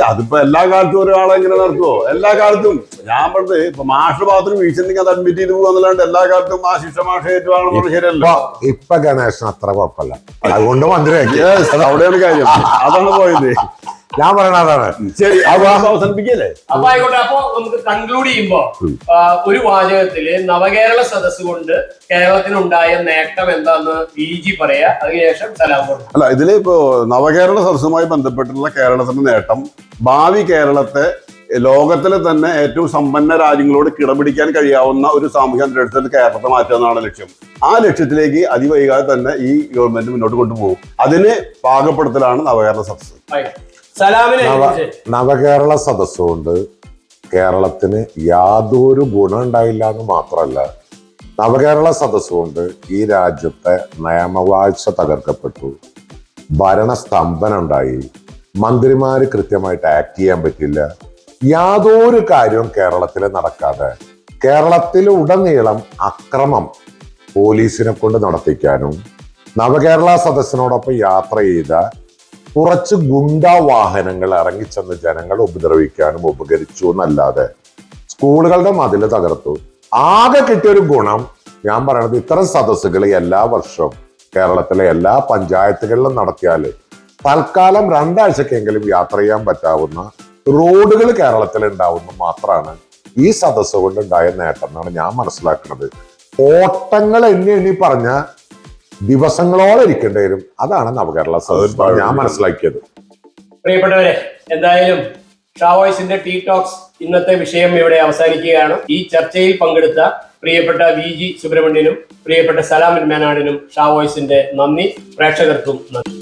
അതിപ്പോ എല്ലാ കാലത്തും ഒരാളെ എങ്ങനെ നടത്തുവോ? എല്ലാ കാലത്തും ഞാൻ പറഞ്ഞത് ഇപ്പൊ മാഷ് ഭാഗത്തിന് വീഴ്ച അത് അഡ്മിറ്റ് ചെയ്ത് പോകാന്നല്ലാണ്ട് എല്ലാ കാലത്തും ആ ശിക്ഷ മാഷ് ഏറ്റുവാണെന്നുള്ള ശരിയല്ലോ. ഇപ്പൊ ഗണേശൻ അത്ര കുഴപ്പമില്ല, അതുകൊണ്ട് മന്ത്രിയാക്കി. അവിടെയാണ് കാര്യം, അതാണ് പോയത്. ഞാൻ പറയണ അതാണ്. ശരി, അവസാനിപ്പിക്കല്ലേ? അപ്പൊ ആയിക്കോട്ടെ. അപ്പൊ നമുക്ക് കൺക്ലൂഡ് ചെയ്യുമ്പോ ഒരു വാചകത്തില് നവകേരള സദസ് കൊണ്ട് കേരളത്തിനുണ്ടായ നേട്ടം എന്താന്ന് VG പറയാ, അതിനുശേഷം സലാം പറഞ്ഞു. അല്ല, ഇതില് ഇപ്പോ നവകേരള സദസ്സുമായി ബന്ധപ്പെട്ടുള്ള കേരളത്തിന്റെ നേട്ടം ഭാവി കേരളത്തെ ലോകത്തിലെ തന്നെ ഏറ്റവും സമ്പന്ന രാജ്യങ്ങളോട് കിടപിടിക്കാൻ കഴിയാവുന്ന ഒരു സാമൂഹ്യ അന്തരീക്ഷത്തിൽ കേരളത്തെ മാറ്റുക എന്നാണ് ലക്ഷ്യം. ആ ലക്ഷ്യത്തിലേക്ക് അതിവൈകാതെ തന്നെ ഈ ഗവൺമെന്റ് മുന്നോട്ട് കൊണ്ടുപോകും. അതിന് പാകപ്പെടുത്തലാണ് നവകേരള സദസ്സ്. നവകേരള സദസ് കൊണ്ട് കേരളത്തിന് യാതൊരു ഗുണം ഉണ്ടായില്ല എന്ന് മാത്രമല്ല, നവകേരള സദസ് കൊണ്ട് ഈ രാജ്യത്തെ നിയമവാഴ്ച തകർക്കപ്പെട്ടു, ഭരണസ്തംഭനം ഉണ്ടായി, മന്ത്രിമാര് കൃത്യമായിട്ട് ആക്ട് ചെയ്യാൻ പറ്റില്ല. യാതൊരു കാര്യവും കേരളത്തിൽ നടക്കാതെ കേരളത്തിൽ ഉടനീളം അക്രമം പോലീസിനെ കൊണ്ട് നടത്തിക്കാനും നവകേരള സദസ്സിനോടൊപ്പം യാത്ര ചെയ്ത കുറച്ച് ഗുണ്ടാ വാഹനങ്ങൾ ഇറങ്ങിച്ചെന്ന് ജനങ്ങളെ ഉപദ്രവിക്കാനും ഉപകരിച്ചു എന്നല്ലാതെ സ്കൂളുകളുടെ മതില് തകർത്തു. ആകെ കിട്ടിയൊരു ഗുണം ഞാൻ പറയണത്, ഇത്തരം സദസ്സുകൾ എല്ലാ വർഷവും കേരളത്തിലെ എല്ലാ പഞ്ചായത്തുകളിലും നടത്തിയാൽ തൽക്കാലം 2 ആഴ്ചക്കെങ്കിലും യാത്ര ചെയ്യാൻ പറ്റാവുന്ന റോഡുകൾ കേരളത്തിൽ ഉണ്ടാവുന്ന മാത്രമാണ് ഈ സദസ്സ് കൊണ്ട് ഉണ്ടായ നേട്ടം എന്നാണ് ഞാൻ മനസ്സിലാക്കുന്നത്. ഓട്ടങ്ങൾ എണ്ണി പറഞ്ഞ ദിവസങ്ങളോളം ഇരിക്കേണ്ടി വരും. അതാണ് നവകേരള സദസ്സ് ഞാൻ മനസ്സിലാക്കിയത്. പ്രിയപ്പെട്ടവരെ, എന്തായാലും ഷാവോയ്സിന്റെ ടീ ടോക്സ് ഇന്നത്തെ വിഷയം ഇവിടെ അവസാനിക്കുകയാണ്. ഈ ചർച്ചയിൽ പങ്കെടുത്ത പ്രിയപ്പെട്ട VG സുബ്രഹ്മണ്യനും പ്രിയപ്പെട്ട സലാം മേനാടിനും ഷാവോയ്സിന്റെ നന്ദി, പ്രേക്ഷകർക്കും നന്ദി.